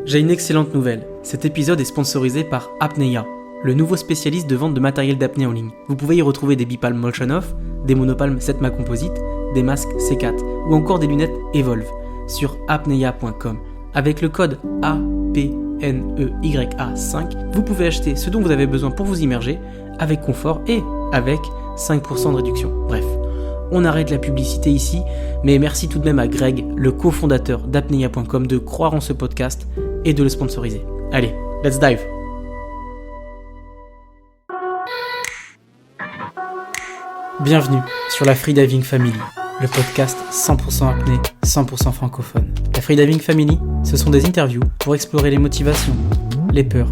J'ai une excellente nouvelle. Cet épisode est sponsorisé par Apnea, le nouveau spécialiste de vente de matériel d'apnée en ligne. Vous pouvez y retrouver des bipalmes Motion Off, des monopalmes 7MA Composite, des masques C4 ou encore des lunettes Evolve sur apnea.com. Avec le code APNEYA5, vous pouvez acheter ce dont vous avez besoin pour vous immerger avec confort et avec 5% de réduction. Bref, on arrête la publicité ici, mais merci tout de même à Greg, le cofondateur d'apnea.com, de croire en ce podcast et de le sponsoriser. Allez, let's dive! Bienvenue sur la Freediving Family, le podcast 100% apnée, 100% francophone. La Freediving Family, ce sont des interviews pour explorer les motivations, les peurs,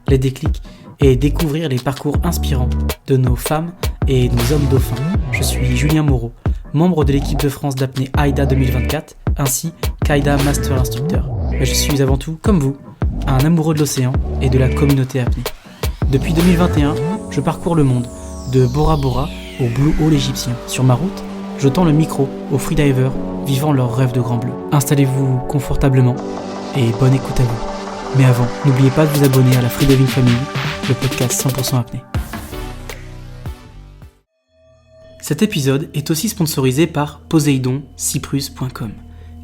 les déclics et découvrir les parcours inspirants de nos femmes et nos hommes dauphins. Je suis Julien Moreau, membre de l'équipe de France d'apnée AIDA 2024, ainsi qu'AIDA Master Instructeur. Mais je suis avant tout, comme vous, un amoureux de l'océan et de la communauté apnée. Depuis 2021, je parcours le monde, de Bora Bora au Blue Hole égyptien. Sur ma route, je tends le micro aux freedivers vivant leur rêve de grand bleu. Installez-vous confortablement et bonne écoute à vous. Mais avant, n'oubliez pas de vous abonner à la Freediving Family, le podcast 100% apnée. Cet épisode est aussi sponsorisé par PoseidonCyprus.com.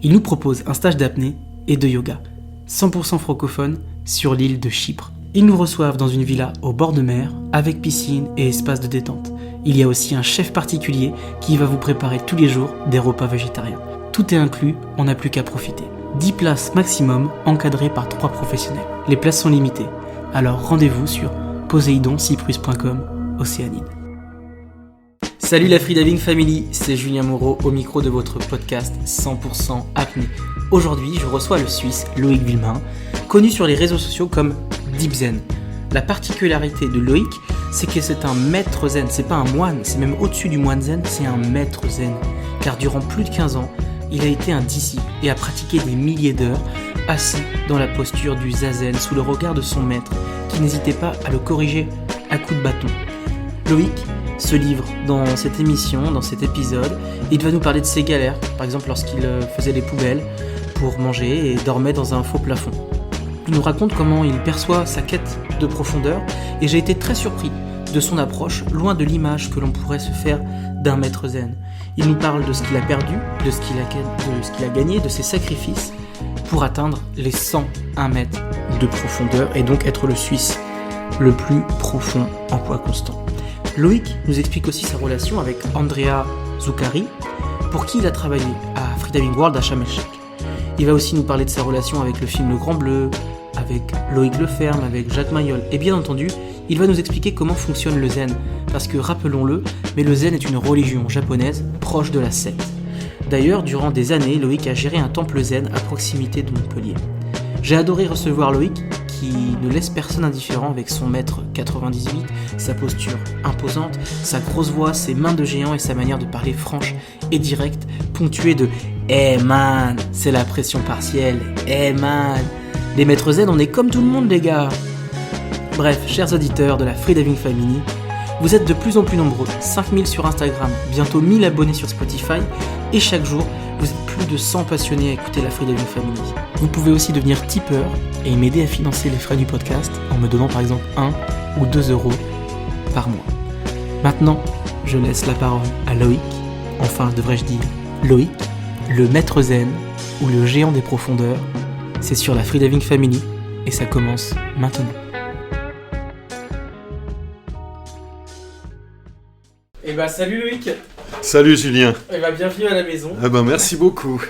Il nous propose un stage d'apnée et de yoga, 100% francophone sur l'île de Chypre. Ils nous reçoivent dans une villa au bord de mer, avec piscine et espace de détente. Il y a aussi un chef particulier qui va vous préparer tous les jours des repas végétariens. Tout est inclus, on n'a plus qu'à profiter. 10 places maximum, encadrées par 3 professionnels. Les places sont limitées, alors rendez-vous sur PoseidonCyprus.com, Océanide. Salut la Freediving Family, c'est Julien Moreau au micro de votre podcast 100% apnée. Aujourd'hui, je reçois le Suisse Loïc Villemain, connu sur les réseaux sociaux comme Deep Zen. La particularité de Loïc, c'est que c'est un maître zen, c'est pas un moine, c'est même au-dessus du moine zen, c'est un maître zen. Car durant plus de 15 ans, il a été un disciple et a pratiqué des milliers d'heures, assis dans la posture du zazen, sous le regard de son maître, qui n'hésitait pas à le corriger à coups de bâton. Loïc se livre dans cette émission, dans cet épisode, il va nous parler de ses galères, par exemple lorsqu'il faisait les poubelles pour manger et dormait dans un faux plafond. Il nous raconte comment il perçoit sa quête de profondeur et j'ai été très surpris de son approche, loin de l'image que l'on pourrait se faire d'un maître zen. Il nous parle de ce qu'il a perdu, de ce qu'il a gagné, de ses sacrifices pour atteindre les 101 mètres de profondeur et donc être le Suisse le plus profond en poids constant. Loïc nous explique aussi sa relation avec Andrea Zuccari, pour qui il a travaillé à Freediving World à Sharm el-Sheikh. Il va aussi nous parler de sa relation avec le film Le Grand Bleu, avec Loïc Leferme, avec Jacques Mayol. Et bien entendu, il va nous expliquer comment fonctionne le zen. Parce que, rappelons-le, mais le zen est une religion japonaise proche de la secte. D'ailleurs, durant des années, Loïc a géré un temple zen à proximité de Montpellier. J'ai adoré recevoir Loïc, qui ne laisse personne indifférent avec son mètre 98, sa posture imposante, sa grosse voix, ses mains de géant et sa manière de parler franche et directe, ponctuée de « Hey man, c'est la pression partielle, hey man ». Les maîtres zen, on est comme tout le monde les gars. Bref, chers auditeurs de la Freediving Family, vous êtes de plus en plus nombreux, 5000 sur Instagram, bientôt 1000 abonnés sur Spotify, et chaque jour, vous êtes plus de 100 passionnés à écouter la Freediving Family. Vous pouvez aussi devenir tipeur et m'aider à financer les frais du podcast en me donnant par exemple 1 ou 2 euros par mois. Maintenant, je laisse la parole à Loïc, enfin devrais-je dire Loïc, le maître zen ou le géant des profondeurs. C'est sur la Freediving Family et ça commence maintenant. Eh ben salut Loïc. Salut Julien. Eh ben bienvenue à la maison. Eh ben merci beaucoup.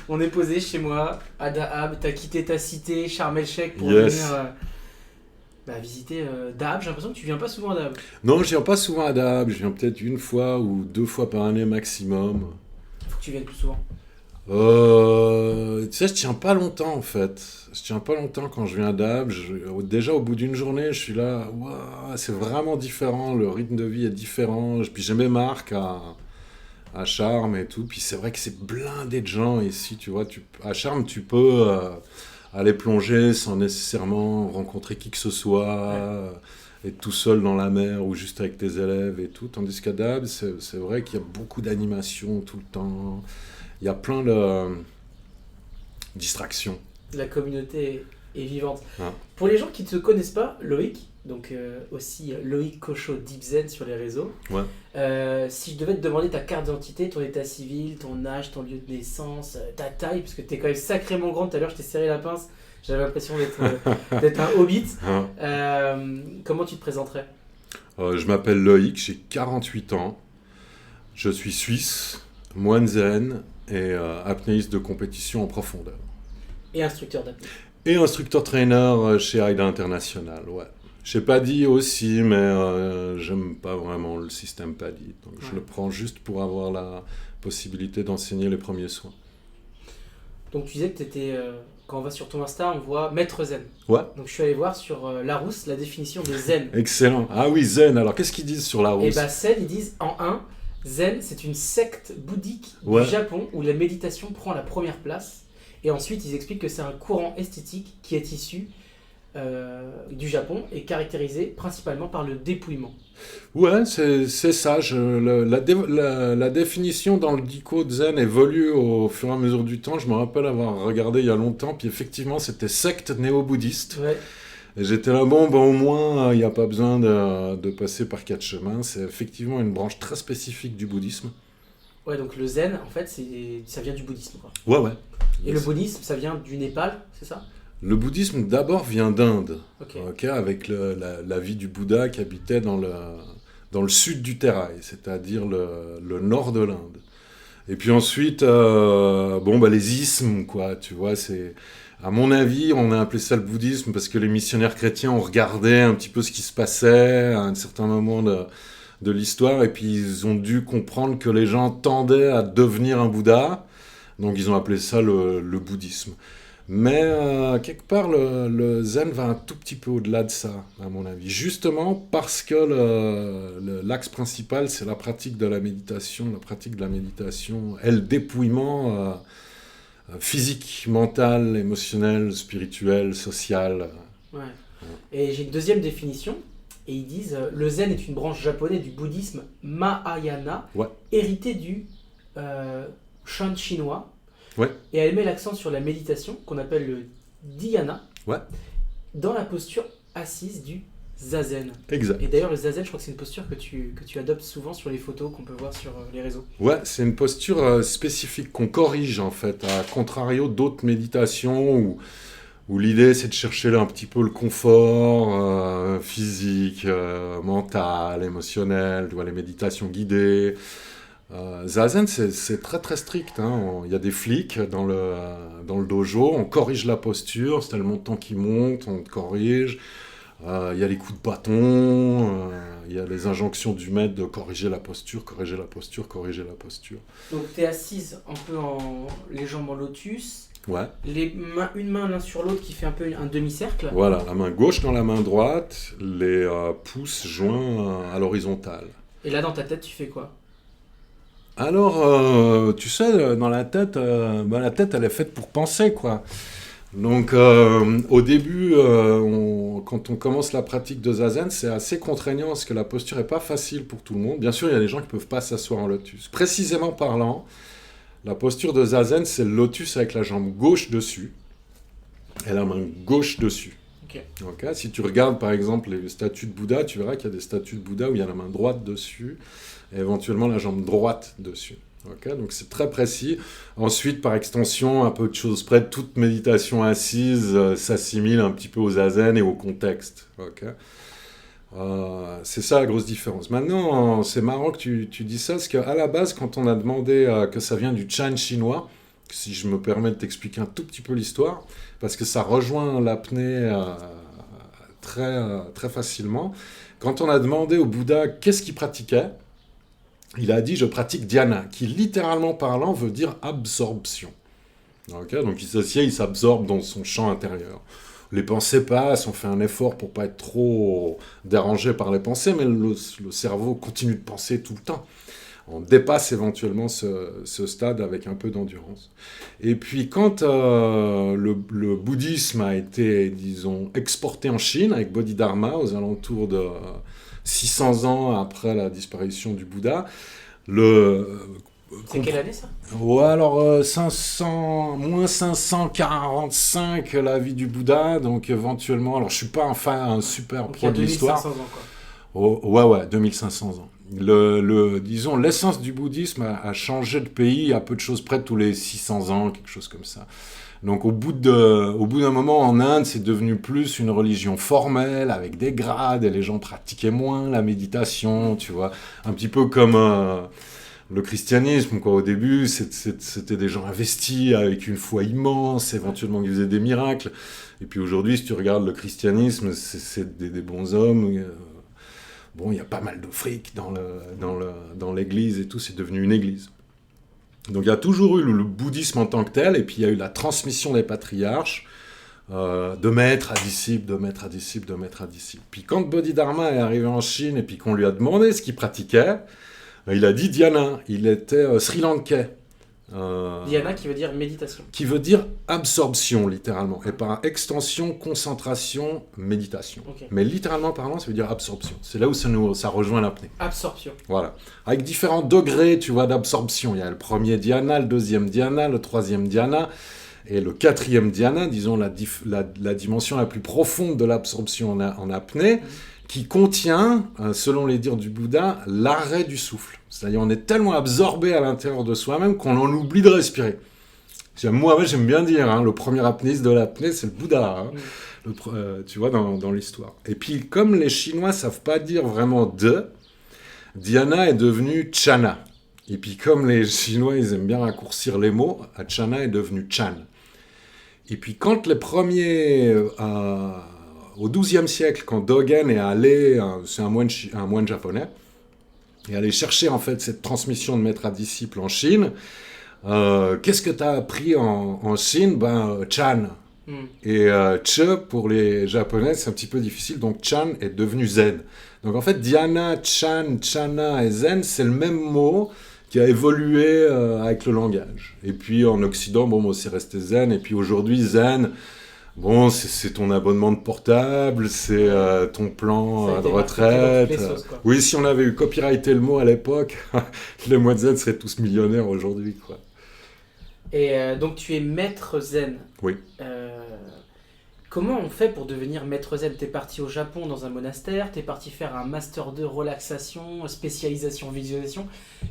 On est posé chez moi à Dahab. T'as quitté ta cité Sharm el-Sheikh pour Yes. venir visiter Dahab. J'ai l'impression que tu viens pas souvent à Dahab. Non, je viens pas souvent à Dahab, je viens peut-être 1 fois ou 2 fois par année maximum. Faut que tu viennes plus souvent. Tu sais, je tiens pas longtemps en fait. Je tiens pas longtemps quand je viens à Dahab. Déjà au bout d'une journée, je suis là, waouh, c'est vraiment différent, le rythme de vie est différent. Puis j'ai mes marques à Sharm et tout. Puis c'est vrai que c'est blindé de gens ici, tu vois. À Sharm, tu peux aller plonger sans nécessairement rencontrer qui que ce soit, être tout seul dans la mer ou juste avec tes élèves et tout. Tandis qu'à Dahab, c'est vrai qu'il y a beaucoup d'animations tout le temps. Il y a plein de distractions. La communauté est vivante. Ah. Pour les gens qui ne te connaissent pas, Loïc, donc aussi Loïc Cochot Deep Zen sur les réseaux, si je devais te demander ta carte d'identité, ton état civil, ton âge, ton lieu de naissance, ta taille, parce que tu es quand même sacrément grande, tout à l'heure je t'ai serré la pince, j'avais l'impression d'être un hobbit, comment tu te présenterais? Je m'appelle Loïc, j'ai 48 ans, je suis suisse, moine zen et apnéiste de compétition en profondeur. Et instructeur d'apnée. Et instructeur trainer chez AIDA International, ouais. Je n'ai pas dit aussi, mais j'aime pas vraiment le système PADI. Donc je le prends juste pour avoir la possibilité d'enseigner les premiers soins. Donc tu disais que tu étais, quand on va sur ton Insta, on voit Maître Zen. Ouais. Donc je suis allé voir sur Larousse la définition de Zen. Excellent. Ah oui, Zen. Alors qu'est-ce qu'ils disent sur Larousse? Et bah Zen, ils disent en 1, Zen c'est une secte bouddhique du Japon où la méditation prend la première place. Et ensuite ils expliquent que c'est un courant esthétique qui est issu du Japon et caractérisé principalement par le dépouillement. Ouais, c'est ça. La définition dans le Diko de Zen évolue au fur et à mesure du temps. Je me rappelle avoir regardé il y a longtemps, puis effectivement, c'était secte néo-bouddhiste. Ouais. Et j'étais là, bon, au moins, il n'y a pas besoin de passer par 4 chemins. C'est effectivement une branche très spécifique du bouddhisme. Ouais, donc le Zen, en fait, ça vient du bouddhisme, quoi. Ouais. Et le bouddhisme, ça vient du Népal, c'est ça? Le bouddhisme, d'abord, vient d'Inde, okay, avec la vie du Bouddha qui habitait dans le sud du Terrail, c'est-à-dire le nord de l'Inde. Et puis ensuite, les ismes, quoi, tu vois, c'est... À mon avis, on a appelé ça le bouddhisme parce que les missionnaires chrétiens ont regardé un petit peu ce qui se passait à un certain moment de l'histoire, et puis ils ont dû comprendre que les gens tendaient à devenir un Bouddha, donc ils ont appelé ça le bouddhisme. Mais quelque part, le zen va un tout petit peu au-delà de ça, à mon avis. Justement parce que l'axe principal, c'est la pratique de la méditation. La pratique de la méditation et le dépouillement physique, mental, émotionnel, spirituel, social. Ouais. Et j'ai une deuxième définition. Et ils disent le zen est une branche japonaise du bouddhisme Mahayana, hérité du Shan chinois. Ouais. Et elle met l'accent sur la méditation, qu'on appelle le dhyana, dans la posture assise du zazen. Exact. Et d'ailleurs, le zazen, je crois que c'est une posture que tu adoptes souvent sur les photos qu'on peut voir sur les réseaux. Ouais, c'est une posture spécifique qu'on corrige, en fait, à contrario d'autres méditations où l'idée, c'est de chercher un petit peu le confort physique, mental, émotionnel, tu vois, les méditations guidées. Zazen, c'est très très strict. Il y a des flics dans le dojo, on corrige la posture, c'est le montant qui monte, on corrige. Il y a les coups de bâton, il y a les injonctions du maître de corriger la posture, corriger la posture, corriger la posture. Donc tu es assise un peu les jambes en lotus, une main l'un sur l'autre qui fait un peu un demi-cercle. Voilà, la main gauche dans la main droite, les pouces joints à l'horizontale. Et là dans ta tête tu fais quoi? Alors, tu sais, dans la tête, la tête, elle est faite pour penser, quoi. Donc, au début, quand on commence la pratique de Zazen, c'est assez contraignant parce que la posture n'est pas facile pour tout le monde. Bien sûr, il y a des gens qui ne peuvent pas s'asseoir en lotus. Précisément parlant, la posture de Zazen, c'est le lotus avec la jambe gauche dessus et la main gauche dessus. Okay. Si tu regardes, par exemple, les statues de Bouddha, tu verras qu'il y a des statues de Bouddha où il y a la main droite dessus et éventuellement la jambe droite dessus. Donc c'est très précis. Ensuite, par extension, un peu de choses près, toute méditation assise s'assimile un petit peu au zazen et au contexte. C'est ça la grosse différence. Maintenant, c'est marrant que tu dis ça, parce qu'à la base, quand on a demandé que ça vient du Chan chinois, si je me permets de t'expliquer un tout petit peu l'histoire, parce que ça rejoint l'apnée très, très facilement, quand on a demandé au Bouddha qu'est-ce qu'il pratiquait, il a dit « je pratique dhyana », qui littéralement parlant veut dire « absorption ». Donc il s'assied, il s'absorbe dans son champ intérieur. Les pensées passent, on fait un effort pour ne pas être trop dérangé par les pensées, mais le cerveau continue de penser tout le temps. On dépasse éventuellement ce stade avec un peu d'endurance. Et puis quand le bouddhisme a été, disons, exporté en Chine avec Bodhidharma aux alentours de 600 ans après la disparition du Bouddha, C'est quelle année ça? Ouais, alors moins 545 la vie du Bouddha, donc éventuellement, alors je suis pas un super Donc il y pro a de l'histoire. 2500 ans quoi. Oh, ouais, 2500 ans. Disons, l'essence du bouddhisme a changé de pays à peu de choses près tous les 600 ans, quelque chose comme ça. Donc au bout d'un moment, en Inde, c'est devenu plus une religion formelle, avec des grades, et les gens pratiquaient moins la méditation, tu vois. Un petit peu comme le christianisme, quoi. Au début, c'était des gens investis, avec une foi immense, éventuellement qui faisaient des miracles. Et puis aujourd'hui, si tu regardes le christianisme, c'est des bons hommes. Bon, il y a pas mal de fric dans l'église et tout, c'est devenu une église. Donc il y a toujours eu le bouddhisme en tant que tel, et puis il y a eu la transmission des patriarches, de maître à disciple, de maître à disciple, de maître à disciple. Puis quand Bodhidharma est arrivé en Chine, et puis qu'on lui a demandé ce qu'il pratiquait, il a dit dhyana, il était Sri Lankais. Dhyana qui veut dire méditation. Qui veut dire absorption, littéralement. Et par extension, concentration, méditation. Okay. Mais littéralement parlant, ça veut dire absorption. C'est là où ça rejoint l'apnée. Absorption. Voilà. Avec différents degrés, tu vois, d'absorption. Il y a le premier dhyana, le deuxième dhyana, le troisième dhyana. Et le quatrième dhyana, disons la dimension la plus profonde de l'absorption en apnée, qui contient, selon les dires du Bouddha, l'arrêt du souffle. C'est-à-dire on est tellement absorbé à l'intérieur de soi-même qu'on en oublie de respirer. Moi, j'aime bien dire, le premier apnéiste de l'apnée, c'est le Bouddha, tu vois, dans l'histoire. Et puis, comme les Chinois ne savent pas dire vraiment de, dhyana est devenu chana. Et puis, comme les Chinois, ils aiment bien raccourcir les mots, chana est devenu chan. Et puis, quand les premiers... au XIIe siècle, quand Dogen est allé, c'est un moine japonais, est allé chercher en fait cette transmission de maître à disciple en Chine. Qu'est-ce que tu as appris en Chine? Chan. Et Che, pour les Japonais, c'est un petit peu difficile, donc Chan est devenu Zen. Donc en fait, dhyana, Chan, Chana et Zen, c'est le même mot qui a évolué avec le langage. Et puis en Occident, c'est resté Zen, et puis aujourd'hui, Zen... Bon, c'est ton abonnement de portable, c'est ton plan de retraite. Oui, si on avait eu copyrighté le mot à l'époque, les moines zen seraient tous millionnaires aujourd'hui, quoi. Et donc tu es maître zen. Oui. Comment on fait pour devenir maître zen? T'es parti au Japon dans un monastère, t'es parti faire un master 2 relaxation, spécialisation, visualisation.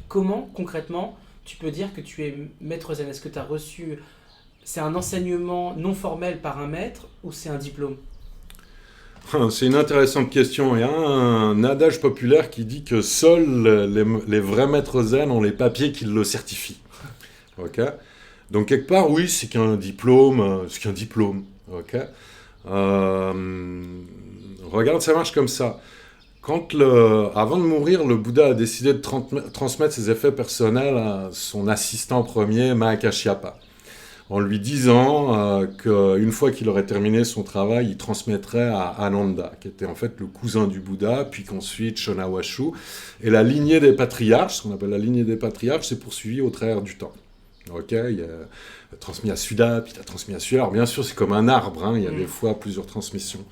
Comment, concrètement, tu peux dire que tu es maître zen? Est-ce que tu as reçu... C'est un enseignement non formel par un maître ou c'est un diplôme? C'est une intéressante question. Il y a un adage populaire qui dit que seuls les vrais maîtres zen ont les papiers qui le certifient. Ok. Donc quelque part, oui, c'est qu'un diplôme. Ok. Regarde, ça marche comme ça. Avant de mourir, le Bouddha a décidé de transmettre ses effets personnels à son assistant premier, Mahakashyapa, en lui disant qu'une fois qu'il aurait terminé son travail, il transmettrait à Ananda, qui était en fait le cousin du Bouddha, puis qu'ensuite Shonawashu. Et la lignée des patriarches, ce qu'on appelle la lignée des patriarches, s'est poursuivie au travers du temps. Ok, il a transmis à celui-là, puis il a transmis à celui-là. Alors bien sûr, c'est comme un arbre, il y a des fois plusieurs transmissions.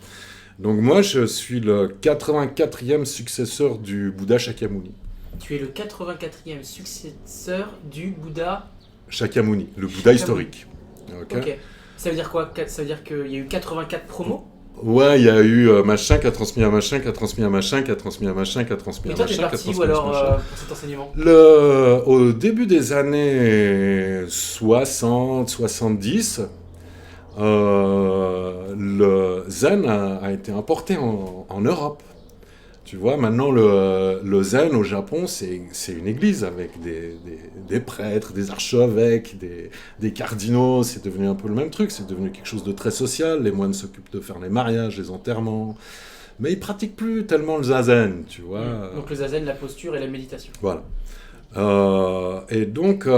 Donc moi, je suis le 84e successeur du Bouddha Shakyamuni. Tu es le 84e successeur du Bouddha Shakyamuni, le Bouddha historique. Ok. Ça veut dire quoi? Ça veut dire qu'il y a eu 84 promos? Ouais, il y a eu machin qui a transmis à machin, qui a transmis à machin, qui a transmis à machin, qui a transmis à machin. Et toi, t'es parti où alors pour cet enseignement? Au début des années 60, 70, le zen a été importé en Europe. Tu vois, maintenant, le zen au Japon, c'est une église avec des prêtres, des archevêques, des cardinaux. C'est devenu un peu le même truc. C'est devenu quelque chose de très social. Les moines s'occupent de faire les mariages, les enterrements. Mais ils pratiquent plus tellement le zazen, tu vois. Donc le zazen, la posture et la méditation. Voilà. Et donc,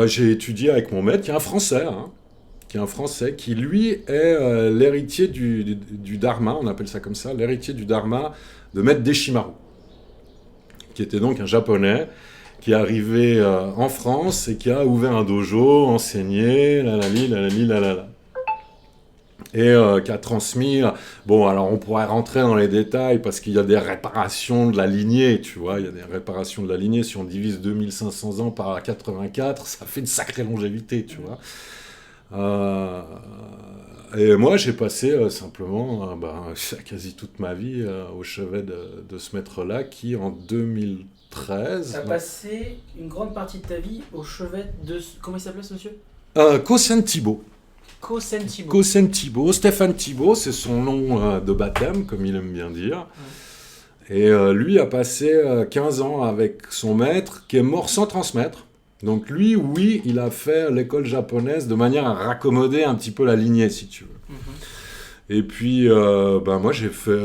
j'ai étudié avec mon maître, qui est un Français, qui lui est l'héritier du Dharma, on appelle ça comme ça, l'héritier du Dharma de Maître Deshimaru, qui était donc un Japonais, qui est arrivé en France et qui a ouvert un dojo, enseigné, lalali. et qui a transmis. Bon, alors on pourrait rentrer dans les détails parce qu'il y a des réparations de la lignée, tu vois, il y a des réparations de la lignée. Si on divise 2500 ans par 84, ça fait une sacrée longévité, tu vois. Et moi, j'ai passé simplement quasi toute ma vie au chevet de ce maître-là qui, en 2013... T'as passé une grande partie de ta vie au chevet de... Comment il s'appelait ce monsieur? Cossin Thibault. Cossin Thibault. Cossin Thibault. Stéphane Thibault, c'est son nom de baptême, comme il aime bien dire. Et lui a passé 15 ans avec son maître, qui est mort sans transmettre. Donc lui, oui, il a fait l'école japonaise de manière à raccommoder un petit peu la lignée, si tu veux. Et puis, moi, j'ai fait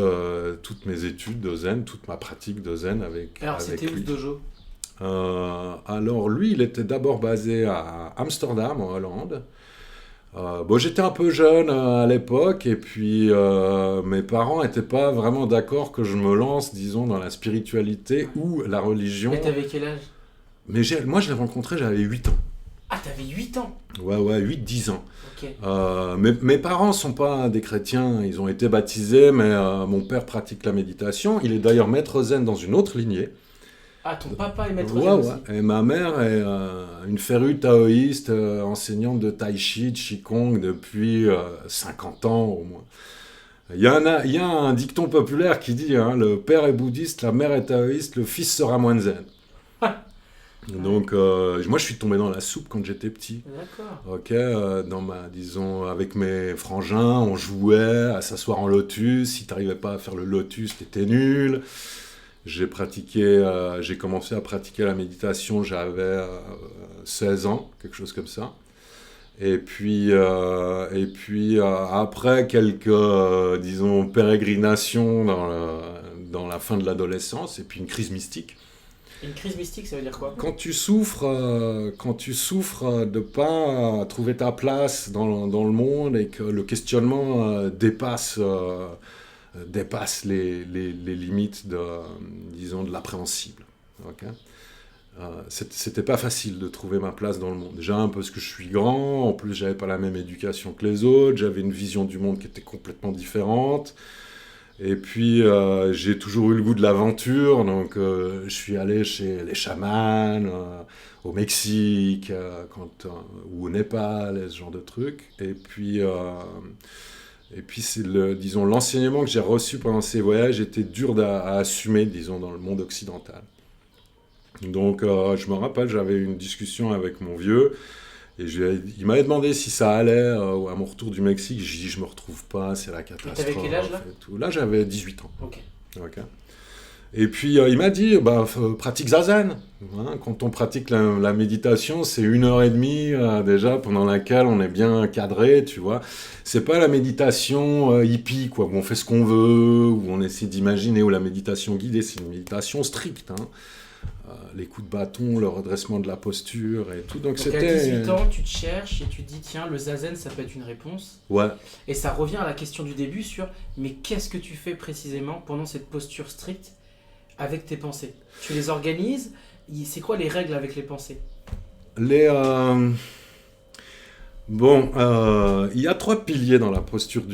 toutes mes études de zen, toute ma pratique de zen avec lui. Alors, c'était où ce dojo? Alors, lui, il était d'abord basé à Amsterdam, en Hollande. J'étais un peu jeune à l'époque, et puis mes parents n'étaient pas vraiment d'accord que je me lance, disons, dans la spiritualité ou la religion. Et t'avais quel âge? Mais moi, je l'ai rencontré, j'avais 8 ans. Ah, t'avais 8 ans? Ouais, 8-10 ans. Ok. Mes parents ne sont pas des chrétiens, ils ont été baptisés, mais mon père pratique la méditation. Il est d'ailleurs maître zen dans une autre lignée. Ah, ton papa est maître zen aussi? Et ma mère est une férue taoïste, enseignante de tai chi, de qigong depuis 50 ans au moins. Il y a un dicton populaire qui dit le père est bouddhiste, la mère est taoïste, le fils sera moine zen. Donc, moi, je suis tombé dans la soupe quand j'étais petit. D'accord. Ok, disons, avec mes frangins, on jouait à s'asseoir en lotus. Si t'arrivais pas à faire le lotus, t'étais nul. J'ai commencé à pratiquer la méditation, j'avais 16 ans, quelque chose comme ça. Et puis après quelques, disons, pérégrinations dans la fin de l'adolescence, et puis une crise mystique. Une crise mystique, ça veut dire quoi? Quand tu souffres de pas trouver ta place dans le monde et que le questionnement dépasse les limites de l'appréhensible. Okay, c'était pas facile de trouver ma place dans le monde. Déjà un peu parce que je suis grand, en plus j'avais pas la même éducation que les autres, j'avais une vision du monde qui était complètement différente. Et puis, j'ai toujours eu le goût de l'aventure, donc je suis allé chez les chamans, au Mexique, ou au Népal, ce genre de trucs. Et puis c'est l'enseignement que j'ai reçu pendant ces voyages était dur à assumer, disons, dans le monde occidental. Donc, je me rappelle, j'avais une discussion avec mon vieux, et il m'avait demandé si ça allait à mon retour du Mexique. J'ai dit, je me retrouve pas, c'est la catastrophe. Et t'avais quel âge là? Là, j'avais 18 ans. Ok. Et puis, il m'a dit, pratique zazen. Quand on pratique la méditation, c'est 1h30 déjà, pendant laquelle on est bien cadré, tu vois. C'est pas la méditation hippie, quoi, où on fait ce qu'on veut, où on essaie d'imaginer, où la méditation guidée, c'est une méditation stricte, les coups de bâton, le redressement de la posture et tout. Donc à 18 ans, tu te cherches et tu te dis, tiens, le zazen, ça peut être une réponse. Ouais. Et ça revient à la question du début sur, mais qu'est-ce que tu fais précisément pendant cette posture stricte avec tes pensées? Tu les organises? C'est quoi les règles avec les pensées? Il y a 3 piliers dans la posture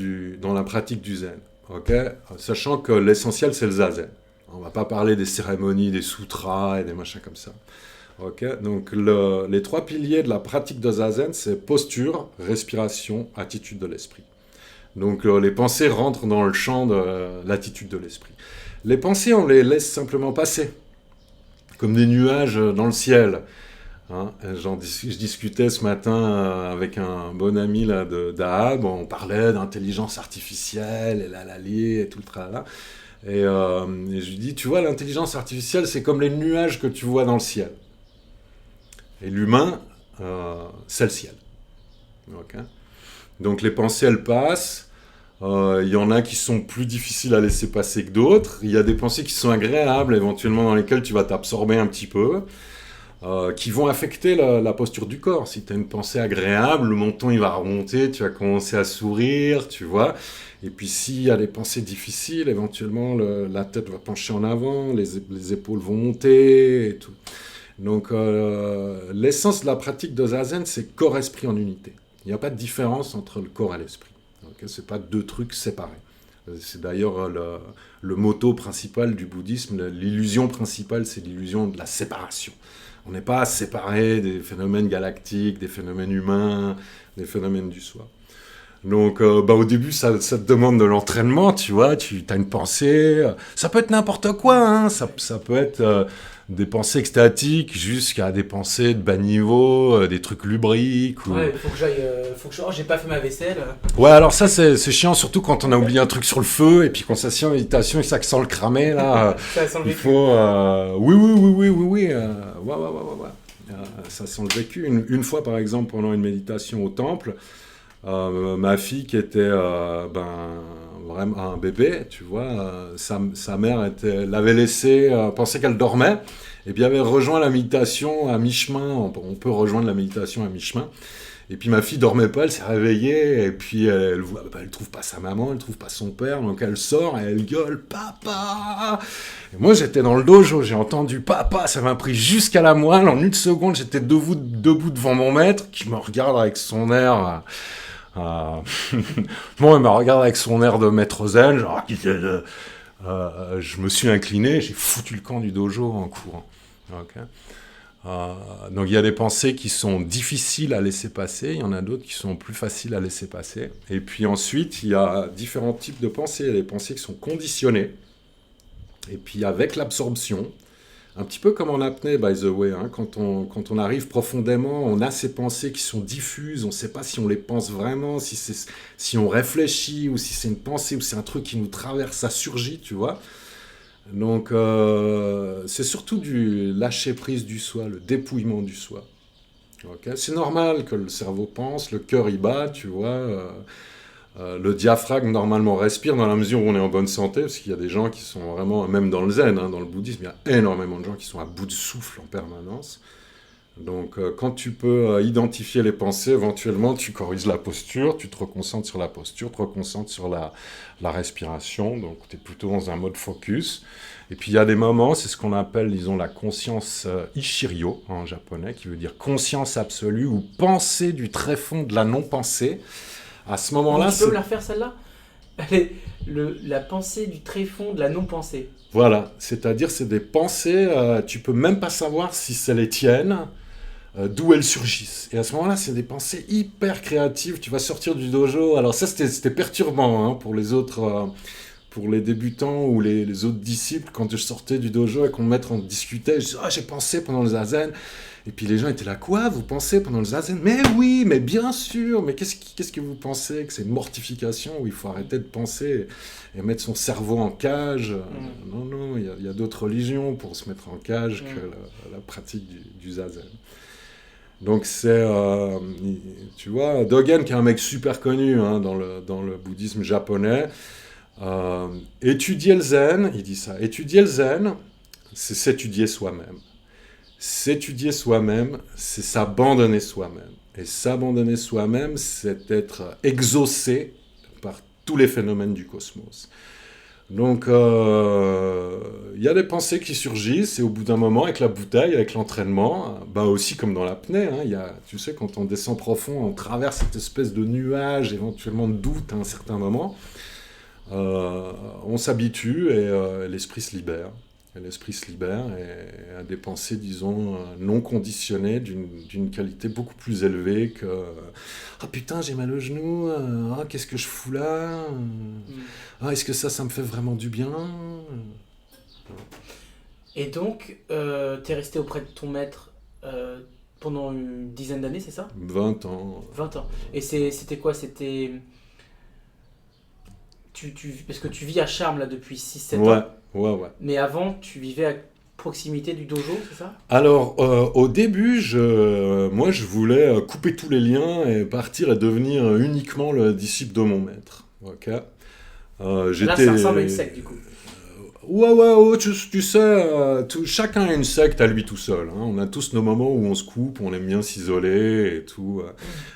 dans la pratique du zen. Okay, sachant que l'essentiel, c'est le zazen. On ne va pas parler des cérémonies, des sutras et des machins comme ça. Okay, donc, les 3 piliers de la pratique de zazen, c'est posture, respiration, attitude de l'esprit. Donc, les pensées rentrent dans le champ de l'attitude de l'esprit. Les pensées, on les laisse simplement passer, comme des nuages dans le ciel. Je discutais ce matin avec un bon ami là, d'Ahab, on parlait d'intelligence artificielle, et l'alali, et tout le tralala. Et je lui dis, tu vois, l'intelligence artificielle, c'est comme les nuages que tu vois dans le ciel. Et l'humain, c'est le ciel. Okay, donc les pensées, elles passent. Il y en a qui sont plus difficiles à laisser passer que d'autres. Il y a des pensées qui sont agréables, éventuellement dans lesquelles tu vas t'absorber un petit peu, qui vont affecter la posture du corps. Si tu as une pensée agréable, le menton il va remonter, tu vas commencer à sourire, tu vois. Et puis s'il y a des pensées difficiles, éventuellement la tête va pencher en avant, les épaules vont monter et tout. Donc l'essence de la pratique de zazen, c'est corps-esprit en unité. Il n'y a pas de différence entre le corps et l'esprit. Okay, Okay, c'est pas deux trucs séparés. C'est d'ailleurs le motto principal du bouddhisme, l'illusion principale, c'est l'illusion de la séparation. On n'est pas séparé des phénomènes galactiques, des phénomènes humains, des phénomènes du soi. Donc, au début, ça te demande de l'entraînement, tu vois, tu as une pensée, ça peut être n'importe quoi, hein, ça peut être des pensées extatiques jusqu'à des pensées de bas niveau, des trucs lubriques. Ouais, faut que j'ai pas fait ma vaisselle. Ouais, alors ça, c'est chiant, surtout quand on a oublié un truc sur le feu, et puis qu'on s'assied en méditation et que ça sent le cramer, là. Ça sent le vécu. Il faut... oui. Ouais. Ça sent le vécu. Une fois, par exemple, pendant une méditation au temple, ma fille qui était vraiment un bébé, tu vois, sa mère l'avait laissée, pensait qu'elle dormait, et puis elle avait rejoint la méditation à mi-chemin. On peut rejoindre la méditation à mi-chemin. Et puis ma fille dormait pas, elle s'est réveillée, et puis elle trouve pas sa maman, elle trouve pas son père, donc elle sort et elle gueule papa. Et moi j'étais dans le dojo, j'ai entendu papa, ça m'a pris jusqu'à la moelle. En une seconde, j'étais debout devant mon maître qui me regarde avec son air. Bon, il me regarde avec son air de maître zen, genre, je me suis incliné, j'ai foutu le camp du dojo en courant. Okay. Donc il y a des pensées qui sont difficiles à laisser passer, il y en a d'autres qui sont plus faciles à laisser passer. Et puis ensuite, il y a différents types de pensées. Il y a des pensées qui sont conditionnées. Et puis avec l'absorption, un petit peu comme en apnée, by the way, hein, quand on arrive profondément, on a ces pensées qui sont diffuses, on ne sait pas si on les pense vraiment, si on réfléchit, ou si c'est une pensée, ou c'est un truc qui nous traverse, ça surgit, tu vois. Donc, c'est surtout du lâcher-prise du soi, le dépouillement du soi. Okay, c'est normal que le cerveau pense, le cœur y bat, tu vois. Le diaphragme, normalement, respire dans la mesure où on est en bonne santé, parce qu'il y a des gens qui sont vraiment, même dans le zen, hein, dans le bouddhisme, il y a énormément de gens qui sont à bout de souffle en permanence. Donc, quand tu peux identifier les pensées, éventuellement, tu corriges la posture, tu te reconcentres sur la posture, tu te reconcentres sur la respiration, donc tu es plutôt dans un mode focus. Et puis, il y a des moments, c'est ce qu'on appelle, disons, la conscience Ishiryo, en japonais, qui veut dire conscience absolue, ou pensée du tréfonds de la non-pensée. À ce moment-là, tu peux me la refaire, celle-là ? La pensée du tréfonds de la non-pensée. Voilà, c'est-à-dire c'est des pensées, tu peux même pas savoir si c'est les tiennes, d'où elles surgissent. Et à ce moment-là, c'est des pensées hyper créatives. Tu vas sortir du dojo. Alors ça, c'était perturbant, hein, pour les autres, pour les débutants ou les autres disciples. Quand je sortais du dojo et qu'on me mettait en discutait, je disais « Ah, j'ai pensé pendant le zazen ». Et puis les gens étaient là, quoi, vous pensez pendant le zazen ? Mais oui, mais bien sûr, mais qu'est-ce que vous pensez ? Que c'est une mortification où il faut arrêter de penser et mettre son cerveau en cage ? Non, il y a d'autres religions pour se mettre en cage que la pratique du zazen. Donc c'est, tu vois, Dogen, qui est un mec super connu, hein, dans le bouddhisme japonais, étudier le zen, il dit ça, étudier le zen, c'est s'étudier soi-même. S'étudier soi-même, c'est s'abandonner soi-même. Et s'abandonner soi-même, c'est être exaucé par tous les phénomènes du cosmos. Donc, y a des pensées qui surgissent, et au bout d'un moment, avec la bouteille, avec l'entraînement, aussi comme dans l'apnée, hein, tu sais, quand on descend profond, on traverse cette espèce de nuage, éventuellement de doute à un certain moment, on s'habitue et l'esprit se libère. Et l'esprit se libère et a des pensées, disons, non conditionnées, d'une qualité beaucoup plus élevée que « Ah putain, j'ai mal au genou, qu'est-ce que je fous là ? Est-ce que ça me fait vraiment du bien ?» Et donc, t'es resté auprès de ton maître pendant une dizaine d'années, c'est ça ? 20 ans. 20 ans. Et c'était quoi ? C'était... Parce que tu vis à Charmes là depuis 6-7 ans. Ouais. Mais avant, tu vivais à proximité du dojo, c'est ça ? Alors, au début, moi, je voulais couper tous les liens et partir et devenir uniquement le disciple de mon maître. Okay. Là, ça ressemble à une secte, du coup. Ouais, tu sais, chacun a une secte à lui tout seul. Hein. On a tous nos moments où on se coupe, on aime bien s'isoler et tout.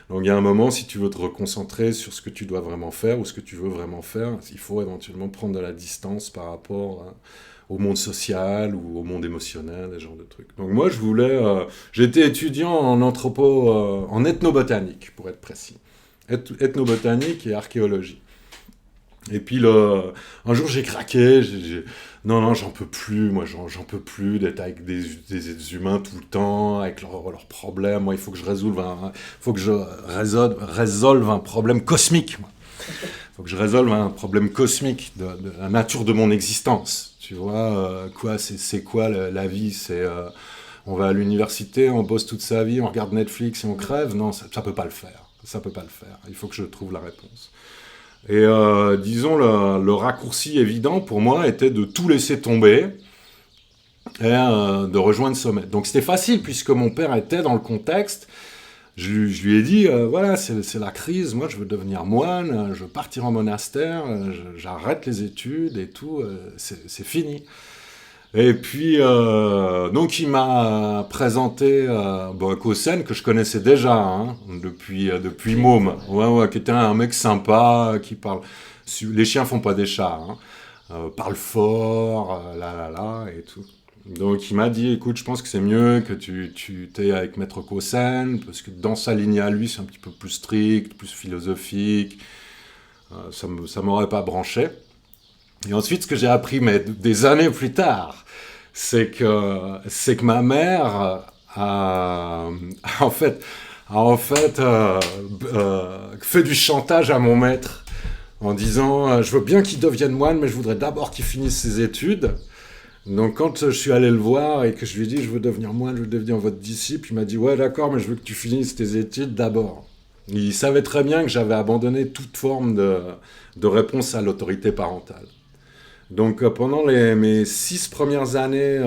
Donc il y a un moment, si tu veux te reconcentrer sur ce que tu dois vraiment faire ou ce que tu veux vraiment faire, il faut éventuellement prendre de la distance par rapport au monde social ou au monde émotionnel, ce genre de trucs. Donc moi, j'étais étudiant en ethnobotanique, pour être précis. ethnobotanique et archéologie. Et puis un jour j'ai craqué, non, j'en peux plus, moi j'en peux plus d'être avec des humains tout le temps, avec leurs problèmes. Moi il faut que je résolve un problème cosmique. Il faut que je résolve un problème cosmique de la nature de mon existence. Tu vois, c'est quoi la vie? On va à l'université, on bosse toute sa vie, on regarde Netflix et on crève? Non, ça peut pas le faire. Ça peut pas le faire. Il faut que je trouve la réponse. Et disons, le raccourci évident pour moi était de tout laisser tomber et de rejoindre Sommet. Donc c'était facile puisque mon père était dans le contexte. Je lui ai dit, voilà, c'est la crise, moi je veux devenir moine, je veux partir en monastère, j'arrête les études et tout, c'est fini. Et puis, donc il m'a présenté Kosen, que je connaissais déjà, hein, depuis môme, qui était un mec sympa, qui parle... Les chiens font pas des chats, hein, parle fort, et tout. Donc il m'a dit, écoute, je pense que c'est mieux que tu t'es avec Maître Kosen, parce que dans sa lignée à lui, c'est un petit peu plus strict, plus philosophique, ça m'aurait pas branché. Et ensuite, ce que j'ai appris, mais des années plus tard, c'est que ma mère a fait du chantage à mon maître en disant je veux bien qu'il devienne moine, mais je voudrais d'abord qu'il finisse ses études. Donc quand je suis allé le voir et que je lui ai dit je veux devenir moine, je veux devenir votre disciple, il m'a dit ouais d'accord, mais je veux que tu finisses tes études d'abord. Il savait très bien que j'avais abandonné toute forme de réponse à l'autorité parentale. Donc pendant mes 6 premières années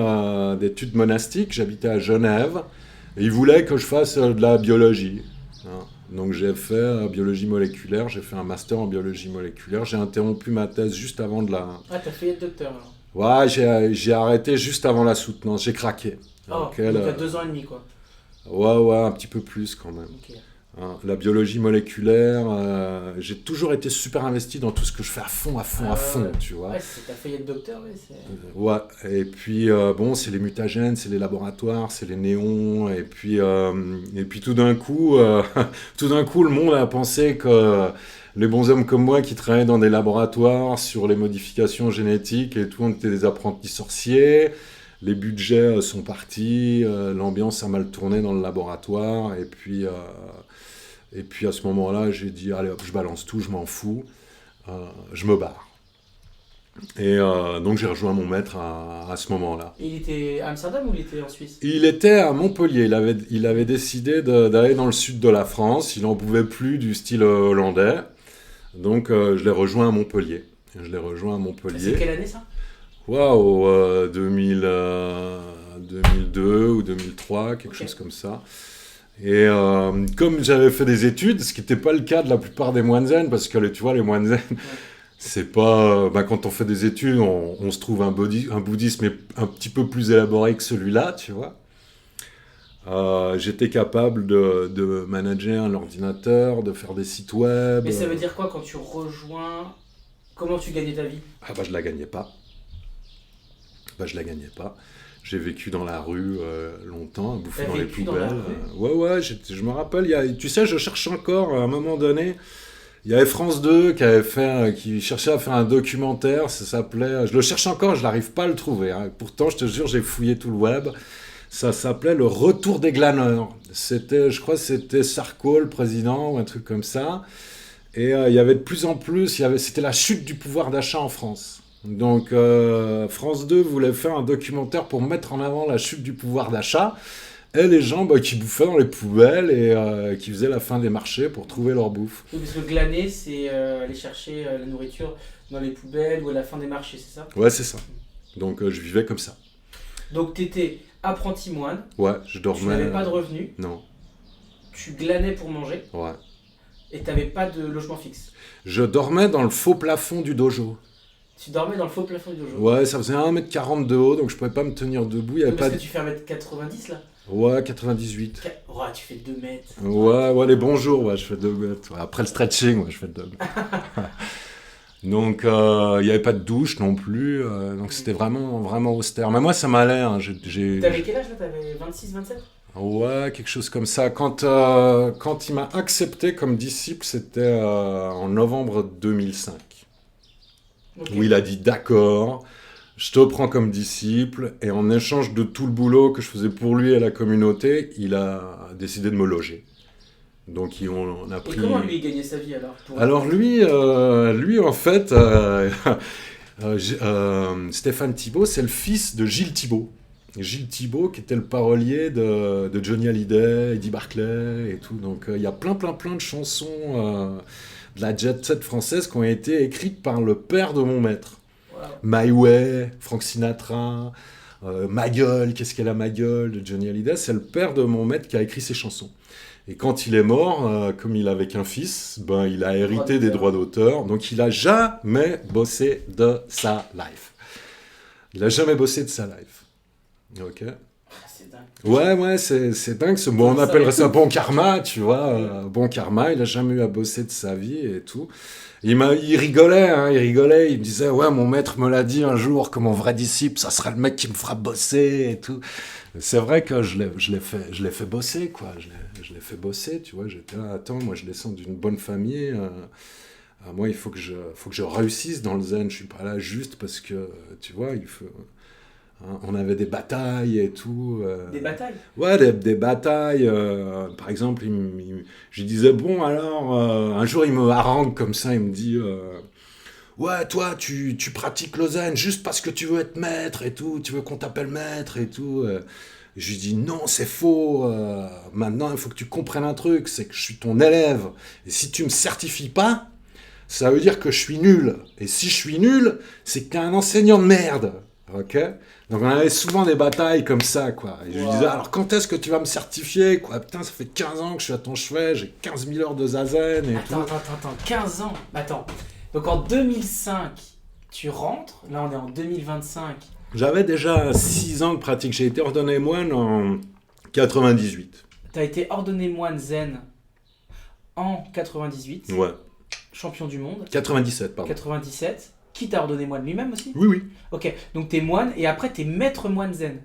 d'études monastiques, j'habitais à Genève et ils voulaient que je fasse de la biologie. Hein. Donc j'ai fait biologie moléculaire, j'ai fait un master en biologie moléculaire, j'ai interrompu ma thèse juste avant de la... Ah, t'as fait être docteur alors? Ouais, j'ai arrêté juste avant la soutenance, j'ai craqué. Oh, donc t'as 2 ans et demi quoi? Ouais, un petit peu plus quand même. Okay. La biologie moléculaire, j'ai toujours été super investi dans tout ce que je fais à fond, tu vois. Ouais, t'as failli être docteur, oui. Ouais, et puis c'est les mutagènes, c'est les laboratoires, c'est les néons, et puis tout d'un coup, le monde a pensé que les bons hommes comme moi qui travaillaient dans des laboratoires sur les modifications génétiques et tout, on était des apprentis sorciers. Les budgets sont partis, l'ambiance a mal tourné dans le laboratoire, et puis à ce moment-là, j'ai dit, allez hop, je balance tout, je m'en fous, je me barre. Et donc j'ai rejoint mon maître à ce moment-là. Il était à Amsterdam ou il était en Suisse? Il était à Montpellier, il avait décidé d'aller dans le sud de la France, il n'en pouvait plus du style hollandais, donc je l'ai rejoint à Montpellier. C'est quelle année ça? Waouh, 2002 ou 2003, quelque chose comme ça. Et comme j'avais fait des études, ce qui n'était pas le cas de la plupart des moines zen, parce que tu vois, les moines zen, c'est pas... quand on fait des études, on se trouve un bouddhisme un petit peu plus élaboré que celui-là, tu vois. J'étais capable de manager un ordinateur, de faire des sites web. Mais ça veut dire quoi quand tu rejoins? Comment tu gagnais ta vie? Je la gagnais pas. J'ai vécu dans la rue longtemps, à bouffer dans les poubelles. Ouais, je me rappelle, tu sais, je cherche encore, à un moment donné, il y avait France 2 qui cherchait à faire un documentaire, ça s'appelait, je le cherche encore, je n'arrive pas à le trouver, hein. Pourtant, je te jure, j'ai fouillé tout le web, ça s'appelait Le Retour des glaneurs. Je crois que c'était Sarko, le président, ou un truc comme ça, et il y avait de plus en plus, c'était la chute du pouvoir d'achat en France. Donc France 2 voulait faire un documentaire pour mettre en avant la chute du pouvoir d'achat et les gens qui bouffaient dans les poubelles et qui faisaient la fin des marchés pour trouver leur bouffe. Oui, parce que glaner, c'est aller chercher la nourriture dans les poubelles ou à la fin des marchés, c'est ça? Ouais, c'est ça. Donc je vivais comme ça. Donc t'étais apprenti moine. Ouais, je dormais. Tu n'avais pas de revenus. Non. Tu glanais pour manger. Ouais. Et t'avais pas de logement fixe. Je dormais dans le faux plafond du dojo. Tu dormais dans le faux plafond du dojo? Ouais, ça faisait 1m40 de haut, donc je pouvais pas me tenir debout. Parce que tu fais 1m90 là? Ouais, 98. Ouais, tu fais 2 mètres. Ouais, les bons jours, je fais 2 mètres. Ouais, après le stretching, je fais 2 mètres. Donc, il n'y avait pas de douche non plus, donc c'était vraiment, vraiment austère. Mais moi, ça m'allait. Hein. T'avais quel âge là? T'avais 26, 27? Ouais, quelque chose comme ça. Quand il m'a accepté comme disciple, c'était en novembre 2005. Ok. Où il a dit d'accord, je te prends comme disciple, et en échange de tout le boulot que je faisais pour lui et la communauté, il a décidé de me loger. Donc on a Et pris... comment lui il gagnait sa vie alors Alors lui en fait, Stéphane Thibault, c'est le fils de Gilles Thibault. Gilles Thibault qui était le parolier de Johnny Hallyday, Eddie Barclay et tout. Donc il y a plein de chansons de la jet set française qui ont été écrites par le père de mon maître. Wow. My Way, Frank Sinatra, Ma Gueule, qu'est-ce qu'elle a Ma Gueule de Johnny Hallyday, c'est le père de mon maître qui a écrit ces chansons. Et quand il est mort, comme il avait qu'un fils, ben, il a hérité des droits d'auteur, donc il a jamais bossé de sa life. Il a jamais bossé de sa life. Ok. C'est dingue. Ouais, c'est dingue. Bon, on appellerait ça bon karma, tu vois. Bon karma, il a jamais eu à bosser de sa vie et tout. Il rigolait, il me disait, ouais, mon maître me l'a dit un jour que mon vrai disciple, ça sera le mec qui me fera bosser et tout. C'est vrai que je l'ai fait bosser, quoi. Je l'ai fait bosser, tu vois. J'étais là, attends, moi je descends d'une bonne famille. Moi, il faut que je réussisse dans le zen. Je suis pas là juste parce que, tu vois, il faut... Hein, on avait des batailles et tout. Des batailles. Ouais, des batailles. Par exemple, je lui disais, bon, alors, un jour, il me harangue comme ça, il me dit, ouais, toi, tu pratiques le zen juste parce que tu veux être maître et tout, tu veux qu'on t'appelle maître et tout. Je lui dis, non, c'est faux. Maintenant, il faut que tu comprennes un truc, c'est que je suis ton élève. Et si tu me certifies pas, ça veut dire que je suis nul. Et si je suis nul, c'est que t'es un enseignant de merde. Ok ? Donc on avait souvent des batailles comme ça, quoi. Et je lui disais, alors quand est-ce que tu vas me certifier, quoi ? Putain, ça fait 15 ans que je suis à ton chevet, j'ai 15 000 heures de zazen et tout. Attends, 15 ans. Attends. Donc en 2005, tu rentres. Là, on est en 2025. J'avais déjà 6 ans de pratique. J'ai été ordonné moine en 98. T'as été ordonné moine zen en 98. Ouais. Champion du monde. 97, pardon. 97. Qui t'a ordonné moine lui-même aussi ? Oui. Ok, donc t'es moine et après t'es maître moine zen.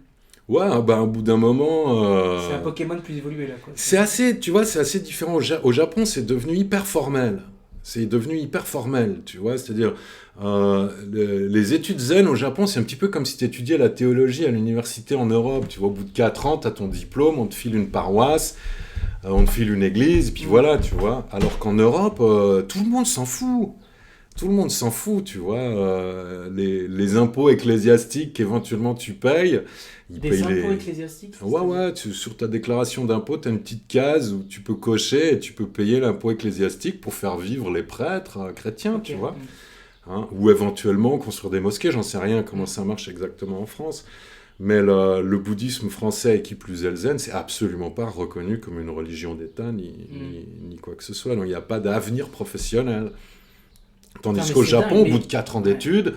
Ouais, bah au bout d'un moment... C'est un Pokémon plus évolué là, quoi. C'est assez, tu vois, c'est assez différent. Au Japon, c'est devenu hyper formel. Tu vois, c'est-à-dire, les études zen au Japon, c'est un petit peu comme si tu étudiais la théologie à l'université en Europe. Tu vois, au bout de 4 ans, tu as ton diplôme, on te file une paroisse, on te file une église, et puis voilà, tu vois. Alors qu'en Europe, tout le monde s'en fout. Tout le monde s'en fout, tu vois. Les impôts ecclésiastiques qu'éventuellement tu payes, ils Des payent impôts ecclésiastiques ? Ouais, sur ta déclaration d'impôt, tu as une petite case où tu peux cocher et tu peux payer l'impôt ecclésiastique pour faire vivre les prêtres chrétiens, Ok. tu vois. Hein, ou éventuellement construire des mosquées, j'en sais rien comment ça marche exactement en France. Mais le bouddhisme français, et qui plus est le zen, c'est absolument pas reconnu comme une religion d'État ni quoi que ce soit. Donc il n'y a pas d'avenir professionnel. Tandis Putain, mais qu'au c'est Japon, dingue, au bout mais- de 4 ans d'études,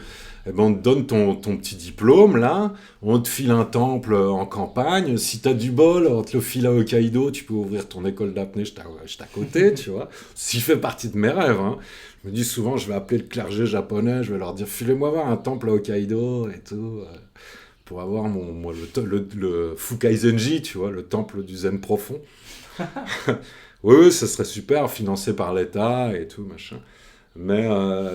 eh ben, on te donne ton petit diplôme, là, on te file un temple en campagne, si t'as du bol, on te le file à Hokkaido, tu peux ouvrir ton école d'apnée juste à côté, tu vois. Ça fait partie de mes rêves, hein. Je me dis souvent, je vais appeler le clergé japonais, je vais leur dire, filez-moi voir un temple à Hokkaido et tout, pour avoir le Fukaizenji, tu vois, le temple du zen profond. Oui, ça serait super, financé par l'État et tout, machin. Mais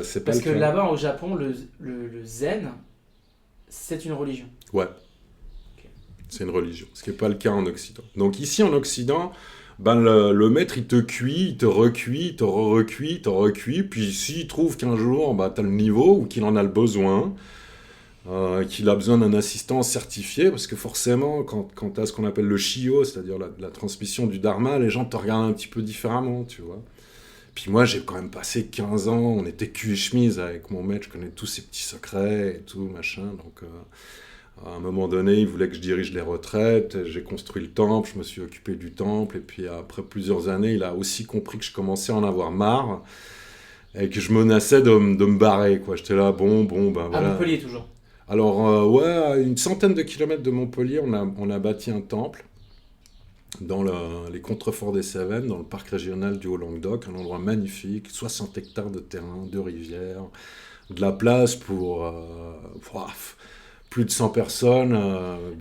c'est pas Parce le que cas. là-bas au Japon, le zen, c'est une religion. Ouais. C'est une religion, ce qui n'est pas le cas en Occident. Donc ici en Occident, ben le maître il te cuit, il te recuit, il te recuit, il te recuit, puis s'il trouve qu'un jour ben, tu as le niveau ou qu'il en a le besoin, qu'il a besoin d'un assistant certifié, parce que forcément quand tu as ce qu'on appelle le shio, c'est-à-dire la transmission du dharma, les gens te regardent un petit peu différemment, tu vois. Puis moi, j'ai quand même passé 15 ans, on était cul et chemise avec mon maître, je connais tous ses petits secrets et tout, machin. Donc, à un moment donné, il voulait que je dirige les retraites, j'ai construit le temple, je me suis occupé du temple, et puis après plusieurs années, il a aussi compris que je commençais à en avoir marre, et que je menaçais de me barrer, quoi. J'étais là, bon, ben À voilà. Montpellier toujours. Alors, ouais, à une centaine de kilomètres de Montpellier, on a bâti un temple, dans les contreforts des Cévennes, dans le parc régional du Haut-Languedoc, un endroit magnifique, 60 hectares de terrain, 2 rivières, de la place pour plus de 100 personnes.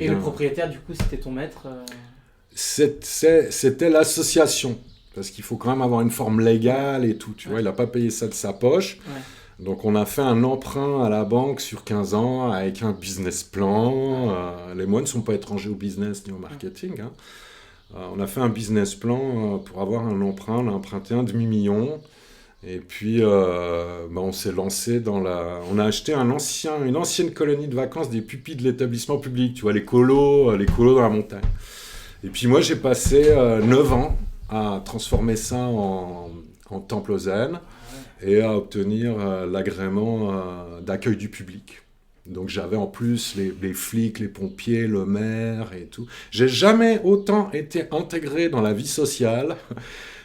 Et le propriétaire, du coup, c'était ton maître c'était l'association. Parce qu'il faut quand même avoir une forme légale et tout, tu vois. Il n'a pas payé ça de sa poche. Ouais. Donc, on a fait un emprunt à la banque sur 15 ans avec un business plan. Les moines ne sont pas étrangers au business ni au marketing. Hein. On a fait un business plan pour avoir un emprunt. On a emprunté un demi-million. Et puis, on s'est lancé dans la... On a acheté une ancienne colonie de vacances des pupilles de l'établissement public. Tu vois, les colos dans la montagne. Et puis moi, j'ai passé 9 ans à transformer ça en temple zen et à obtenir l'agrément d'accueil du public. Donc j'avais en plus les flics, les pompiers, le maire et tout. J'ai jamais autant été intégré dans la vie sociale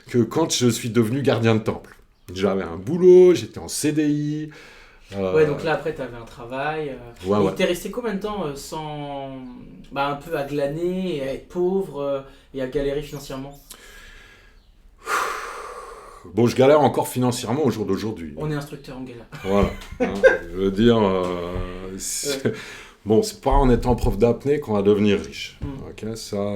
que quand je suis devenu gardien de temple. J'avais un boulot, j'étais en CDI. Ouais, donc là après tu avais un travail. Ouais. T'es resté combien de temps sans... un peu à glaner, et à être pauvre et à galérer financièrement? Bon, je galère encore financièrement au jour d'aujourd'hui. On est instructeur, on galère. Voilà. Hein, je veux dire, bon, c'est pas en étant prof d'apnée qu'on va devenir riche. Ok, ça,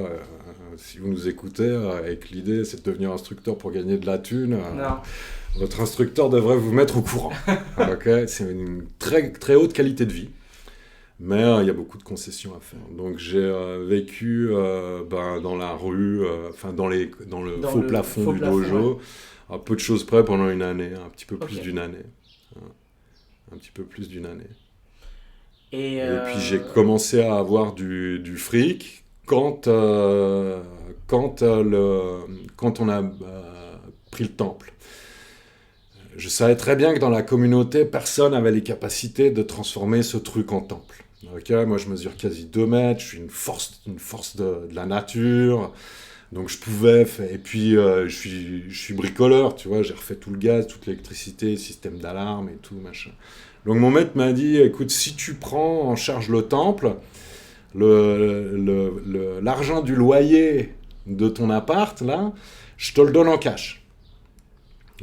si vous nous écoutez et que l'idée c'est de devenir instructeur pour gagner de la thune, votre instructeur devrait vous mettre au courant. Ok, c'est une très, très haute qualité de vie. Mais il y a beaucoup de concessions à faire. Donc j'ai vécu dans la rue, dans le faux plafond du dojo, à peu de choses près pendant une année, un petit peu plus d'une année. Un petit peu plus d'une année. Et puis j'ai commencé à avoir du fric quand on a pris le temple. Je savais très bien que dans la communauté, personne n'avait les capacités de transformer ce truc en temple. Okay, moi, je mesure quasi 2 mètres, je suis une force de la nature, donc je pouvais faire... Et puis, je suis bricoleur, tu vois, j'ai refait tout le gaz, toute l'électricité, système d'alarme et tout, machin. Donc mon maître m'a dit, écoute, si tu prends en charge le temple, l'argent du loyer de ton appart, là, je te le donne en cash.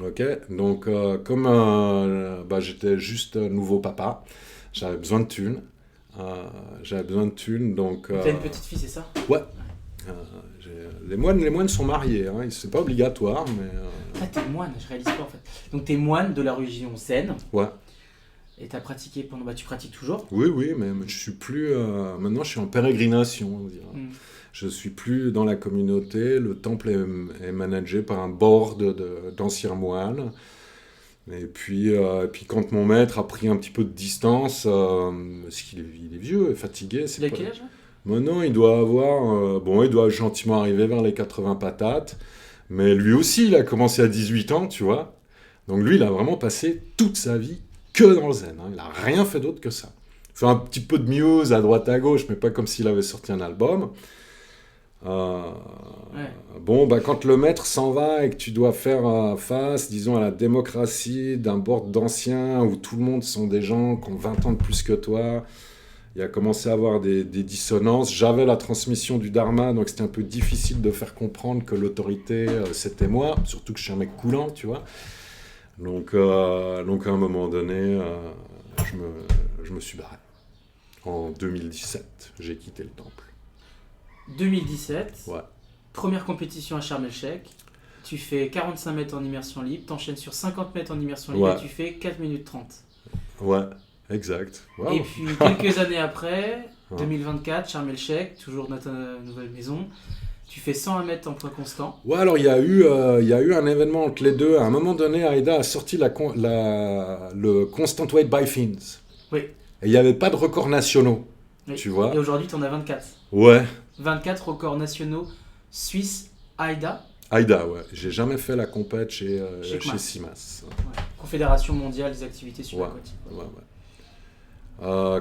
Ok, donc comme j'étais juste nouveau papa, j'avais besoin de thunes. Donc... T'as une petite fille, c'est ça? Ouais. Les moines sont mariés, hein, c'est pas obligatoire, mais... t'es moine, je réalise pas en fait. Donc t'es moine de la religion zen. Ouais. Et t'as pratiqué pendant... tu pratiques toujours? Oui, mais je suis plus... maintenant, je suis en pérégrination, on dirait. Je suis plus dans la communauté, le temple est managé par un board d'anciens moines. Et puis quand mon maître a pris un petit peu de distance, parce qu'il est vieux et fatigué... Il a quel âge là? Maintenant, il doit avoir... il doit gentiment arriver vers les 80 patates. Mais lui aussi, il a commencé à 18 ans, tu vois. Donc lui, il a vraiment passé toute sa vie que dans le zen. Hein. Il n'a rien fait d'autre que ça. Il fait un petit peu de muse à droite à gauche, mais pas comme s'il avait sorti un album. Quand le maître s'en va et que tu dois faire face, disons, à la démocratie d'un board d'anciens où tout le monde sont des gens qui ont 20 ans de plus que toi, il a commencé à avoir des dissonances. J'avais la transmission du dharma, donc c'était un peu difficile de faire comprendre que l'autorité, c'était moi, surtout que je suis un mec coulant, tu vois. Donc à un moment donné, je me suis barré. En 2017, j'ai quitté le temple. 2017, ouais. Première compétition à Sharm el-Sheikh, tu fais 45 mètres en immersion libre, t'enchaînes sur 50 mètres en immersion libre et tu fais 4 minutes 30. Ouais, exact. Wow. Et puis quelques années après, 2024, Sharm el-Sheikh, toujours notre nouvelle maison, tu fais 101 mètres en poids constant. Ouais, alors il y a eu un événement entre les deux. À un moment donné, Aïda a sorti le Constant Weight by Fins. Oui. Et il n'y avait pas de records nationaux, oui. Tu vois. Et aujourd'hui, tu en as 24. Ouais. 24 records nationaux suisses Aïda. Aïda, ouais. J'ai jamais fait la compète chez CIMAS. Ouais. Confédération mondiale des activités subaquatiques. Ouais.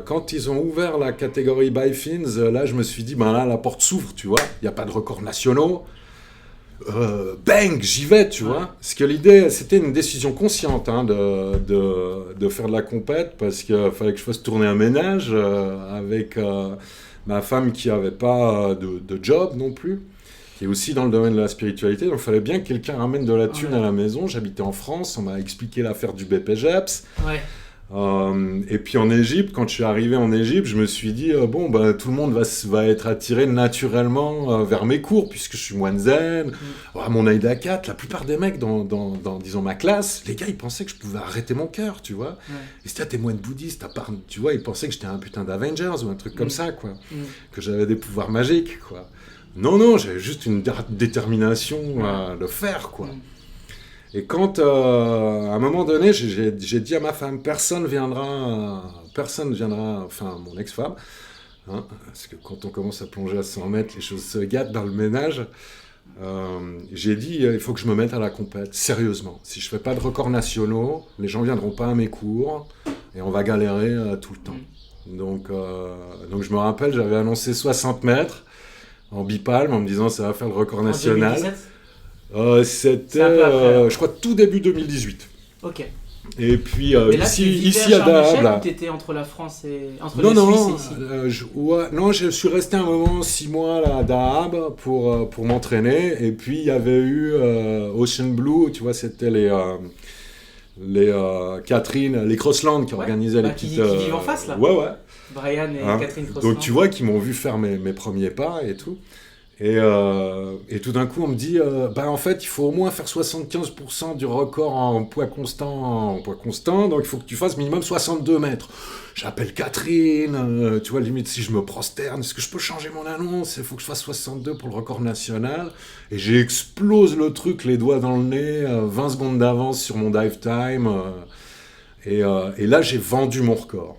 Quand ils ont ouvert la catégorie by fins, là, je me suis dit, là, la porte s'ouvre, tu vois. Il n'y a pas de records nationaux. Bang, j'y vais, tu vois. Parce que l'idée, c'était une décision consciente de faire de la compète parce qu'il fallait que je fasse tourner un ménage avec ma femme qui n'avait pas de job non plus, qui est aussi dans le domaine de la spiritualité. Donc, il fallait bien que quelqu'un ramène de la thune à la maison. J'habitais en France, on m'a expliqué l'affaire du BPGEPS. Ouais. Et puis en Égypte, quand je suis arrivé en Égypte, je me suis dit, tout le monde va être attiré naturellement vers mes cours, puisque je suis moine zen, à mon Aïda 4, la plupart des mecs dans, disons, ma classe, les gars, ils pensaient que je pouvais arrêter mon cœur, tu vois. Et c'était, t'es moine bouddhiste, à part, tu vois, ils pensaient que j'étais un putain d'Avengers ou un truc comme ça, quoi. Que j'avais des pouvoirs magiques, quoi. Non, j'avais juste une détermination à le faire, quoi. Et quand, à un moment donné, j'ai dit à ma femme, personne viendra, enfin mon ex-femme, hein, parce que quand on commence à plonger à 100 mètres, les choses se gâtent dans le ménage, j'ai dit, il faut que je me mette à la compète, sérieusement. Si je fais pas de records nationaux, les gens viendront pas à mes cours, et on va galérer tout le temps. Donc je me rappelle, j'avais annoncé 60 mètres, en bipalme, en me disant, ça va faire le record national. 2017 c'était, je crois, tout début 2018. Ok. Et puis, Mais là, ici à Dahab. Tu étais entre la France et. Entre Non, la Suisse et ici. Non, je suis resté un moment, 6 mois là, à Dahab pour m'entraîner. Et puis, il y avait eu Ocean Blue, tu vois, c'était les Catherine, les Crossland qui organisaient les petites. Qui vivent en face, là. Ouais. Brian et Catherine Crossland. Donc, tu vois, qui m'ont vu faire mes premiers pas et tout. Et tout d'un coup, on me dit, en fait, il faut au moins faire 75% du record en poids constant, donc il faut que tu fasses minimum 62 mètres. J'appelle Catherine, tu vois, limite si je me prosterne, est-ce que je peux changer mon annonce? Il faut que je fasse 62 pour le record national. Et j'explose le truc, les doigts dans le nez, 20 secondes d'avance sur mon dive time. Et là, j'ai vendu mon record.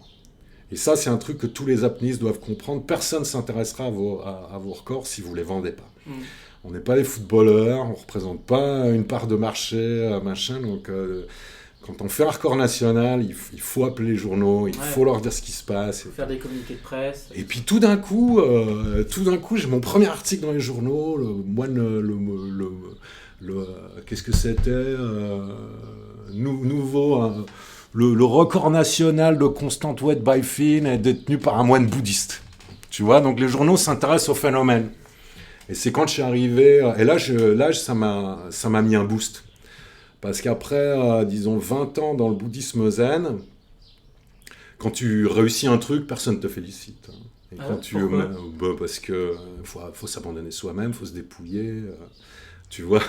Et ça, c'est un truc que tous les apnéistes doivent comprendre. Personne ne s'intéressera à vos records si vous ne les vendez pas. On n'est pas des footballeurs, on ne représente pas une part de marché, machin. Donc, quand on fait un record national, il faut appeler les journaux, il faut leur dire ce qui se passe. Il faut faire des communiqués de presse. Et puis tout d'un coup, j'ai mon premier article dans les journaux, qu'est-ce que c'était nouveau... Le record national de constant wet by fin est détenu par un moine bouddhiste. Tu vois, donc les journaux s'intéressent au phénomène. Et c'est quand je suis arrivé... Et là, ça m'a mis un boost. Parce qu'après, disons, 20 ans dans le bouddhisme zen, quand tu réussis un truc, personne ne te félicite. Et parce que faut s'abandonner soi-même, faut se dépouiller... Tu vois,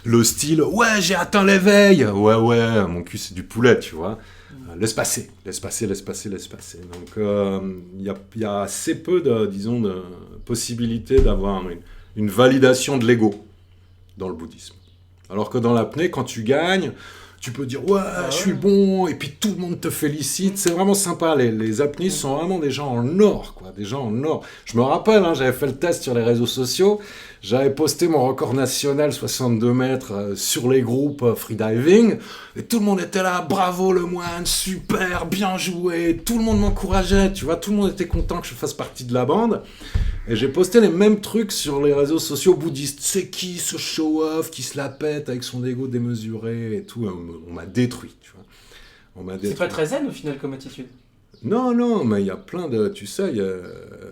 le style, ouais, j'ai atteint l'éveil. Ouais, mon cul, c'est du poulet, tu vois. Laisse passer. Donc, il y a assez peu de possibilités d'avoir une validation de l'ego dans le bouddhisme. Alors que dans l'apnée, quand tu gagnes, tu peux dire, ouais, je suis bon, et puis tout le monde te félicite. C'est vraiment sympa. Les apnéistes sont vraiment des gens en or, quoi. Des gens en or. Je me rappelle, j'avais fait le test sur les réseaux sociaux. J'avais posté mon record national 62 mètres sur les groupes freediving. Et tout le monde était là, bravo le moine, super, bien joué. Tout le monde m'encourageait, tu vois. Tout le monde était content que je fasse partie de la bande. Et j'ai posté les mêmes trucs sur les réseaux sociaux bouddhistes. C'est qui ce show-off qui se la pète avec son ego démesuré et tout. On m'a détruit, tu vois. C'est pas très zen au final comme attitude. Non, mais il y a plein de... Tu sais,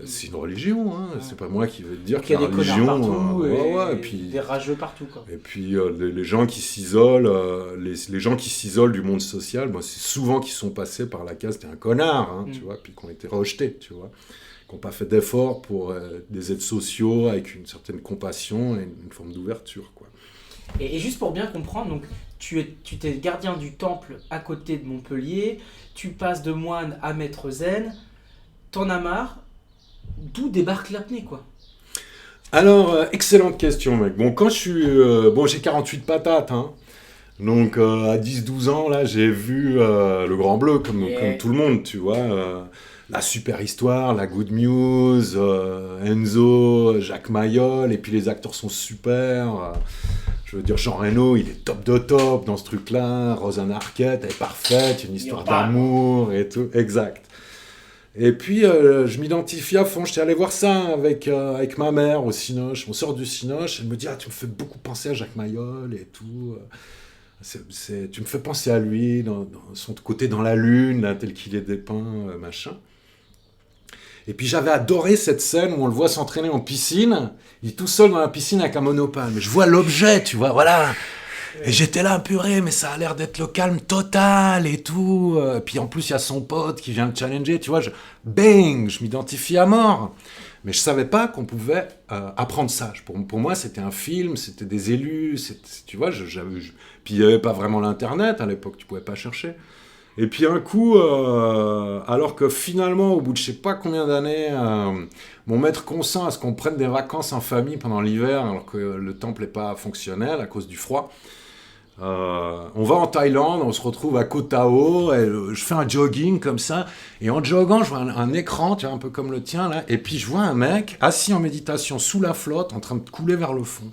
c'est une religion, hein. C'est pas moi qui vais te dire que la religion... Il y a des connards partout, et puis des rageux partout, quoi. Et puis les gens qui s'isolent, les gens qui s'isolent du monde social, c'est souvent qui sont passés par la case « t'es un connard hein, », tu vois, puis qui ont été rejetés, tu vois, qui n'ont pas fait d'efforts pour des aides sociaux avec une certaine compassion et une forme d'ouverture, quoi. Et juste pour bien comprendre, donc, tu t'es gardien du temple à côté de Montpellier, tu passes de moine à maître zen, t'en as marre, d'où débarque l'apnée, quoi? Alors, excellente question, mec. Bon, quand je suis... j'ai 48 patates, hein. Donc, à 10-12 ans, là, j'ai vu le Grand Bleu, comme tout le monde, tu vois. La super histoire, la good news, Enzo, Jacques Mayol, et puis les acteurs sont super. Je veux dire, Jean Reno, il est top de top dans ce truc-là. Rosanna Arquette, elle est parfaite, une histoire d'amour et tout. Exact. Et puis, je m'identifie à fond. J'étais allé voir ça avec ma mère au Cinoche. On sort du Cinoche. Elle me dit, tu me fais beaucoup penser à Jacques Mayol et tout. Tu me fais penser à lui, dans son côté dans la lune, là, tel qu'il est dépeint, machin. Et puis j'avais adoré cette scène où on le voit s'entraîner en piscine. Il est tout seul dans la piscine avec un monopale. Mais je vois l'objet, tu vois, voilà. Et j'étais là, purée, mais ça a l'air d'être le calme total et tout. Puis en plus, il y a son pote qui vient le challenger, tu vois. Bang, je m'identifie à mort. Mais je savais pas qu'on pouvait apprendre ça. Pour moi, c'était un film, c'était des élus, tu vois. Puis il n'y avait pas vraiment l'internet à l'époque, tu pouvais pas chercher. Et puis un coup, alors que finalement, au bout de je sais pas combien d'années, mon maître consent à ce qu'on prenne des vacances en famille pendant l'hiver, alors que le temple n'est pas fonctionnel à cause du froid. On va en Thaïlande, on se retrouve à Koh Tao, et je fais un jogging comme ça, et en joggant, je vois un écran, tu vois, un peu comme le tien là, et puis je vois un mec assis en méditation sous la flotte, en train de couler vers le fond.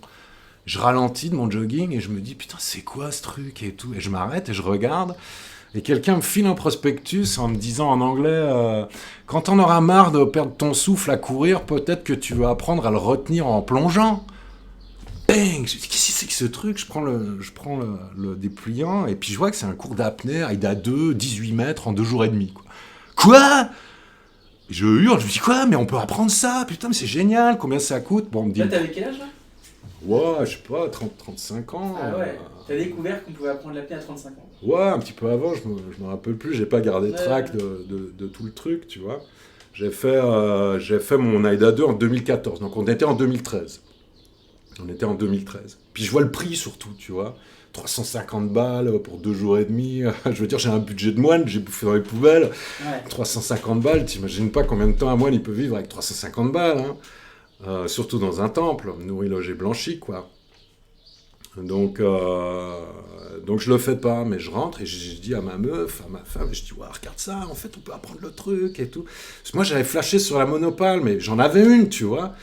Je ralentis de mon jogging et je me dis putain, c'est quoi ce truc et tout, et je m'arrête et je regarde. Et quelqu'un me file un prospectus en me disant en anglais quand on aura marre de perdre ton souffle à courir, peut-être que tu vas apprendre à le retenir en plongeant. Bang! Je dis, qu'est-ce que c'est que ce truc? Je prends le dépliant et puis je vois que c'est un cours d'apnée AIDA 2, 18 mètres en 2 jours et demi. Quoi? Je hurle, je me dis quoi? Mais on peut apprendre ça? Putain, mais c'est génial! Combien ça coûte? Bon, on me dit. Là, t'avais quel âge là? Ouais, je sais pas, 35 ans. Ah ouais, t'as découvert qu'on pouvait apprendre l'apnée à 35 ans. Ouais, un petit peu avant, je me rappelle plus, j'ai pas gardé track de tout le truc, tu vois. J'ai fait mon AIDA 2 en 2014, donc on était en 2013. Puis je vois le prix surtout, tu vois. 350 balles pour 2 jours et demi. Je veux dire, j'ai un budget de moine, j'ai bouffé dans les poubelles. Ouais. 350 balles, t'imagines pas combien de temps un moine il peut vivre avec 350 balles, hein. Surtout dans un temple, nourri, logé, blanchi, quoi. Donc je le fais pas, mais je rentre et je dis à ma meuf, à ma femme, je dis, ouais, regarde ça, en fait, on peut apprendre le truc et tout. Parce que moi, j'avais flashé sur la monopale, mais j'en avais une, tu vois.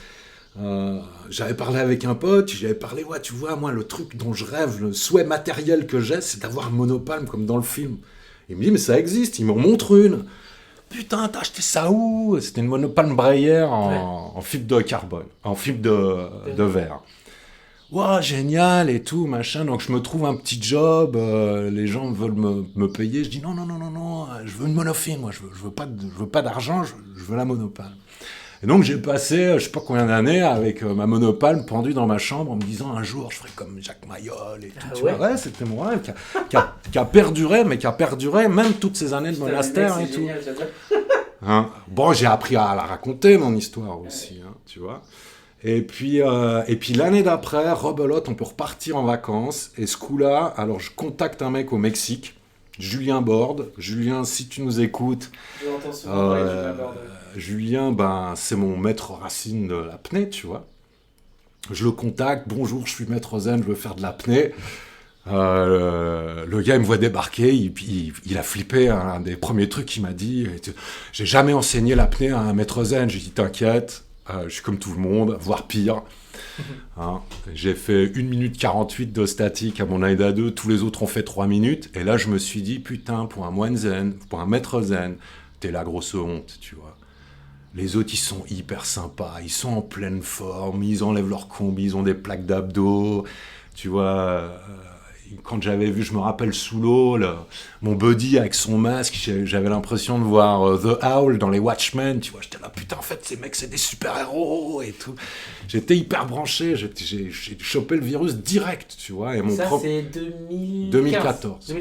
J'avais parlé avec un pote, j'avais parlé, ouais, tu vois, moi, le truc dont je rêve, le souhait matériel que j'ai, c'est d'avoir un monopale comme dans le film. Il me dit, mais ça existe, il m'en montre une. Putain, t'as acheté ça où? C'était une monopale Breyer en fibre de carbone, en fibre de verre. Wow, génial et tout, machin. Donc je me trouve un petit job, les gens veulent me payer. Je dis non, je veux une monofilm, moi, je veux pas d'argent, je veux la monopale. Et donc j'ai passé, je sais pas combien d'années, avec ma monopale pendue dans ma chambre en me disant un jour je ferai comme Jacques Mayol et tout. Ah tu ouais. vois, ouais, c'était mon rêve qui a perduré, mais qui a perduré même toutes ces années de monastère et tout. Génial, Hein. Bon, j'ai appris à la raconter, mon histoire aussi, hein, tu vois. Et puis l'année d'après, rebelote, on peut repartir en vacances. Et ce coup-là, alors je contacte un mec au Mexique, Julien Borde. Julien, si tu nous écoutes, Julien, ben, c'est mon maître racine de l'apnée, tu vois. Je le contacte, bonjour, je suis maître zen, je veux faire de l'apnée. Le gars, il me voit débarquer, il a flippé. Un des premiers trucs qu'il m'a dit, j'ai jamais enseigné l'apnée à un maître zen. J'ai dit, t'inquiète, je suis comme tout le monde, voire pire. Hein, j'ai fait 1 minute 48 de statique à mon AIDA 2, tous les autres ont fait 3 minutes. Et là, je me suis dit, putain, pour un moine zen, pour un maître zen, t'es la grosse honte, tu vois. Les autres, ils sont hyper sympas, ils sont en pleine forme, ils enlèvent leur combi, ils ont des plaques d'abdos, tu vois. Quand j'avais vu, je me rappelle sous l'eau, mon buddy avec son masque, j'avais l'impression de voir The Owl dans les Watchmen, tu vois, j'étais là, putain, en fait, ces mecs, c'est des super-héros et tout. J'étais hyper branché, j'ai chopé le virus direct, tu vois. Et ça, c'est 2014.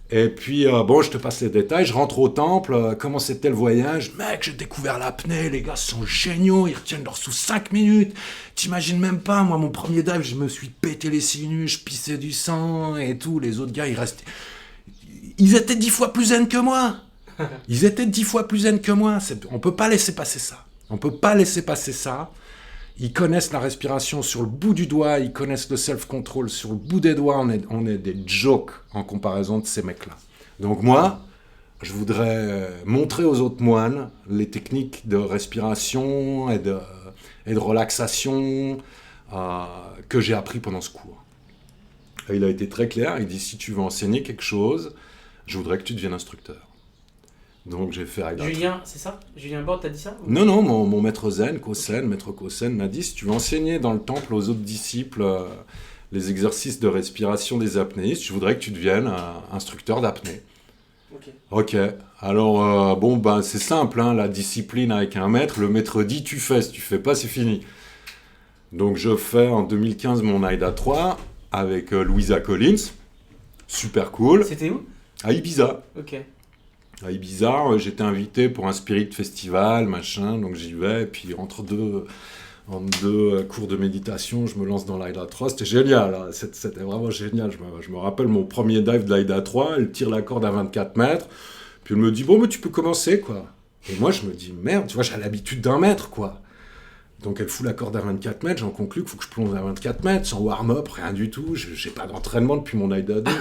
Et puis, bon, je te passe les détails, je rentre au temple, comment c'était le voyage? Mec, j'ai découvert l'apnée, les gars sont géniaux, ils retiennent leur sous 5 minutes. T'imagines même pas, moi, mon premier dive, je me suis pété les sinus, je pissais du sang et tout. Les autres gars, ils étaient 10 fois plus zen que moi. On peut pas laisser passer ça. Ils connaissent la respiration sur le bout du doigt, ils connaissent le self-control sur le bout des doigts. On est des jokes en comparaison de ces mecs-là. Donc moi, je voudrais montrer aux autres moines les techniques de respiration et de relaxation que j'ai appris pendant ce cours. Et il a été très clair, il dit, si tu veux enseigner quelque chose, je voudrais que tu deviennes instructeur. Donc j'ai fait AIDA. Julien, c'est ça? Julien Borde t'a dit ça? Non, mon maître zen, maître Kosen, m'a dit, si tu veux enseigner dans le temple aux autres disciples les exercices de respiration des apnéistes, je voudrais que tu deviennes instructeur d'apnée. Ok. Alors, bon, ben, c'est simple, hein, la discipline avec un maître, le maître dit, tu fais, si tu fais pas, c'est fini. Donc je fais en 2015 mon AIDA 3, avec Louisa Collins. Super cool. C'était où? À Ibiza. Ok. À Ibiza, j'étais invité pour un Spirit Festival, machin, donc j'y vais, et puis entre deux cours de méditation, je me lance dans l'AIDA 3, c'était génial, hein. C'était vraiment génial, je me rappelle mon premier dive de l'AIDA 3, elle tire la corde à 24 mètres, puis elle me dit, bon, mais tu peux commencer, quoi. Et moi, je me dis, merde, tu vois, j'ai l'habitude d'un mètre, quoi. Donc elle fout la corde à 24 mètres, j'en conclus qu'il faut que je plonge à 24 mètres, sans warm-up, rien du tout, j'ai pas d'entraînement depuis mon AIDA 2.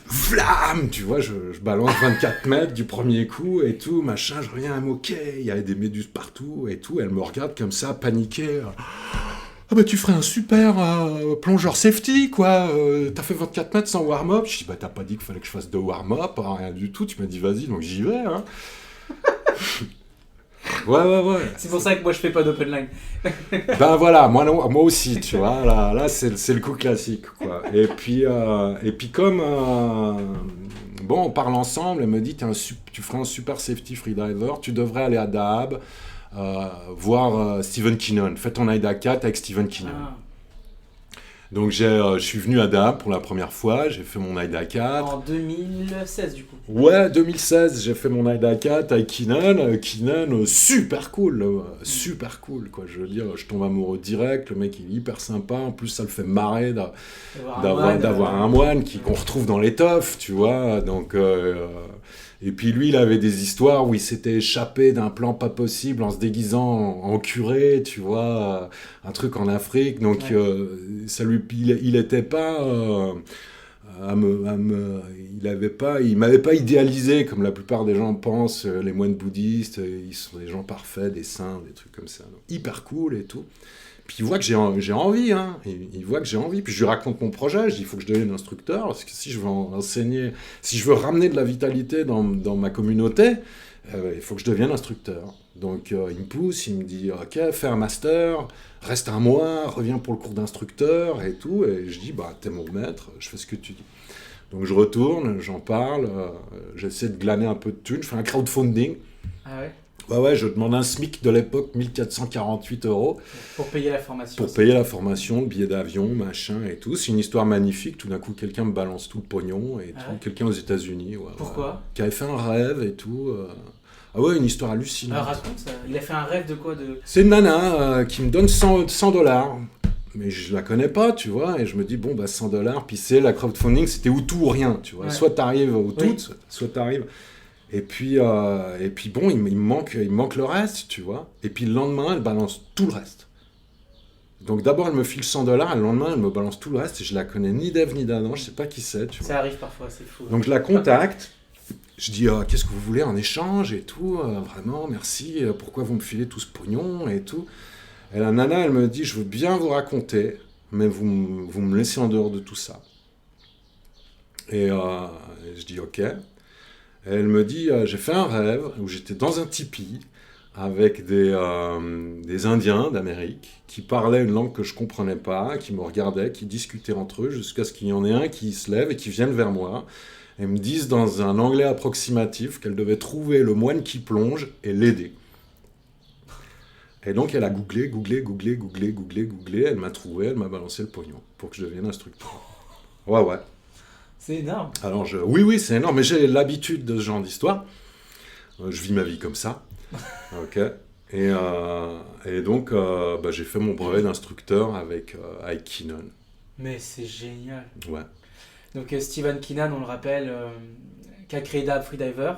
Flamme, tu vois, je balance 24 mètres du premier coup et tout, machin, je reviens à moquer, il y avait des méduses partout et tout, elle me regarde comme ça, paniquée. Ah bah tu ferais un super plongeur safety, quoi, t'as fait 24 mètres sans warm-up. Je dis, bah t'as pas dit qu'il fallait que je fasse de warm-up, hein, rien du tout, tu m'as dit vas-y, donc j'y vais, hein. Ouais. C'est pour ça que moi je fais pas d'open line. Ben voilà, moi aussi, tu vois, là c'est le coup classique, quoi. Et puis comme, bon, on parle ensemble, elle me dit, tu feras un super safety freediver, tu devrais aller à Dahab, voir Stephen Keenan, fais ton AIDA 4 avec Stephen Keenan. Ah. Donc je suis venu à Dahab pour la première fois, j'ai fait mon AIDA 4. En 2016 du coup. Ouais, 2016, j'ai fait mon AIDA 4 avec Keenan. Keenan, super cool, quoi. Je veux dire, je tombe amoureux direct, le mec il est hyper sympa, en plus ça le fait marrer d'avoir un moine qu'on retrouve dans l'étoffe, tu vois. Donc, et puis lui, il avait des histoires où il s'était échappé d'un plan pas possible en se déguisant en curé, tu vois, un truc en Afrique. Donc ça lui, il était pas, il m'avait pas idéalisé comme la plupart des gens pensent. Les moines bouddhistes, ils sont des gens parfaits, des saints, des trucs comme ça. Donc, hyper cool et tout. Puis il voit que j'ai envie, hein. Il voit que j'ai envie. Puis je lui raconte mon projet. Je dis, il faut que je devienne instructeur. Parce que si je veux enseigner, si je veux ramener de la vitalité dans ma communauté, il faut que je devienne instructeur. Donc il me pousse, il me dit, ok, fais un master, reste un mois, reviens pour le cours d'instructeur et tout. Et je dis, bah t'es mon maître, je fais ce que tu dis. Donc je retourne, j'en parle, j'essaie de glaner un peu de thunes, je fais un crowdfunding. Ah ouais? Ouais, je demande un SMIC de l'époque, 1448 €. Pour payer la formation. Pour payer la formation, le billet d'avion, machin et tout. C'est une histoire magnifique. Tout d'un coup, quelqu'un me balance tout le pognon et tout. Ouais. Quelqu'un aux États-Unis. Ouais, Pourquoi? Qui avait fait un rêve et tout. Ah ouais, une histoire hallucinante. Alors raconte ça. Il a fait un rêve de quoi? C'est une nana qui me donne 100 $. Mais je la connais pas, tu vois. Et je me dis, bon, bah 100 $. Puis c'est la crowdfunding, c'était ou tout ou rien, tu vois. Ouais. Soit t'arrives au tout, Oui. soit t'arrives. Et puis bon, il me manque le reste, tu vois. Et puis le lendemain, elle balance tout le reste. Donc d'abord, elle me file 100 $, et le lendemain, elle me balance tout le reste, et je la connais ni d'Ève ni d'Adam, je sais pas qui c'est, tu vois. Ça arrive parfois, c'est fou. Donc je la contacte, je dis, qu'est-ce que vous voulez en échange et tout, vraiment, merci, pourquoi vous me filez tout ce pognon et tout. Et la nana, elle me dit, je veux bien vous raconter, mais vous me laissez en dehors de tout ça. Et je dis, ok. Et elle me dit, j'ai fait un rêve où j'étais dans un tipi avec des Indiens d'Amérique qui parlaient une langue que je comprenais pas, qui me regardaient, qui discutaient entre eux jusqu'à ce qu'il y en ait un qui se lève et qui vienne vers moi et me dise dans un anglais approximatif qu'elle devait trouver le moine qui plonge et l'aider. Et donc elle a googlé, elle m'a trouvé, elle m'a balancé le pognon pour que je devienne instructeur. Ouais. C'est énorme. Alors oui, c'est énorme, mais j'ai l'habitude de ce genre d'histoire. Je vis ma vie comme ça. Ok. Et donc, j'ai fait mon brevet d'instructeur avec Keenan. Mais c'est génial. Ouais. Donc Stephen Keenan, on le rappelle, qui a créé Dahab Freediver.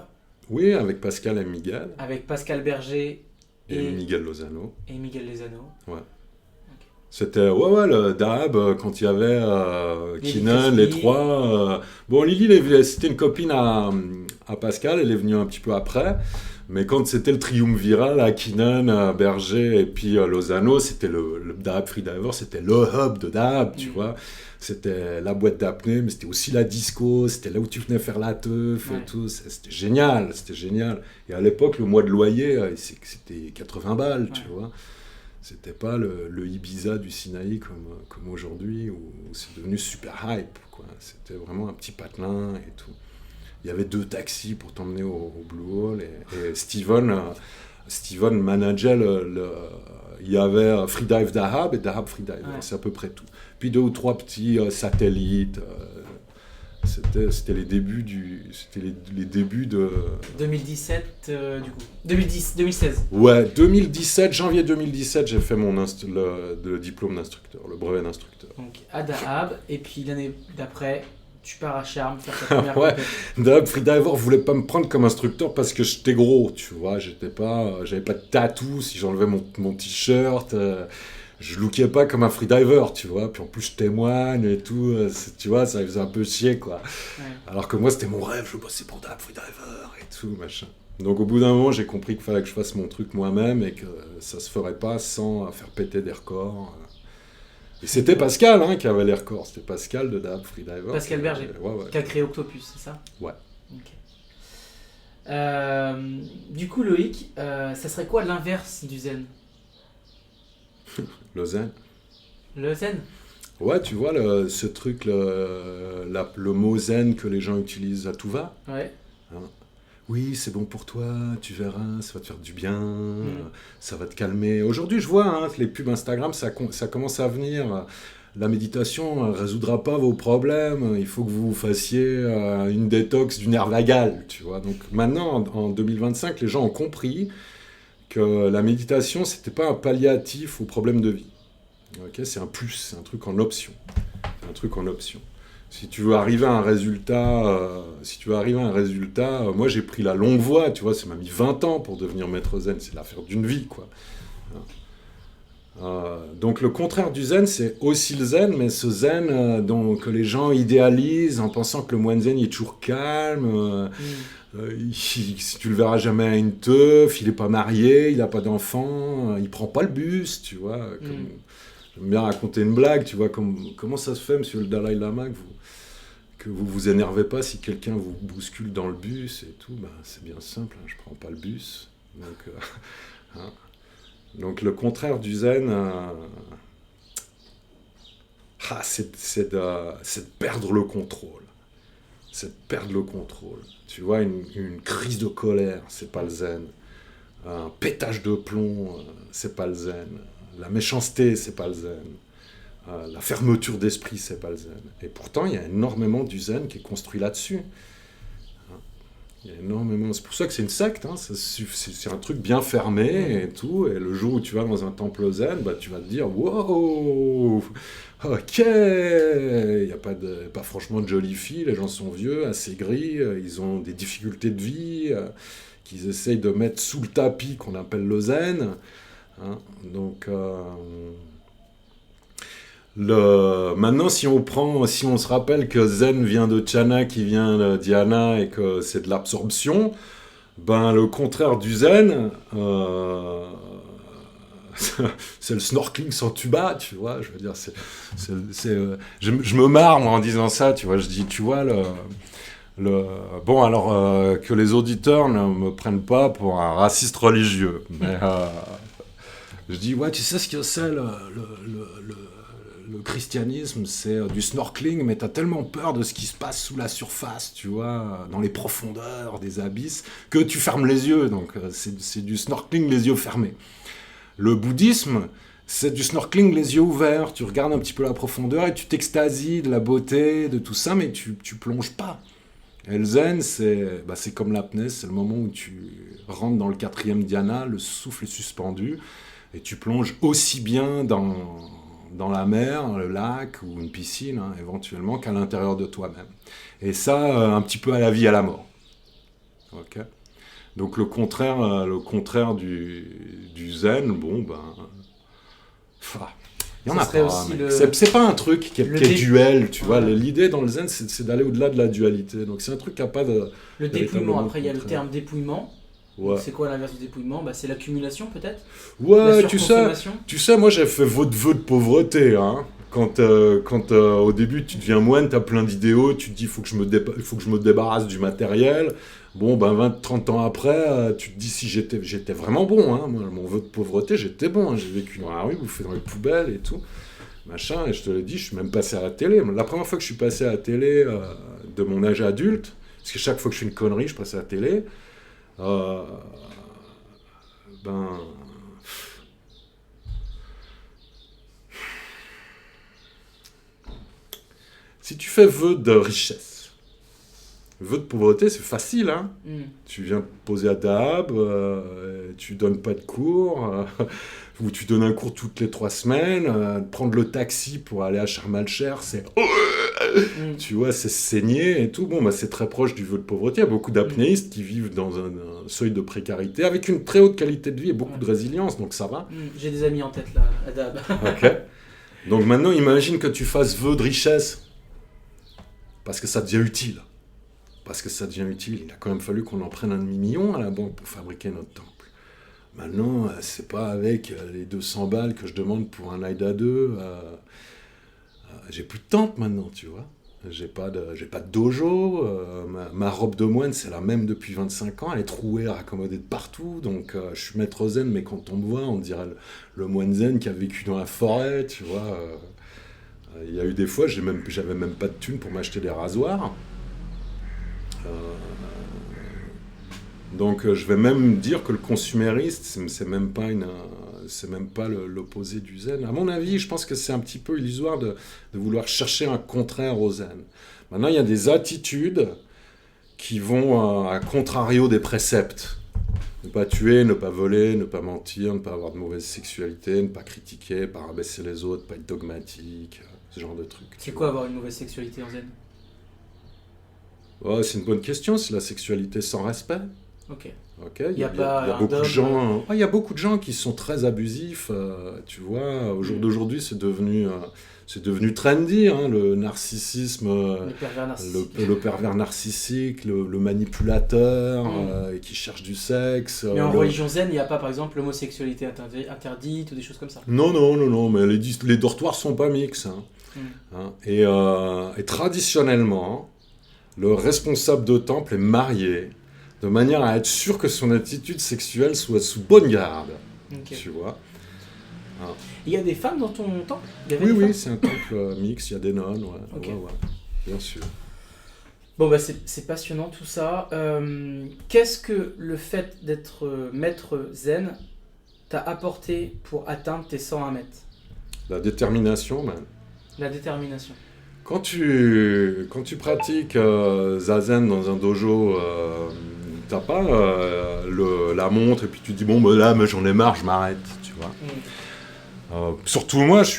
Oui, avec Pascal et Miguel. Avec Pascal Berger et Miguel Lozano. Et Miguel Lozano. Ouais. C'était, le Dahab, quand il y avait Keenan, les trois. Bon, Lily, c'était une copine à Pascal, elle est venue un petit peu après. Mais quand c'était le triumviral à Keenan, Berger et puis Lozano, c'était le Dahab Freediver, c'était le hub de Dahab, tu vois. C'était la boîte d'apnée, mais c'était aussi la disco, c'était là où tu venais faire la teuf et tout. C'était génial. Et à l'époque, le mois de loyer, c'était 80 balles, tu vois. C'était pas le Ibiza du Sinaï comme aujourd'hui, où c'est devenu super hype, quoi. C'était vraiment un petit patelin et tout. Il y avait 2 taxis pour t'emmener au Blue Hole. Et Steven Steven manageait il y avait Freedive Dahab et Dahab Freedive, c'est à peu près tout. Puis 2 ou 3 petits satellites. C'était les débuts les débuts de 2017 du coup. 2016. Ouais, 2017, janvier 2017, j'ai fait le diplôme d'instructeur, le brevet d'instructeur. Donc à Dahab, et puis l'année d'après, tu pars à Charmes faire ta première Ouais, compète. Dahab Freediver voulait pas me prendre comme instructeur parce que j'étais gros, tu vois, j'avais pas de tatou, si j'enlevais mon t-shirt, je lookais pas comme un freediver, tu vois, puis en plus je témoigne et tout, tu vois, ça faisait un peu chier, quoi. Ouais. Alors que moi, c'était mon rêve, je bossais pour Dahab Freediver et tout, machin. Donc au bout d'un moment, j'ai compris qu'il fallait que je fasse mon truc moi-même et que ça se ferait pas sans faire péter des records. Et c'était Pascal qui avait les records, c'était Pascal de Dahab Freediver. Pascal Berger, ouais. qui a créé Octopus, c'est ça? Ouais. Ok. Du coup, Loïc, ça serait quoi l'inverse du zen? Le zen. Le zen? Ouais, tu vois, ce truc, le mot zen que les gens utilisent à tout va. Ouais. Oui, c'est bon pour toi, tu verras, ça va te faire du bien, ça va te calmer. Aujourd'hui, je vois les pubs Instagram, ça commence à venir. La méditation ne résoudra pas vos problèmes, il faut que vous fassiez une détox du nerf vagal, tu vois. Donc maintenant, en 2025, les gens ont compris que la méditation, c'était pas un palliatif aux problèmes de vie. Okay, c'est un plus, c'est un truc en option. Si tu veux arriver à un résultat, moi j'ai pris la longue voie, tu vois, ça m'a mis 20 ans pour devenir maître zen, c'est l'affaire d'une vie, quoi. Donc le contraire du zen, c'est aussi le zen, mais ce zen que les gens idéalisent en pensant que le moine zen il est toujours calme, si tu le verras jamais à une teuf, il est pas marié, il a pas d'enfant, il prend pas le bus, tu vois. J'aime bien raconter une blague, tu vois, comment ça se fait, monsieur le Dalai Lama, que vous vous énervez pas si quelqu'un vous bouscule dans le bus et tout, c'est bien simple, je prends pas le bus. Donc le contraire du zen, c'est de perdre le contrôle. Tu vois, une crise de colère, c'est pas le zen. Un pétage de plomb, c'est pas le zen. La méchanceté, c'est pas le zen. La fermeture d'esprit, c'est pas le zen. Et pourtant, il y a énormément du zen qui est construit là-dessus. Il y a énormément. C'est pour ça que c'est une secte. C'est un truc bien fermé et tout. Et le jour où tu vas dans un temple zen, tu vas te dire wow, ok. Il n'y a pas franchement de jolies filles. Les gens sont vieux, assez gris. Ils ont des difficultés de vie qu'ils essayent de mettre sous le tapis qu'on appelle le zen. Donc maintenant, si on se rappelle que zen vient de Chana qui vient de Dhyana et que c'est de l'absorption, le contraire du zen, c'est le snorkeling sans tuba, tu vois. Je veux dire, je me marre moi, en disant ça, tu vois. Je dis, tu vois bon, alors que les auditeurs ne me prennent pas pour un raciste religieux, mais je dis, ouais, tu sais ce que c'est le christianisme, c'est du snorkeling, mais t'as tellement peur de ce qui se passe sous la surface, tu vois, dans les profondeurs des abysses, que tu fermes les yeux. Donc c'est du snorkeling les yeux fermés. Le bouddhisme, c'est du snorkeling les yeux ouverts. Tu regardes un petit peu la profondeur et tu t'extasies de la beauté, de tout ça, mais tu plonges pas. Et le zen, c'est comme l'apnée, c'est le moment où tu rentres dans le 4e dhyana, le souffle est suspendu, et tu plonges aussi bien dans la mer, le lac ou une piscine, éventuellement, qu'à l'intérieur de toi-même. Et ça, un petit peu à la vie, à la mort. Okay. Donc le contraire du zen, il y en a pas. C'est pas un truc qui est duel, tu vois. L'idée dans le zen, c'est d'aller au-delà de la dualité. Donc c'est un truc qui n'a pas de... Le dépouillement, après il y a le terme dépouillement. Ouais. C'est quoi l'inverse du dépouillement ? C'est l'accumulation peut-être ? Ouais, tu sais, moi j'ai fait votre vœu de pauvreté. Quand au début tu deviens moine, tu as plein d'idéaux, tu te dis il faut que je me débarrasse du matériel. Bon, 20-30 ans après, tu te dis si j'étais vraiment bon. Moi, mon vœu de pauvreté, j'étais bon. J'ai vécu dans la rue, bouffé dans les poubelles et tout. Machin, et je te l'ai dit, je suis même passé à la télé. La première fois que je suis passé à la télé de mon âge adulte, parce que chaque fois que je fais une connerie, je passe à la télé. Si tu fais vœu de richesse, vœu de pauvreté, c'est facile, hein. Tu viens te poser à table, tu donnes pas de cours, ou tu donnes un cours toutes les 3 semaines, prendre le taxi pour aller à Sharm el-Sheikh, c'est... Tu vois, c'est saigner et tout. Bon, c'est très proche du vœu de pauvreté. Il y a beaucoup d'apnéistes qui vivent dans un seuil de précarité, avec une très haute qualité de vie et beaucoup de résilience, donc ça va. J'ai des amis en tête, là, à Dab. Ok. Donc maintenant, imagine que tu fasses vœu de richesse, parce que ça devient utile. Il a quand même fallu qu'on en prenne 1,5 million à la banque pour fabriquer notre temple. Maintenant, c'est pas avec les 200 balles que je demande pour un Aïda 2. J'ai plus de temple maintenant, tu vois. J'ai pas de dojo. Ma robe de moine, c'est la même depuis 25 ans. Elle est trouée, raccommodée de partout. Donc, je suis maître zen, mais quand on me voit, on dirait le moine zen qui a vécu dans la forêt, tu vois. Il y a eu des fois, j'avais même pas de thunes pour m'acheter des rasoirs. Donc je vais même dire que le consumériste, c'est même pas l'opposé du zen. À mon avis, je pense que c'est un petit peu illusoire de vouloir chercher un contraire au zen. Maintenant, il y a des attitudes qui vont à contrario des préceptes. Ne pas tuer, ne pas voler, ne pas mentir, ne pas avoir de mauvaise sexualité, ne pas critiquer, ne pas rabaisser les autres, pas être dogmatique, ce genre de trucs. C'est quoi avoir une mauvaise sexualité en zen ? Oh, c'est une bonne question, c'est la sexualité sans respect. Ok. Il y a beaucoup de gens qui sont très abusifs, tu vois. Au jour d'aujourd'hui, c'est devenu trendy, hein, le narcissisme, le pervers narcissique, le manipulateur qui cherche du sexe. Mais en religion zen, il n'y a pas, par exemple, l'homosexualité interdite ou des choses comme ça. Non, mais les dortoirs sont pas mixtes. Hein. Et traditionnellement, le responsable de temple est marié, de manière à être sûr que son attitude sexuelle soit sous bonne garde. Okay. Tu vois. Il y a des femmes dans ton temple ? Oui, c'est un temple mixte, il y a des nonnes, ouais, bien sûr. Bon, c'est passionnant tout ça. Qu'est-ce que le fait d'être maître zen t'a apporté pour atteindre tes 101 mètres ? La détermination, man. La détermination. Quand tu pratiques zazen dans un dojo, t'as pas la montre et puis tu dis bon là mais j'en ai marre, je m'arrête, tu vois. Surtout moi, je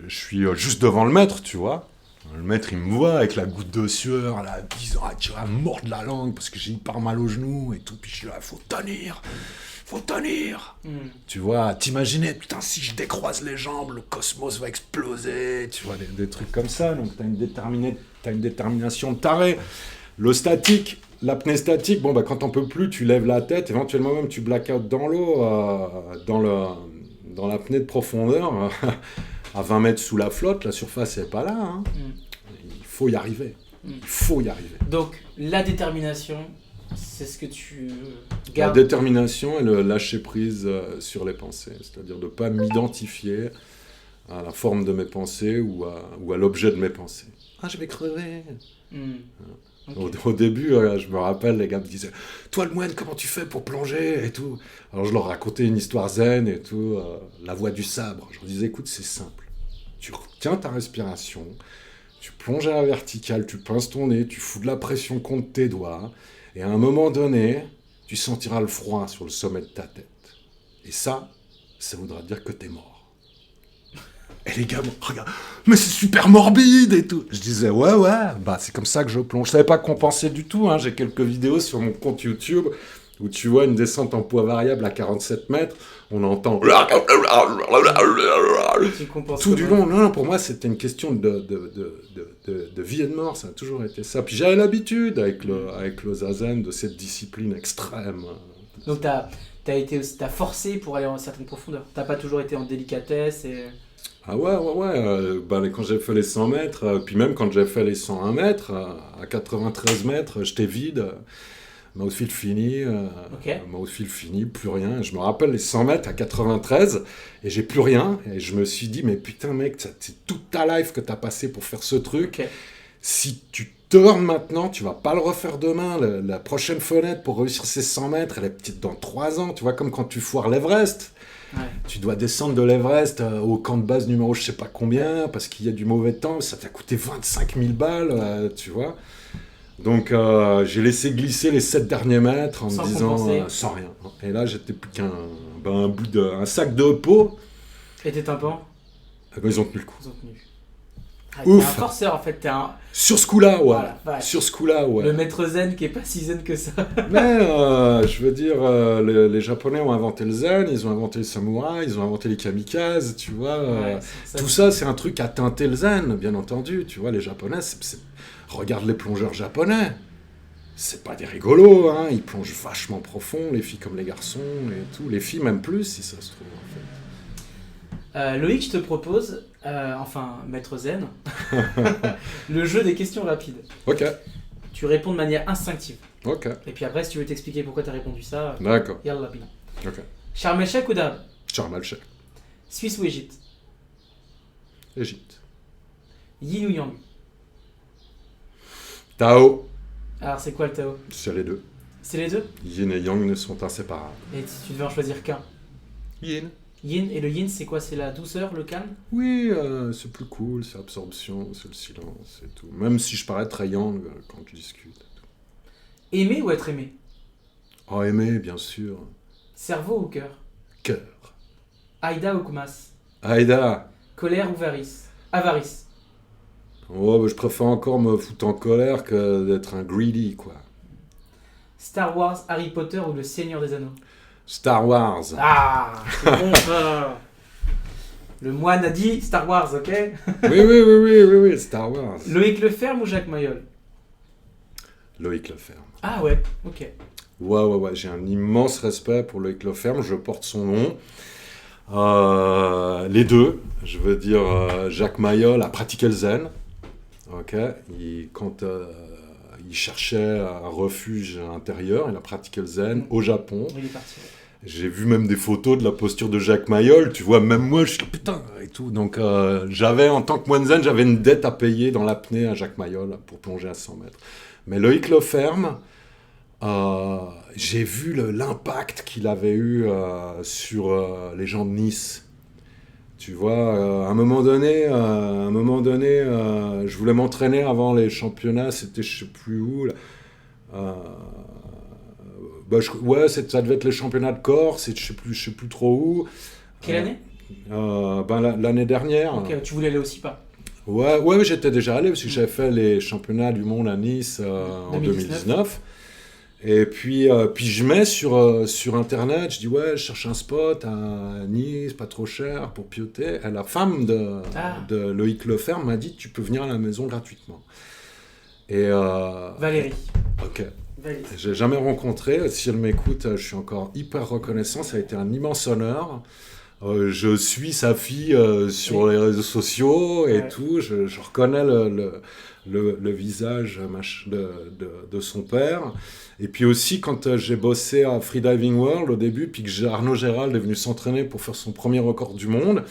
suis juste devant le maître, tu vois. Le maître il me voit avec la goutte de sueur, là, disant tu vas mordre la langue parce que j'ai hyper mal au genou et tout, puis je suis là, faut tenir. Tu vois, t'imaginer, putain, si je décroise les jambes, le cosmos va exploser, tu vois, des trucs comme ça. Donc t'as une détermination de taré. Le statique, l'apnée statique, quand on peut plus, tu lèves la tête, éventuellement même tu black out dans l'eau, dans l'apnée de profondeur, à 20 mètres sous la flotte, la surface n'est pas là. Hein. Il faut y arriver. Donc la détermination, c'est ce que tu gardes. La détermination et le lâcher prise sur les pensées, c'est-à-dire de ne pas m'identifier à la forme de mes pensées ou à l'objet de mes pensées. Ah, je vais crever. Okay. Au début, je me rappelle, les gars me disaient « Toi, le moine, comment tu fais pour plonger ?» et tout. Alors, je leur racontais une histoire zen et tout, la voie du sabre. Je leur disais « Écoute, c'est simple. Tu retiens ta respiration, tu plonges à la verticale, tu pinces ton nez, tu fous de la pression contre tes doigts. Et à un moment donné, tu sentiras le froid sur le sommet de ta tête. Et ça voudra dire que t'es mort. » Et les gars, regarde, mais c'est super morbide et tout. Je disais, ouais, c'est comme ça que je plonge. Je savais pas compenser du tout. J'ai quelques vidéos sur mon compte YouTube où tu vois une descente en poids variable à 47 mètres. On entend tout du long. Non, pour moi, c'était une question de vie et de mort. Ça a toujours été ça. Puis j'avais l'habitude avec le zazen de cette discipline extrême. Donc t'as forcé pour aller en certaines profondeurs. T'as pas toujours été en délicatesse et... Ah ouais. Quand j'ai fait les 100 mètres, puis même quand j'ai fait les 101 mètres, à 93 mètres, j'étais vide. Mouthfeel fini, plus rien. Je me rappelle les 100 mètres à 93 et j'ai plus rien. Et je me suis dit, mais putain mec, c'est toute ta life que t'as passé pour faire ce truc. Okay. Si tu turn maintenant, tu vas pas le refaire demain. La prochaine fenêtre pour réussir ces 100 mètres, elle est peut-être dans 3 ans. Tu vois, comme quand tu foires l'Everest. Ouais. Tu dois descendre de l'Everest au camp de base numéro je sais pas combien, parce qu'il y a du mauvais temps, ça t'a coûté 25 000 balles, tu vois. Donc j'ai laissé glisser les 7 derniers mètres en Sans me disant compenser. sans rien. Et là j'étais plus un sac de peau. Et tes tympans, Ils ont tenu le coup. ils ont tenu. Ouf. T'es un forceur en fait, t'es un... Sur ce coup-là, ouais. Voilà, vache. Sur ce coup-là, ouais. Le maître zen qui est pas si zen que ça. Mais je veux dire, les Japonais ont inventé le zen, ils ont inventé le samouraï, ils ont inventé les kamikazes, tu vois. Ouais, Tout ça, c'est un truc à teinter le zen, bien entendu. Tu vois, les Japonais, regarde les plongeurs japonais. C'est pas des rigolos, hein. Ils plongent vachement profond, les filles comme les garçons et tout. Les filles même plus, si ça se trouve, en fait. Loïc, je te propose, maître zen, le jeu des questions rapides. Ok, Tu réponds de manière instinctive. ok, Et puis après, si tu veux t'expliquer pourquoi t'as répondu ça, d'accord. yallah bina. Ok. Sharm el-Sheikh ou Dahab? Sharm el-Sheikh, Suisse ou Égypte? Égypte. Yin ou Yang? Tao, Alors c'est quoi le Tao? c'est les deux. C'est les deux? Yin et Yang ne sont inséparables. Et si tu devais en choisir qu'un? Yin. Yin, et le yin c'est quoi? C'est la douceur, le calme? Oui, c'est plus cool, c'est l'absorption, c'est le silence et tout. Même si je parais très yang quand je discute. Aimer ou être aimé? Oh, aimer, bien sûr. Cerveau ou cœur? Cœur. Aïda ou Koumas? Aïda. Colère ou varice? Avarice. Oh, bah, je préfère encore me foutre en colère que d'être un greedy, quoi. Star Wars, Harry Potter ou le Seigneur des Anneaux? Star Wars. Ah, c'est bon ça. Le moine a dit Star Wars, ok? Oui, Star Wars. Loïc Leferme ou Jacques Mayol? Loïc Leferme. Ah ouais, ok. Ouais, j'ai un immense respect pour Loïc Leferme, je porte son nom. Les deux, je veux dire, Jacques Mayol a pratiqué le zen. Ok, quand il cherchait un refuge intérieur, il a pratiqué le zen au Japon. Il est parti. J'ai vu même des photos de la posture de Jacques Mayol, tu vois, même moi je suis là, putain, et tout. Donc j'avais, en tant que moine zen, j'avais une dette à payer dans l'apnée à Jacques Mayol pour plonger à 100 mètres. Mais Loïc Leferme, j'ai vu l'impact qu'il avait eu sur les gens de Nice. Tu vois, à un moment donné, je voulais m'entraîner avant les championnats, c'était je sais plus où. Là. Ça devait être les championnats de Corse, je sais plus trop où. Quelle année? L'année dernière. Ok, tu voulais aller aussi pas? Ouais, j'étais déjà allé parce que j'avais fait les championnats du monde à Nice en 2019. Et puis je mets sur internet, je dis ouais, je cherche un spot à Nice, pas trop cher pour pioter. Et la femme de Loïc Leferme m'a dit tu peux venir à la maison gratuitement. Et Valérie. Ok. Valérie. J'ai jamais rencontré. Si elle m'écoute, je suis encore hyper reconnaissant. Ça a été un immense honneur. Je suis sa fille sur les réseaux sociaux et tout. Je reconnais le visage de son père. Et puis aussi, quand j'ai bossé à Freediving World au début, puis que Arnaud Gérald est venu s'entraîner pour faire son premier record du monde,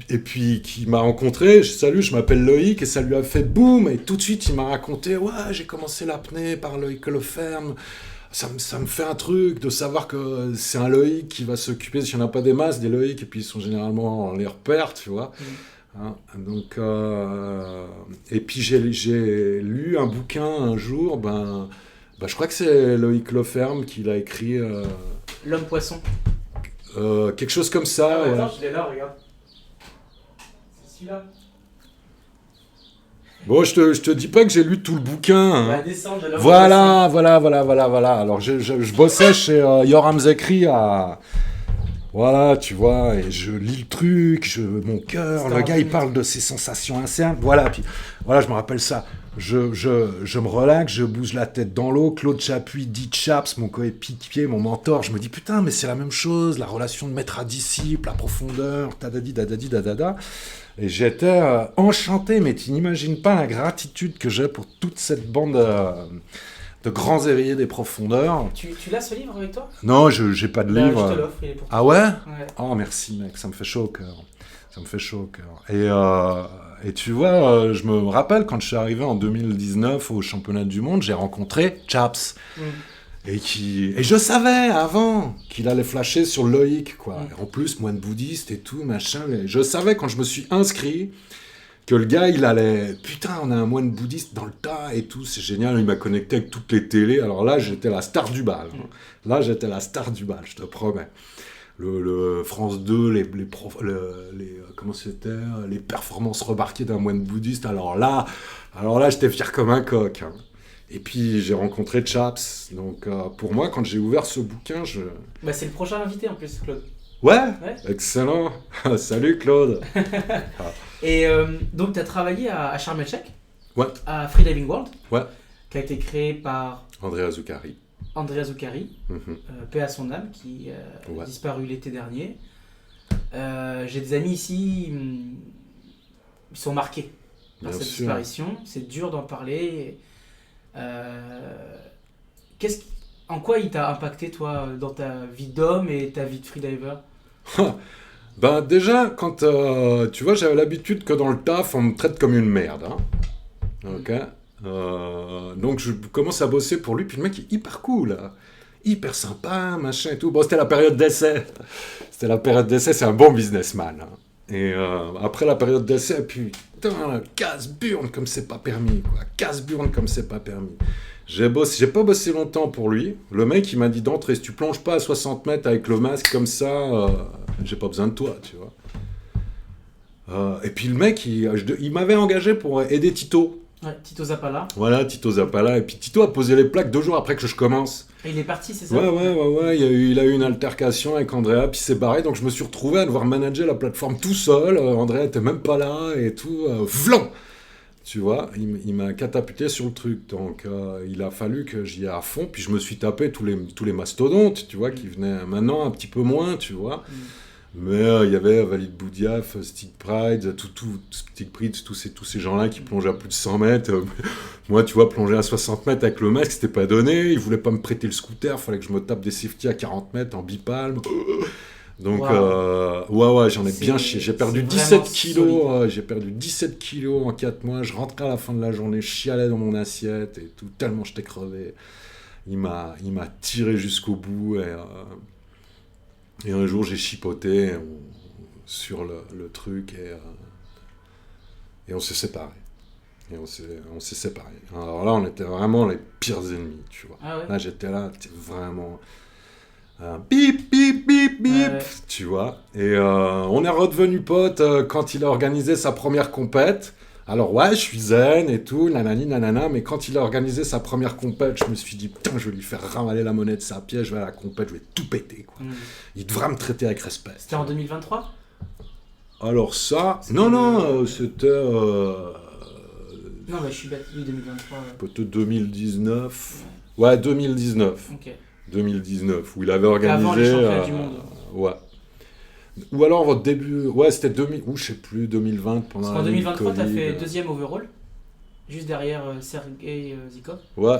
et puis qui m'a rencontré, salut, je m'appelle Loïc, et ça lui a fait boum, et tout de suite il m'a raconté, ouais, j'ai commencé l'apnée par Loïc Leferme, ça me fait un truc de savoir que c'est un Loïc qui va s'occuper, s'il n'y en a pas des masses, des Loïc, et puis ils sont généralement les repères, tu vois. Hein, donc, et puis j'ai lu un bouquin un jour, je crois que c'est Loïc Leferme qui l'a écrit. L'homme-poisson. Quelque chose comme ça. Ouais. Attends, je l'ai là, regarde. C'est celui-là. Bon, je te dis pas que j'ai lu tout le bouquin. Hein. La descente de l'homme-poisson. Voilà. Alors, je bossais chez Yoram Zekri à... Voilà, tu vois, et je lis le truc, mon cœur, le gars, il parle de ses sensations internes. Voilà, puis voilà, je me rappelle ça. Je me relaxe, je bouge la tête dans l'eau. Claude Chapuis, dit Chaps, mon coéquipier, mon mentor. Je me dis, putain, mais c'est la même chose, la relation de maître à disciple, la profondeur, tadadi, dadadi, dadada. Et j'étais enchanté, mais tu n'imagines pas la gratitude que j'ai pour toute cette bande de grands éveillés des profondeurs. Tu l'as ce livre avec toi? Non, j'ai pas de livre. Je te l'offre, il est pour toi. Ah ouais? Ouais. Oh, merci, mec, ça me fait chaud au cœur. Et Et tu vois, je me rappelle quand je suis arrivé en 2019 au championnat du monde, j'ai rencontré Chaps. Et je savais avant qu'il allait flasher sur Loïc, quoi. Et en plus, moine bouddhiste et tout, machin. Et je savais quand je me suis inscrit que le gars, il allait... Putain, on a un moine bouddhiste dans le tas et tout, c'est génial. Il m'a connecté avec toutes les télés. Alors là, j'étais la star du bal. Là, j'étais la star du bal, je te promets. Le France 2, comment c'était, les performances remarquées d'un moine bouddhiste. Alors là, j'étais fier comme un coq. Hein. Et puis j'ai rencontré Chaps. Donc pour moi, quand j'ai ouvert ce bouquin, Bah, c'est le prochain invité en plus, Claude. Ouais. Excellent. Salut Claude. Et donc tu as travaillé à Sharm el-Sheikh, Ouais. à Freediving World, Ouais. qui a été créé par Andrea Zuccari. Andrea Zuccari, paix à son âme, qui a disparu l'été dernier. J'ai des amis ici, ils sont marqués par cette disparition. C'est dur d'en parler. En quoi il t'a impacté, toi, dans ta vie d'homme et ta vie de freediver? Ben déjà, quand tu vois, j'avais l'habitude que dans le taf, on me traite comme une merde. Hein. Ok. Donc je commence à bosser pour lui, puis le mec est hyper cool, là. Hyper sympa, machin et tout. Bon, c'était la période d'essai. C'est un bon businessman. Hein. Et après la période d'essai, putain, casse-burne comme c'est pas permis, quoi. Casse-burne comme c'est pas permis. J'ai pas bossé longtemps pour lui. Le mec, il m'a dit d'entrer, si tu plonges pas à 60 mètres avec le masque comme ça, j'ai pas besoin de toi, tu vois. Et puis le mec, il m'avait engagé pour aider Tito. Ouais, Tito Zappala. Voilà, Tito Zappala. Et puis Tito a posé les plaques 2 jours après que je commence. Et il est parti, c'est ça? Ouais. Il a eu une altercation avec Andrea, puis c'est barré. Donc je me suis retrouvé à devoir manager la plateforme tout seul. Andrea était même pas là et tout. Vlan! Tu vois, il m'a catapulté sur le truc. Donc il a fallu que j'y aille à fond. Puis je me suis tapé tous les mastodontes, tu vois, qui venaient maintenant un petit peu moins, tu vois. Mais il y avait Walid Boudiaf, Stick Pride, Stick Pride, tous ces gens-là qui plongeaient à plus de 100 mètres. Moi, tu vois, plonger à 60 mètres avec le masque, c'était pas donné. Ils voulaient pas me prêter le scooter, il fallait que je me tape des safety à 40 mètres en bipalme. Donc, ouais, j'en ai bien chié. J'ai perdu 17 kilos. J'ai perdu 17 kilos en 4 mois. Je rentrais à la fin de la journée, je chialais dans mon assiette et tout, tellement j'étais crevé. Il m'a tiré jusqu'au bout et un jour, j'ai chipoté sur le truc et on s'est séparés. On s'est séparés. Alors là, on était vraiment les pires ennemis, tu vois. Ah ouais. Là, j'étais vraiment... bip, bip, bip, bip, Ouais. tu vois. Et on est redevenus potes quand il a organisé sa première compète. Alors ouais, je suis zen et tout, nanani, nanana, mais quand il a organisé sa première compète, je me suis dit, putain, je vais lui faire ravaler la monnaie de sa pièce, je vais à la compète, je vais tout péter, quoi. Il devra me traiter avec respect. C'était en 2023? Alors ça... Non, c'était... Non, mais je suis bête, oui, 2023. Peut-être 2019. Ouais, 2019. Ok. 2019, où il avait organisé... Avant les championnats du monde. Ouais. Ou alors votre début... Ouais, c'était 2000... Ou je sais plus, 2020, pendant Parce qu'en l'année 2023, t'as Covid. fait 2e overall, juste derrière Sergei Zikov. Ouais,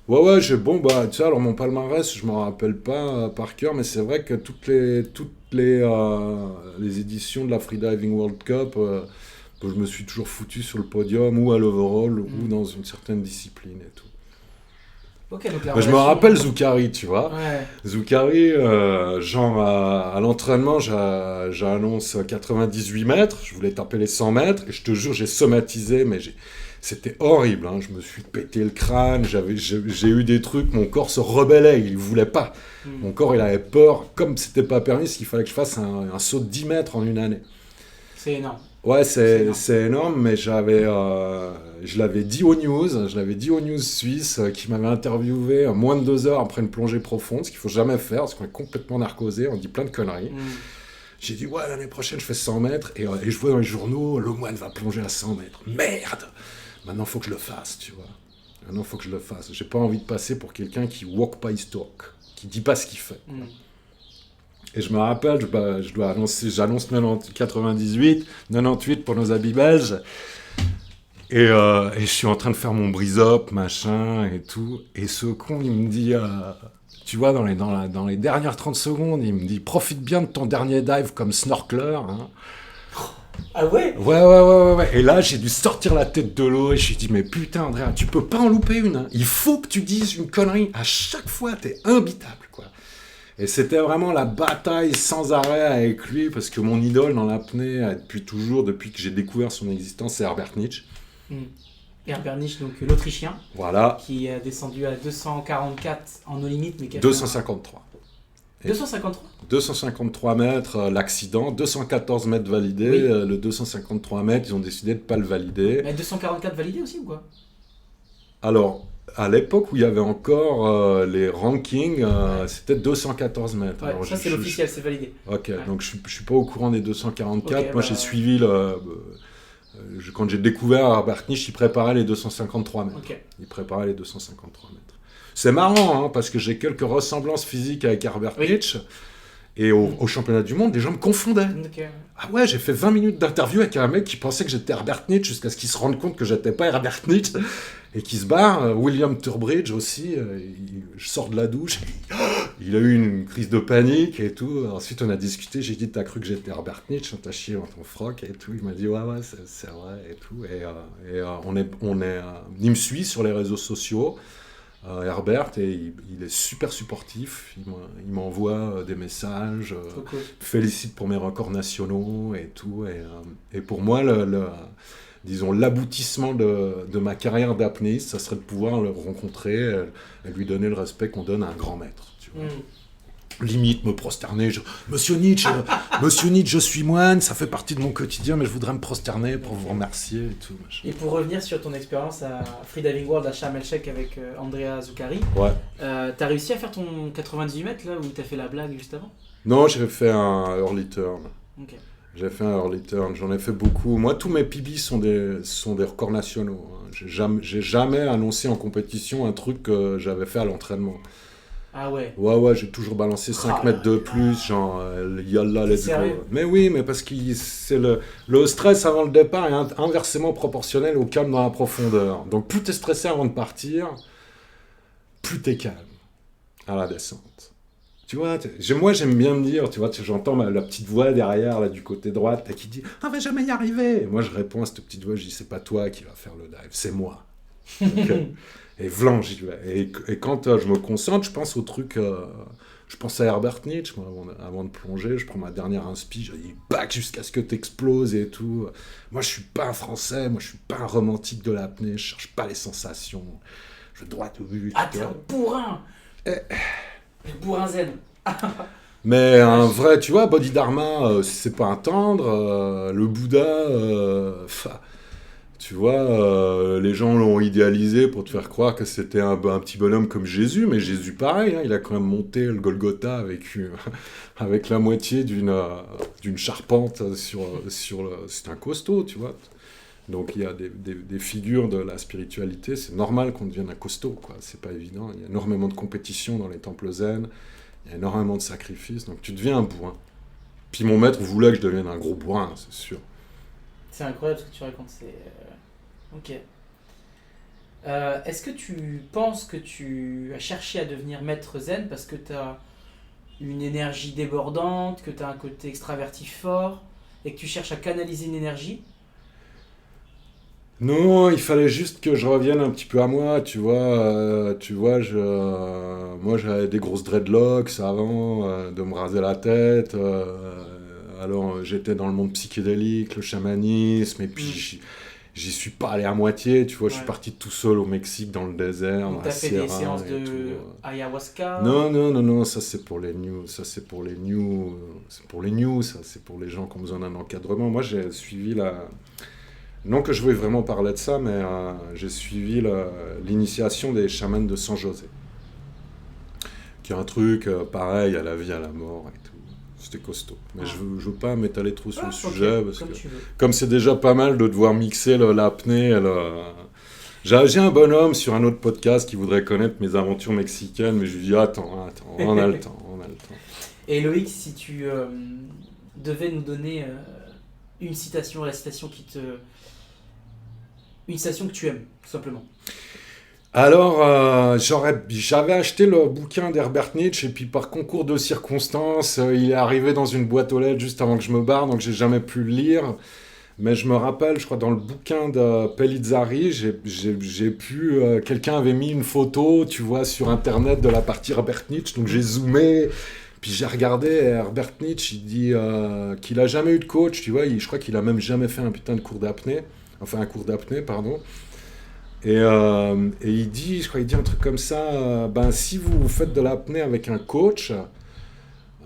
bon, bah, tu sais, alors mon palmarès, je m'en rappelle pas par cœur, mais c'est vrai que toutes les éditions de la Freediving World Cup, je me suis toujours foutu sur le podium, ou à l'overall, ou dans une certaine discipline et tout. Ok, donc la Je me relation- rappelle Zuccari, tu vois. Ouais. Zuccari, genre à l'entraînement, j'annonce 98 mètres, je voulais taper les 100 mètres, et je te jure, j'ai somatisé, mais c'était horrible, hein. Je me suis pété le crâne, j'ai eu des trucs, mon corps se rebellait, il voulait pas. Mon corps, il avait peur, comme c'était pas permis, il fallait que je fasse un saut de 10 mètres en une année. C'est énorme. Ouais, C'est énorme. c'est énorme, mais je l'avais dit aux news suisses qui m'avaient interviewé moins de 2 heures après une plongée profonde, ce qu'il faut jamais faire, parce qu'on est complètement narcosé, on dit plein de conneries. J'ai dit, ouais, l'année prochaine, je fais 100 mètres, et je vois dans les journaux, le moine va plonger à 100 mètres. Merde! Maintenant, il faut que je le fasse, tu vois. Maintenant, il faut que je le fasse. J'ai pas envie de passer pour quelqu'un qui walk by his talk, qui dit pas ce qu'il fait. Et je me rappelle, j'annonce 98 pour nos habits belges. Et je suis en train de faire mon brise-up, machin, et tout. Et ce con, il me dit, tu vois, dans les dernières 30 secondes, il me dit, profite bien de ton dernier dive comme snorkeler. Hein. Ah ouais? Ouais. Et là, j'ai dû sortir la tête de l'eau et je me suis dit, mais putain, Andrea, tu peux pas en louper une. Hein. Il faut que tu dises une connerie. À chaque fois, t'es imbitable, quoi. Et c'était vraiment la bataille sans arrêt avec lui, parce que mon idole dans l'apnée, depuis toujours, depuis que j'ai découvert son existence, c'est Herbert Nietzsche. Herbert Nietzsche, donc l'Autrichien, Voilà. qui est descendu à 244 en eau limite, mais qui a 253. 253 253 mètres, l'accident, 214 mètres validés, Oui. le 253 mètres, ils ont décidé de ne pas le valider. Mais 244 validé aussi ou quoi? Alors, à l'époque où il y avait encore les rankings, c'était 214 mètres. Ouais, Alors, ça c'est l'officiel, c'est validé. Ok, Ouais. donc je suis pas au courant des 244. Ok, Moi, bah, j'ai suivi quand j'ai découvert Herbert Nietzsche, il préparait les 253 mètres. Ok. Il préparait les 253 mètres. C'est marrant, hein, parce que j'ai quelques ressemblances physiques avec Herbert Oui. Nietzsche. Et au championnat du monde, les gens me confondaient. Ok. Ah ouais, j'ai fait 20 minutes d'interview avec un mec qui pensait que j'étais Herbert Nietzsche jusqu'à ce qu'il se rende compte que j'étais pas Herbert Nietzsche et qui se barre. William Turbridge aussi, je sors de la douche, il a eu une crise de panique et tout. Ensuite on a discuté, j'ai dit t'as cru que j'étais Herbert Nietzsche, t'as chié dans ton froc et tout. Il m'a dit ouais c'est vrai et tout. Il me suit sur les réseaux sociaux. Herbert, et il est super supportif, il m'envoie des messages, Trop cool. félicite pour mes records nationaux et tout. Et pour moi, disons, l'aboutissement de ma carrière d'apnéiste, ça serait de pouvoir le rencontrer et lui donner le respect qu'on donne à un grand maître. Tu vois. Limite me prosterner, Monsieur Nietzsche, je suis moine, ça fait partie de mon quotidien, mais je voudrais me prosterner pour vous remercier et tout. Machin. Et pour revenir sur ton expérience à Freediving World à Sharm el-Sheikh avec Andrea Zuccari, Ouais. t'as réussi à faire ton 98 mètres là où t'as fait la blague juste avant? Non, j'ai fait un early turn. Ok. J'ai fait un early turn, j'en ai fait beaucoup. Moi, tous mes PB sont des records nationaux. Hein. J'ai jamais annoncé en compétition un truc que j'avais fait à l'entraînement. Ah ouais. Ouais, j'ai toujours balancé 5 mètres de plus, genre, yalla, let's go. Sérieux? Mais oui, mais parce que c'est le stress avant le départ est inversement proportionnel au calme dans la profondeur. Donc, plus t'es stressé avant de partir, plus t'es calme à la descente. Tu vois, moi j'aime bien me dire, tu vois, j'entends la petite voix derrière, là, du côté droite, là, qui dit « On va jamais y arriver !» Et moi je réponds à cette petite voix, je dis « C'est pas toi qui va faire le dive, c'est moi. » Et vlan, j'y vais. Et quand je me concentre, je pense au truc... je pense à Herbert Nietzsche, moi, avant de plonger, je prends ma dernière inspi, je dis « Bac jusqu'à ce que t'exploses et tout. » Moi je suis pas un Français, moi je suis pas un romantique de l'apnée, je cherche pas les sensations. Je vais droit au but. Ah t'es un bourrin. Le bourrin zen. Mais un vrai, tu vois, Bodhidharma, c'est pas un tendre, le Bouddha, tu vois, les gens l'ont idéalisé pour te faire croire que c'était un petit bonhomme comme Jésus, mais Jésus pareil, hein, il a quand même monté le Golgotha avec la moitié d'une charpente c'est un costaud, tu vois. Donc il y a des figures de la spiritualité, c'est normal qu'on devienne un costaud, quoi. C'est pas évident, il y a énormément de compétition dans les temples zen, il y a énormément de sacrifices, donc tu deviens un bourrin. Puis mon maître voulait que je devienne un gros bourrin, c'est sûr. C'est incroyable ce que tu racontes, c'est... Ok. Est-ce que tu penses que tu as cherché à devenir maître zen parce que tu as une énergie débordante, que tu as un côté extraverti fort, et que tu cherches à canaliser une énergie? Non, il fallait juste que je revienne un petit peu à moi, tu vois. Moi j'avais des grosses dreadlocks avant de me raser la tête. Alors j'étais dans le monde psychédélique, le chamanisme, et puis j'y suis pas allé à moitié, tu vois. Je suis parti tout seul au Mexique, dans le désert, Donc dans tu as la fait Sierra des séances et de tout. ayahuasca? Non, ça c'est pour les new, ça c'est pour les new, ça c'est pour les gens qui ont besoin d'un encadrement. Moi j'ai suivi non que je veuille vraiment parler de ça, mais j'ai suivi l'initiation des chamans de San José, qui est un truc pareil à la vie, à la mort et tout. C'était costaud. Mais je veux pas m'étaler trop sur le sujet, parce comme que tu veux. comme c'est déjà pas mal de devoir mixer l'apnée, j'ai un bonhomme sur un autre podcast qui voudrait connaître mes aventures mexicaines, mais je lui dis attends, on a le temps. Et Loïc, si tu devais nous donner une citation, une citation que tu aimes, tout simplement. Alors, j'avais acheté le bouquin d'Herbert Nietzsche, et puis par concours de circonstances, il est arrivé dans une boîte aux lettres juste avant que je me barre, donc j'ai jamais pu le lire. Mais je me rappelle, je crois, dans le bouquin de Pellizzari, j'ai pu... quelqu'un avait mis une photo, tu vois, sur Internet de la partie Herbert Nietzsche. Donc j'ai zoomé, puis j'ai regardé. Et Herbert Nietzsche, il dit qu'il a jamais eu de coach, tu vois. Je crois qu'il a même jamais fait un putain de cours d'apnée. Enfin, un cours d'apnée, pardon. Et il dit, je crois, il dit un truc comme ça. Ben, si vous faites de l'apnée avec un coach...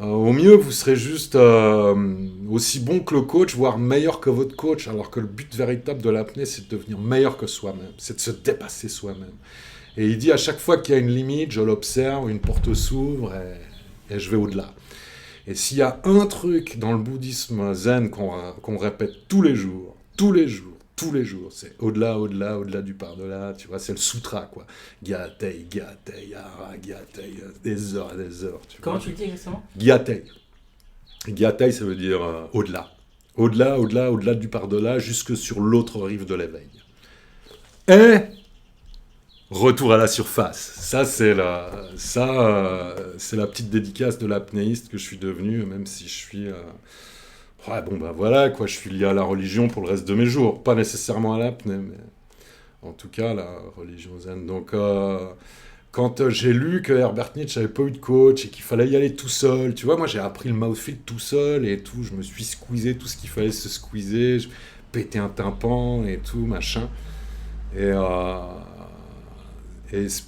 au mieux, vous serez juste aussi bon que le coach, voire meilleur que votre coach, alors que le but véritable de l'apnée, c'est de devenir meilleur que soi-même, c'est de se dépasser soi-même. Et il dit, à chaque fois qu'il y a une limite, je l'observe, une porte s'ouvre et je vais au-delà. Et s'il y a un truc dans le bouddhisme zen qu'on répète tous les jours, c'est au-delà, au-delà, au-delà du par-delà, tu vois, c'est le sutra, quoi. Gyatei, Gyatei, Yara, Gyatei, des heures et des heures, tu vois. Comment tu le dis exactement? Gyatei. Gyatei, ça veut dire au-delà. Au-delà, au-delà, au-delà du par-delà, jusque sur l'autre rive de l'éveil. Et retour à la surface. Ça, c'est la petite dédicace de l'apnéiste que je suis devenu, même si je suis... Ouais, bon, ben voilà, quoi, je suis lié à la religion pour le reste de mes jours. Pas nécessairement à l'apnée, mais en tout cas, la religion zen. Donc, quand j'ai lu que Herbert Nietzsche n'avait pas eu de coach et qu'il fallait y aller tout seul, tu vois, moi j'ai appris le mouthfeel tout seul et tout, je me suis squeezé tout ce qu'il fallait se squeezer, je pétais un tympan et tout, machin. Et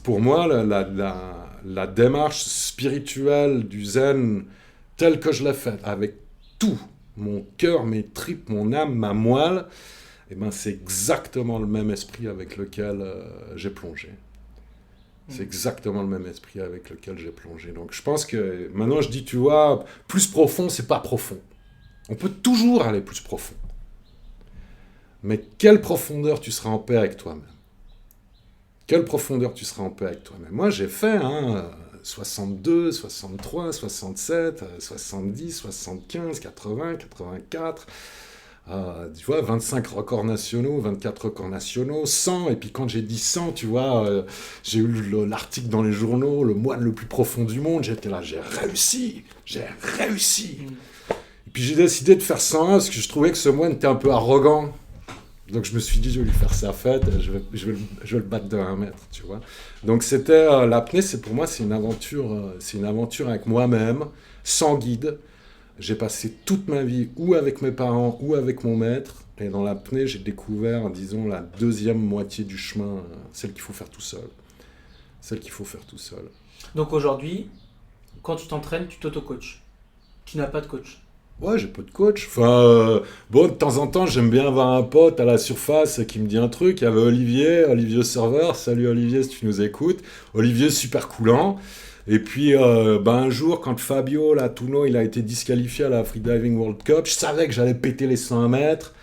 pour moi, la démarche spirituelle du zen, telle que je l'ai faite, avec tout, mon cœur, mes tripes, mon âme, ma moelle, eh ben, c'est exactement le même esprit avec lequel j'ai plongé. C'est exactement le même esprit avec lequel j'ai plongé. Donc je pense que maintenant je dis, tu vois, plus profond, c'est pas profond. On peut toujours aller plus profond. Mais quelle profondeur tu seras en paix avec toi-même? Quelle profondeur tu seras en paix avec toi-même? Moi j'ai fait 62, 63, 67, 70, 75, 80, 84... tu vois, 25 records nationaux, 24 records nationaux, 100, et puis quand j'ai dit 100, tu vois, j'ai eu l'article dans les journaux, le moine le plus profond du monde, j'étais là, j'ai réussi. Et puis j'ai décidé de faire 101 parce que je trouvais que ce moine était un peu arrogant. Donc je me suis dit, je vais lui faire sa fête, je vais le battre de 1 mètre, tu vois. Donc c'était, l'apnée, pour moi, c'est une aventure avec moi-même, sans guide. J'ai passé toute ma vie ou avec mes parents ou avec mon maître. Et dans l'apnée, j'ai découvert, disons, la deuxième moitié du chemin, celle qu'il faut faire tout seul. Donc aujourd'hui, quand tu t'entraînes, tu t'auto-coaches. Tu n'as pas de coach. Ouais, j'ai pas de coach. Enfin, bon, de temps en temps, j'aime bien avoir un pote à la surface qui me dit un truc. Il y avait Olivier Serveur. Salut Olivier, si tu nous écoutes. Olivier, super coulant. Et puis, un jour, quand Fabio Latuno, il a été disqualifié à la Freediving World Cup, je savais que j'allais péter les 100 mètres.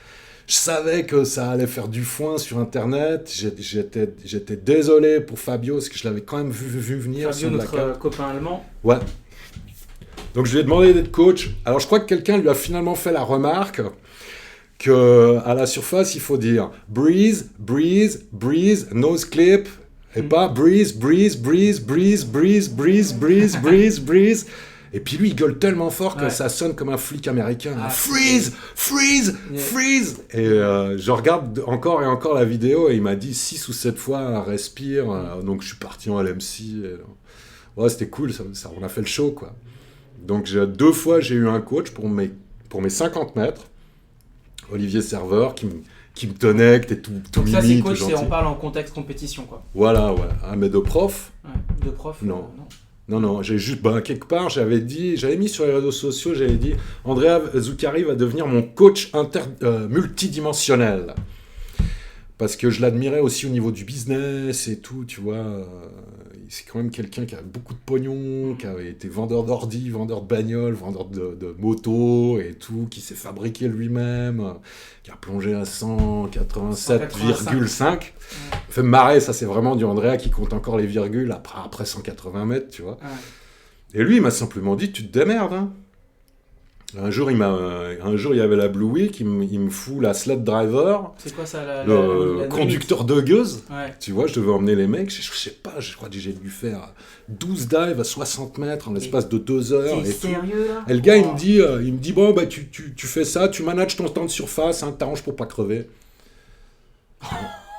Je savais que ça allait faire du foin sur Internet. J'étais désolé pour Fabio, parce que je l'avais quand même vu venir. Fabio, notre copain allemand. Ouais. Donc, je lui ai demandé d'être coach. Alors, je crois que quelqu'un lui a finalement fait la remarque qu'à la surface, il faut dire « breathe, breathe, breathe, nose clip ». Et pas breeze. Et puis lui, il gueule tellement fort que ça sonne comme un flic américain. Freeze. Et je regarde encore et encore la vidéo et il m'a dit 6 ou 7 fois respire. Donc je suis parti en LMC. Ouais, c'était cool, ça, on a fait le show, quoi. Donc 2 fois, j'ai eu un coach pour mes 50 mètres. Olivier Serveur qui me tenait, qui était tout donc mimi, ça, c'est coach, tout gentil. on parle en contexte compétition, quoi. Voilà, ouais. Ah, mais de prof? Ouais, de prof? Non, j'ai juste, quelque part, j'avais mis sur les réseaux sociaux, j'avais dit, Andrea Zuccari va devenir mon coach multidimensionnel. Parce que je l'admirais aussi au niveau du business et tout, tu vois. C'est quand même quelqu'un qui a beaucoup de pognon, qui avait été vendeur d'ordi, vendeur de bagnole, vendeur de moto et tout, qui s'est fabriqué lui-même, qui a plongé à 187,5. Ça fait marrer, ça c'est vraiment du Andrea qui compte encore les virgules après 180 mètres, tu vois. Ouais. Et lui, il m'a simplement dit, tu te démerdes, hein. Un jour, il y avait la Blue Week, il me fout la sled driver, C'est quoi ça, la le conducteur de gueuse. Ouais. Tu vois, je devais emmener les mecs, je sais pas, je crois que j'ai dû faire 12 dives à 60 mètres en l'espace de 2 heures. T'es Et tout. sérieux là? Et le gars, il me dit bon, bah, tu fais ça, tu manages ton temps de surface, hein, t'arranges pour pas crever.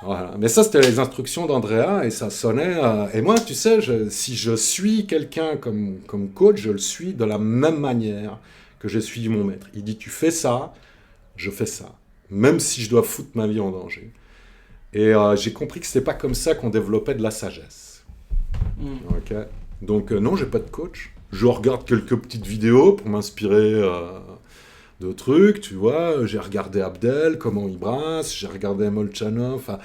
Voilà. Mais ça, c'était les instructions d'Andrea et ça sonnait. Et moi, tu sais, si je suis quelqu'un comme coach, je le suis de la même manière que j'ai suivi mon maître. Il dit tu fais ça, je fais ça, même si je dois foutre ma vie en danger. Et j'ai compris que c'était pas comme ça qu'on développait de la sagesse. Ok. Donc non, j'ai pas de coach. Je regarde quelques petites vidéos pour m'inspirer de trucs, tu vois. J'ai regardé Abdel, comment il brasse, j'ai regardé Molchanov.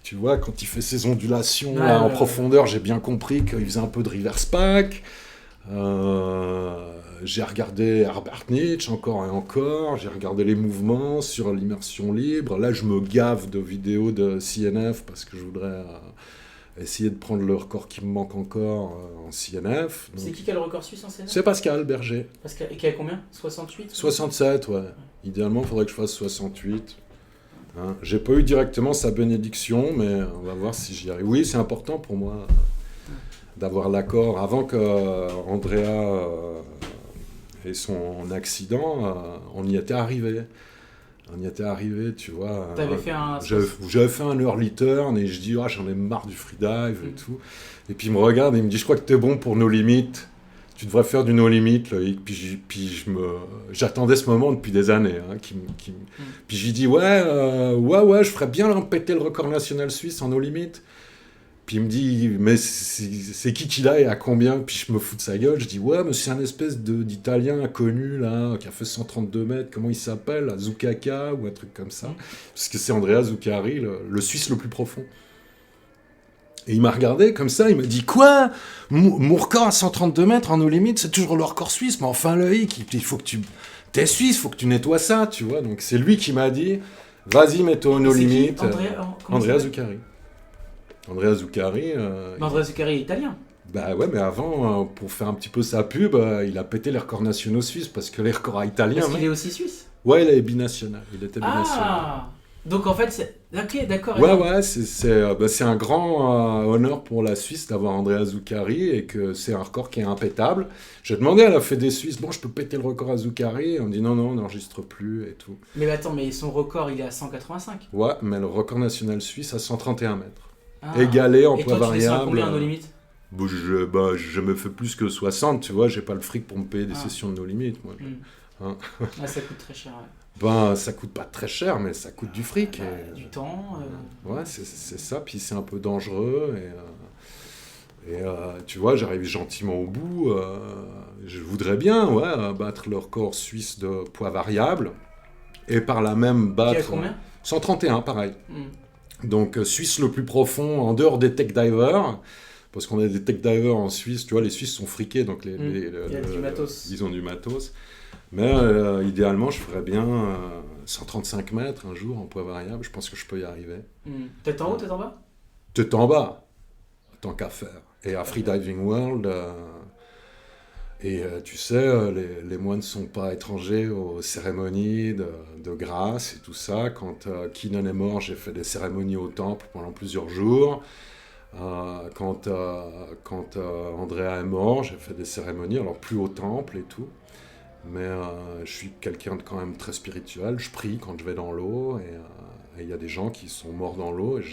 Tu vois, quand il fait ses ondulations en profondeur, j'ai bien compris qu'il faisait un peu de reverse pack. J'ai regardé Herbert Nietzsche encore et encore, j'ai regardé les mouvements sur l'immersion libre. Là, je me gave de vidéos de CNF parce que je voudrais essayer de prendre le record qui me manque encore en CNF. Donc, c'est qui a le record suisse en CNF? c'est Pascal Berger. Pascal, et qui a combien? 68? 67, ouais. Idéalement, il faudrait que je fasse 68. Hein. J'ai pas eu directement sa bénédiction, mais on va voir si j'y arrive. Oui, c'est important pour moi d'avoir l'accord. Avant que Andrea ait son accident, on y était arrivé. Tu vois. T'avais fait un... J'avais fait un early turn et je dis j'en ai marre du freedive et tout. Et puis il me regarde et il me dit je crois que t'es bon pour no limit. Tu devrais faire du no limit, Loïc. Puis j'attendais ce moment depuis des années. Hein, Puis j'ai dit ouais, je ferais bien leur péter le record national suisse en no limit. Puis il me dit, mais c'est qui qu'il a et à combien? Puis je me fous de sa gueule, je dis, ouais, mais c'est un espèce d'Italien inconnu, là, qui a fait 132 mètres, comment il s'appelle? Zuccacca ou un truc comme ça. Parce que c'est Andrea Zuccari, le Suisse le plus profond. Et il m'a regardé comme ça, il m'a dit, quoi? Mon record à 132 mètres en no limit, c'est toujours le record suisse, mais enfin, Loïc, il faut que tu... T'es suisse, il faut que tu nettoies ça, tu vois. Donc c'est lui qui m'a dit, vas-y, mets-toi au no limit. Andrea Zuccari. Andrea Zuccari. Andrea Zuccari est italien. Bah ouais, mais avant, pour faire un petit peu sa pub, il a pété les records nationaux suisses parce que les records italiens. Parce qu'il est aussi suisse. Ouais, il est binational. Il était binational. Donc en fait, c'est. Ok, d'accord. Ouais, c'est un grand honneur pour la Suisse d'avoir Andrea Zuccari et que c'est un record qui est impétable. J'ai demandé à la Fédé suisse, bon, je peux péter le record à Zuccari? On me dit non, on n'enregistre plus et tout. Mais attends, mais son record, il est à 185. Ouais, mais le record national suisse à 131 mètres. Égalé en poids variable. Et toi, tu combien no limit? Je me fais plus que 60, tu vois, j'ai pas le fric pour me payer des sessions de no limit, moi. Hein. Ça coûte très cher, ouais. Ça coûte pas très cher, mais ça coûte du fric. Du temps. Ouais, c'est ça, puis c'est un peu dangereux. Et tu vois, j'arrive gentiment au bout. Je voudrais bien battre le record suisse de poids variable. Et par là même battre... Qui a combien? 131, pareil. Donc, Suisse le plus profond, en dehors des tech divers, parce qu'on a des tech divers en Suisse, tu vois, les Suisses sont friqués, donc il y a du matos. Ils ont du matos. Mais idéalement, je ferais bien 135 mètres un jour en poids variable, je pense que je peux y arriver. Tête en haut, tête en bas? Tête en bas, tant qu'à faire. Et à Freediving World... tu sais, les moines ne sont pas étrangers aux cérémonies de grâce et tout ça. Quand Keenan est mort, j'ai fait des cérémonies au temple pendant plusieurs jours. Quand Andrea est mort, j'ai fait des cérémonies, alors plus au temple et tout. Mais je suis quelqu'un de quand même très spirituel. Je prie quand je vais dans l'eau et il y a des gens qui sont morts dans l'eau et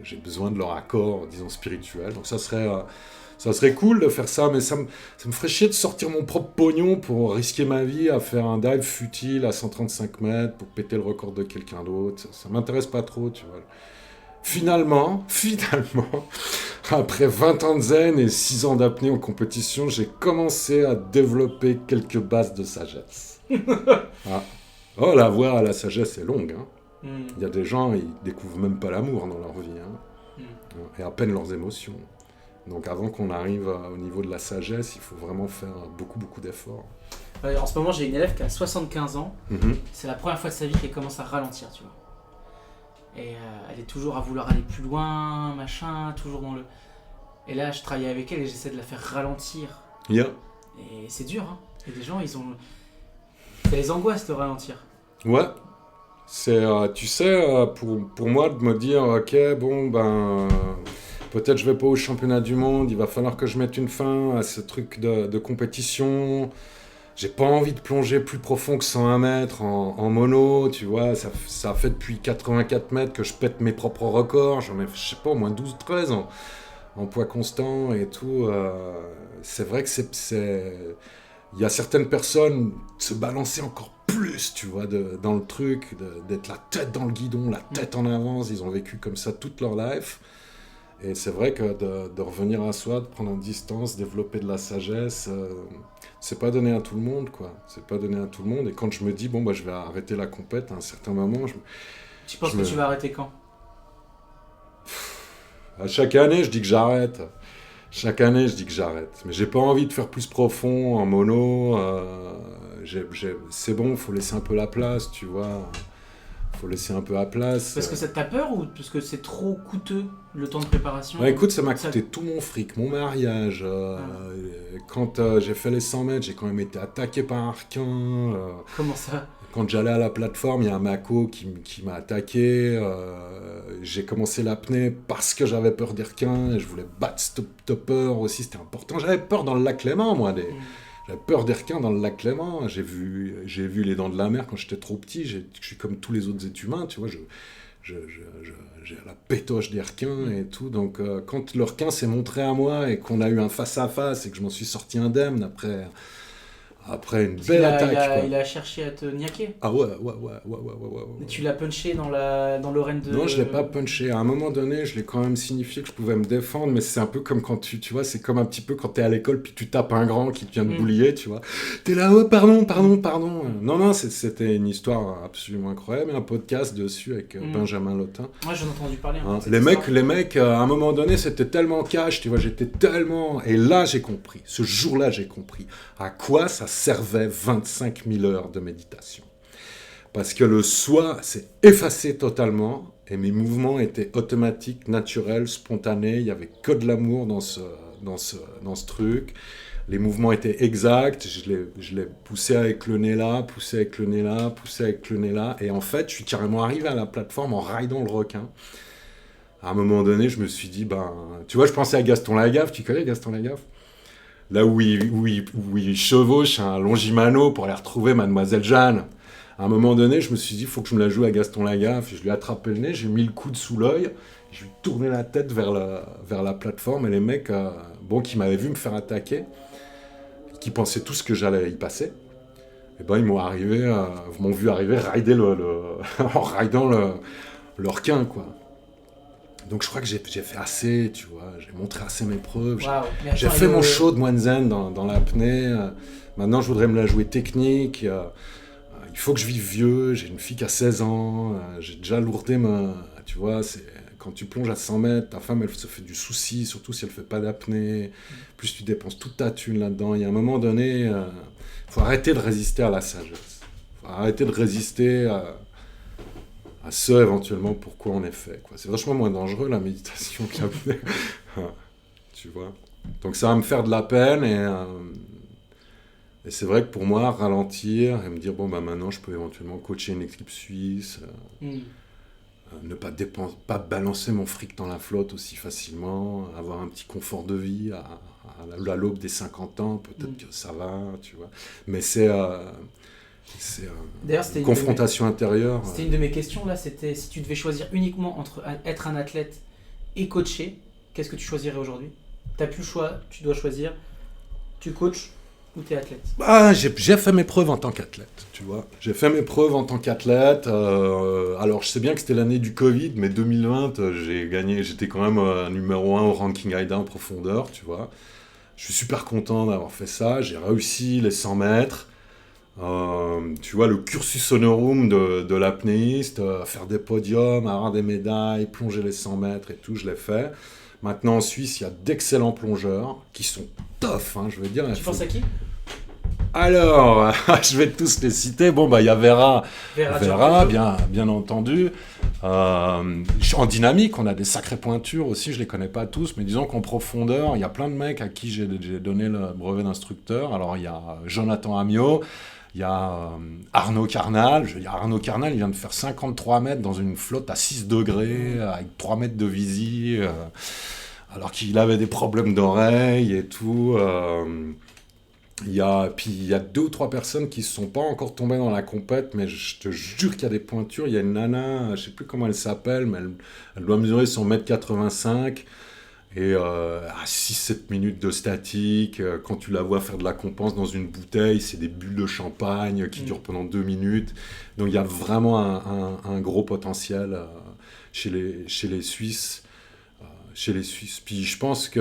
j'ai besoin de leur accord, disons, spirituel. Donc ça serait cool de faire ça, mais ça me ferait chier de sortir mon propre pognon pour risquer ma vie à faire un dive futile à 135 mètres pour péter le record de quelqu'un d'autre. Ça m'intéresse pas trop, tu vois. Finalement, après 20 ans de zen et 6 ans d'apnée en compétition, j'ai commencé à développer quelques bases de sagesse. Oh, la voie à la sagesse est longue. Hein. Il y a des gens, ils découvrent même pas l'amour dans leur vie. Hein. Et à peine leurs émotions. Donc avant qu'on arrive au niveau de la sagesse, il faut vraiment faire beaucoup, beaucoup d'efforts. En ce moment, j'ai une élève qui a 75 ans. C'est la première fois de sa vie qu'elle commence à ralentir, tu vois. Et elle est toujours à vouloir aller plus loin, machin, toujours dans le... Et là, je travaille avec elle et j'essaie de la faire ralentir. Yeah. Et c'est dur, hein. Il y a des gens, ils ont... T'as les angoisses de ralentir. Ouais. C'est, tu sais, pour moi, de me dire, ok, bon, ben, peut-être je vais pas au championnat du monde, il va falloir que je mette une fin à ce truc de compétition. J'ai pas envie de plonger plus profond que 101 mètres en mono, tu vois, ça fait depuis 84 mètres que je pète mes propres records, j'en ai, je sais pas, au moins 12, 13 en poids constant et tout. C'est vrai que il y a certaines personnes se balancer encore plus, tu vois, dans le truc, d'être la tête dans le guidon, la tête en avance. Ils ont vécu comme ça toute leur life. Et c'est vrai que de revenir à soi, de prendre une distance, développer de la sagesse, c'est pas donné à tout le monde, quoi. C'est pas donné à tout le monde. Et quand je me dis, bon, bah, je vais arrêter la compète à un certain moment, Tu penses que tu vas arrêter quand? à chaque année, je dis que j'arrête. Chaque année, je dis que j'arrête. Mais j'ai pas envie de faire plus profond en mono. C'est bon, faut laisser un peu la place, tu vois. Faut laisser un peu la place. Parce que ça t'a peur ou parce que c'est trop coûteux le temps de préparation? Bah, écoute, ça m'a coûté tout mon fric, mon mariage. Quand j'ai fait les 100 mètres, j'ai quand même été attaqué par un requin. Comment ça? Quand j'allais à la plateforme, il y a un maco qui m'a attaqué. J'ai commencé l'apnée parce que j'avais peur des requins et je voulais battre cette peur aussi, c'était important. J'avais peur dans le lac Léman, moi. J'avais peur des requins dans le lac Léman. J'ai vu les dents de la mer quand j'étais trop petit. Je suis comme tous les autres êtres humains, tu vois. J'ai la pétoche des requins et tout. Donc, quand le requin s'est montré à moi et qu'on a eu un face-à-face et que je m'en suis sorti indemne après une belle attaque. Il a cherché à te niaquer. Ah ouais. Et tu l'as punché dans l'arène de... Non, je l'ai pas punché. À un moment donné, je l'ai quand même signifié que je pouvais me défendre, mais c'est un peu comme quand tu vois, c'est comme un petit peu quand t'es à l'école puis tu tapes un grand qui te vient de boulier, tu vois. T'es là, oh, pardon. Non, c'était une histoire absolument incroyable. Il y a un podcast dessus avec Benjamin Lotin. Moi, j'en ai entendu parler. Les mecs, à un moment donné, c'était tellement cash, tu vois, j'étais tellement... Et là, j'ai compris. Ce jour-là, j'ai compris à quoi ça servait 25 000 heures de méditation. Parce que le soi s'est effacé totalement et mes mouvements étaient automatiques, naturels, spontanés. Il n'y avait que de l'amour dans ce truc. Les mouvements étaient exacts. Je l'ai poussé avec le nez là, poussé avec le nez là. Et en fait, je suis carrément arrivé à la plateforme en ridant le requin. À un moment donné, je me suis dit, tu vois, je pensais à Gaston Lagaffe. Tu connais Gaston Lagaffe ? Là où il chevauche un Longimano pour aller retrouver Mademoiselle Jeanne. À un moment donné, je me suis dit, il faut que je me la joue à Gaston Lagaffe. Je lui ai attrapé le nez, j'ai mis le coude sous l'œil, je lui ai tourné la tête vers la plateforme. Et les mecs, qui m'avaient vu me faire attaquer, qui pensaient tous que j'allais y passer, ils m'ont vu arriver rider en ridant le requin, quoi. Donc je crois que j'ai fait assez, tu vois, j'ai montré assez mes preuves, j'ai fait mon show de moine zen dans l'apnée, maintenant je voudrais me la jouer technique, il faut que je vive vieux, j'ai une fille qui a 16 ans, j'ai déjà lourdé tu vois, quand tu plonges à 100 mètres, ta femme elle se fait du souci, surtout si elle fait pas d'apnée, plus tu dépenses toute ta thune là-dedans, il y a un moment donné, faut arrêter de résister à la sagesse, faut arrêter de résister à ce éventuellement pourquoi on est fait, quoi. C'est vachement moins dangereux la méditation que l'apnée. Tu vois. Donc ça va me faire de la peine et c'est vrai que pour moi ralentir et me dire maintenant je peux éventuellement coacher une équipe suisse, ne pas balancer mon fric dans la flotte aussi facilement, avoir un petit confort de vie à l'aube des 50 ans, peut-être que ça va, tu vois. Mais c'est une confrontation intérieure. C'était une de mes questions là, c'était si tu devais choisir uniquement entre être un athlète et coacher, qu'est-ce que tu choisirais aujourd'hui? T'as plus le choix, tu dois choisir, tu coaches ou t'es athlète? J'ai fait mes preuves en tant qu'athlète, tu vois. J'ai fait mes preuves en tant qu'athlète. Alors je sais bien que c'était l'année du Covid, mais 2020, j'étais quand même numéro 1 au ranking AIDA en profondeur, tu vois. Je suis super content d'avoir fait ça, j'ai réussi les 100 mètres. Tu vois, le cursus honorum de l'apnéiste, faire des podiums, avoir des médailles, plonger les 100 mètres et tout, je l'ai fait. Maintenant en Suisse, il y a d'excellents plongeurs qui sont tough, je veux dire. Tu penses à qui? Alors, je vais tous les citer. Il y a Vera, bien entendu. En dynamique, on a des sacrées pointures aussi, je les connais pas tous, mais disons qu'en profondeur, il y a plein de mecs à qui j'ai donné le brevet d'instructeur. Alors, il y a Jonathan Amiot, Il y a Arnaud Carnal. Arnaud Carnal, il vient de faire 53 mètres dans une flotte à 6 degrés, avec 3 mètres de visi, alors qu'il avait des problèmes d'oreille et tout. Il y a 2 ou 3 personnes qui ne sont pas encore tombées dans la compète, mais je te jure qu'il y a des pointures. Il y a une nana, je ne sais plus comment elle s'appelle, mais elle doit mesurer son 1m85. Et à 6-7 minutes de statique, quand tu la vois faire de la compense dans une bouteille, c'est des bulles de champagne qui durent pendant 2 minutes. Donc il y a vraiment un gros potentiel chez les Suisses. Puis je pense que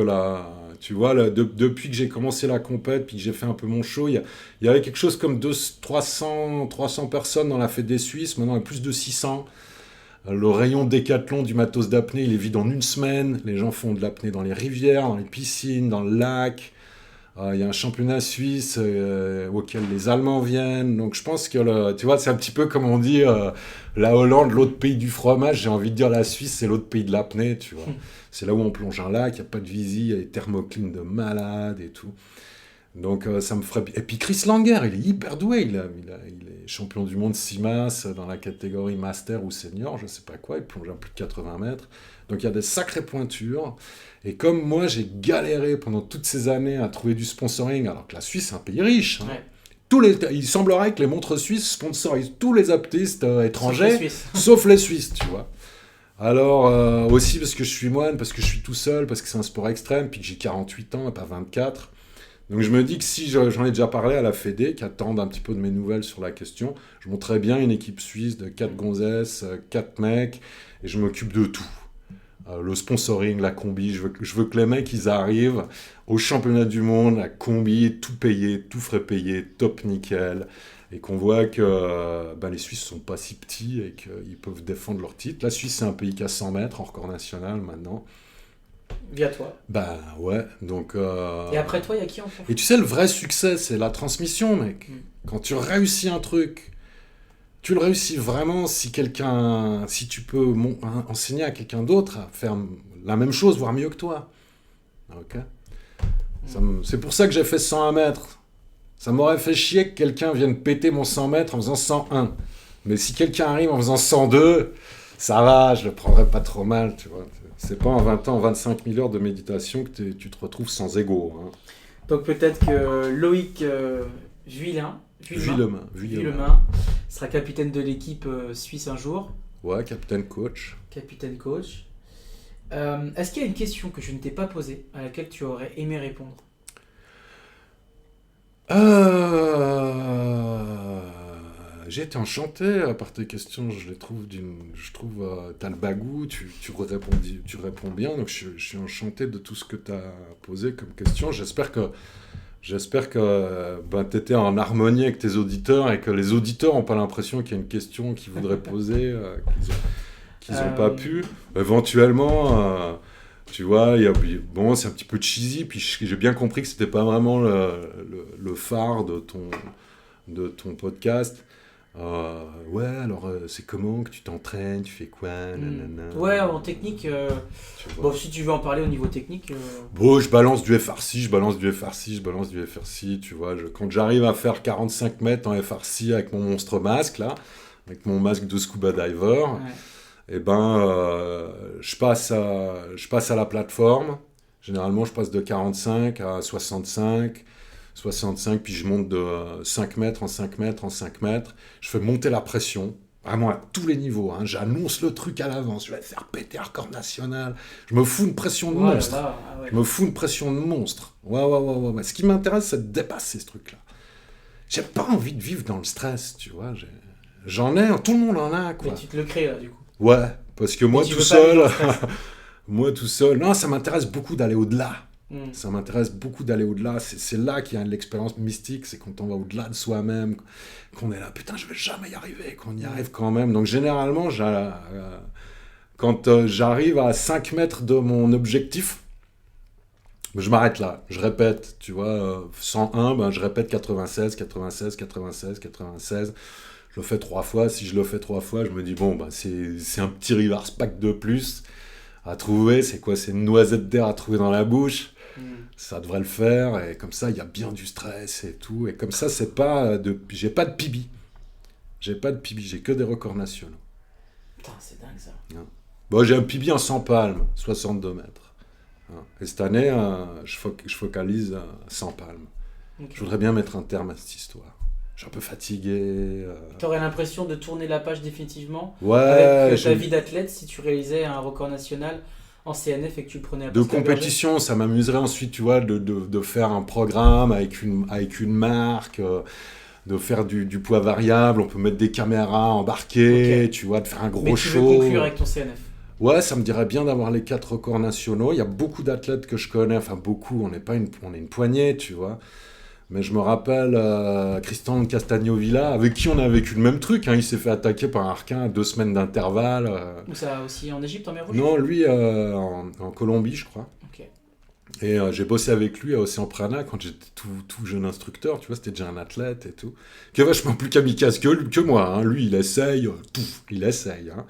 là, tu vois, là, depuis que j'ai commencé la compète, puis que j'ai fait un peu mon show, il y avait quelque chose comme 300 personnes dans la fête des Suisses. Maintenant, il y a plus de 600. Le rayon décathlon du matos d'apnée, il est vide en 1 semaine. Les gens font de l'apnée dans les rivières, dans les piscines, dans le lac. Il y a un championnat suisse auquel les Allemands viennent. Donc je pense que, tu vois, c'est un petit peu comme on dit la Hollande, l'autre pays du fromage. J'ai envie de dire la Suisse, c'est l'autre pays de l'apnée, tu vois. C'est là où on plonge un lac, il n'y a pas de visi, il y a des thermoclines de malades et tout. Donc ça me ferait... Et puis Chris Langer, il est hyper doué, il est champion du monde 6 masses dans la catégorie master ou senior, je sais pas quoi, il plonge à plus de 80 mètres. Donc il y a des sacrées pointures. Et comme moi j'ai galéré pendant toutes ces années à trouver du sponsoring, alors que la Suisse c'est un pays riche, hein. Ouais. Il semblerait que les montres suisses sponsorisent tous les aptistes étrangers, Sauf sauf les Suisses, tu vois. Alors aussi parce que je suis moine, parce que je suis tout seul, parce que c'est un sport extrême, puis que j'ai 48 ans et pas 24. Donc je me dis que si j'en ai déjà parlé à la Fédé, qui attendent un petit peu de mes nouvelles sur la question, je monterais bien une équipe suisse de 4 gonzesses, 4 mecs, et je m'occupe de tout. Le sponsoring, la combi, je veux que les mecs, ils arrivent au championnat du monde, la combi, tout payé, tout frais payé, top nickel, et qu'on voit que les Suisses sont pas si petits et qu'ils peuvent défendre leur titre. La Suisse, c'est un pays qui a 100 mètres en record national maintenant. Via toi. Bah ouais, donc... Et après toi, il y a qui en France ? Et tu sais, le vrai succès, c'est la transmission, mec. Quand tu réussis un truc, tu le réussis vraiment si tu peux enseigner à quelqu'un d'autre à faire la même chose, voire mieux que toi. Ok ? C'est pour ça que j'ai fait 101 mètres. Ça m'aurait fait chier que quelqu'un vienne péter mon 100 mètres en faisant 101. Mais si quelqu'un arrive en faisant 102, ça va, je le prendrais pas trop mal, tu vois. C'est pas en 20 ans, 25 000 heures de méditation que tu te retrouves sans ego. Hein. Donc peut-être que Loïc Vuillemin sera capitaine de l'équipe suisse un jour. Ouais, capitaine coach. Capitaine coach. Est-ce qu'il y a une question que je ne t'ai pas posée à laquelle tu aurais aimé répondre ? J'ai été enchanté par tes questions, je trouve t'as le bagou, tu réponds bien, donc je suis enchanté de tout ce que t'as posé comme question. J'espère que t'étais en harmonie avec tes auditeurs et que les auditeurs n'ont pas l'impression qu'il y a une question qu'ils voudraient poser, qu'ils n'ont pas pu. Éventuellement, tu vois, c'est un petit peu cheesy, puis j'ai bien compris que c'était pas vraiment le phare de ton podcast. Ouais, alors c'est comment que tu t'entraînes, tu fais quoi, nanana. Ouais, en technique, bon, si tu veux en parler au niveau technique. Bon, je balance du FRC, tu vois. Quand j'arrive à faire 45 mètres en FRC avec mon monstre masque, là, avec mon masque de scuba diver, et je passe à la plateforme. Généralement, je passe de 45 à 65, puis je monte de 5 mètres en 5 mètres en 5 mètres. Je fais monter la pression, vraiment à tous les niveaux. Hein. J'annonce le truc à l'avance. Je vais faire péter un record national. Je me fous une pression de monstre. Je me fous une pression de monstre. Ouais. Ce qui m'intéresse, c'est de dépasser ce truc-là. J'ai pas envie de vivre dans le stress, tu vois. J'en ai, tout le monde en a, quoi. Mais tu te le crées, là, du coup. Ouais, parce que moi, tout seul, non, ça m'intéresse beaucoup d'aller au-delà. Ça m'intéresse beaucoup d'aller au-delà. C'est là qu'il y a l'expérience mystique, c'est quand on va au-delà de soi-même, qu'on est là, putain, je vais jamais y arriver, qu'on y arrive quand même. Donc généralement, quand j'arrive à 5 mètres de mon objectif, je m'arrête là. Je répète, tu vois, 101, je répète 96. Je le fais 3 fois. Si je le fais 3 fois, je me dis, bon, c'est un petit reverse pack de plus à trouver. C'est quoi ? C'est une noisette d'air à trouver dans la bouche. Ça devrait le faire, et comme ça, il y a bien du stress et tout. Et comme ça, j'ai pas de PB. J'ai pas de PB, j'ai que des records nationaux. Putain, c'est dingue ça. Bon, j'ai un PB en 100 palmes, 62 mètres. Et cette année, je focalise 100 palmes. Ok. Je voudrais bien mettre un terme à cette histoire. Je suis un peu fatigué. T'aurais l'impression de tourner la page définitivement Ouais, avec ta vie d'athlète si tu réalisais un record national en CNF et que tu le prenais à de Pascal compétition, ça m'amuserait ensuite, tu vois, de faire un programme avec une marque, de faire du poids variable, on peut mettre des caméras embarquées, Ok. tu vois, de faire un Berger. gros Mais tu veux show. conclure avec ton CNF. Ouais, ça me dirait bien d'avoir les 4 records nationaux. Il y a beaucoup d'athlètes que je connais, enfin beaucoup, on est une poignée, tu vois. Mais je me rappelle Christian Castagno-Villa, avec qui on a vécu le même truc. Hein. Il s'est fait attaquer par un requin à 2 semaines d'intervalle. Ou ça aussi en Égypte, en mer Rouge. Non, lui, en Colombie, je crois. Ok. Et j'ai bossé avec lui à Océan Prana quand j'étais tout jeune instructeur, tu vois, c'était déjà un athlète et tout. Qui est vachement plus kamikaze que moi. Hein. Lui, il essaye, il essaye. Hein.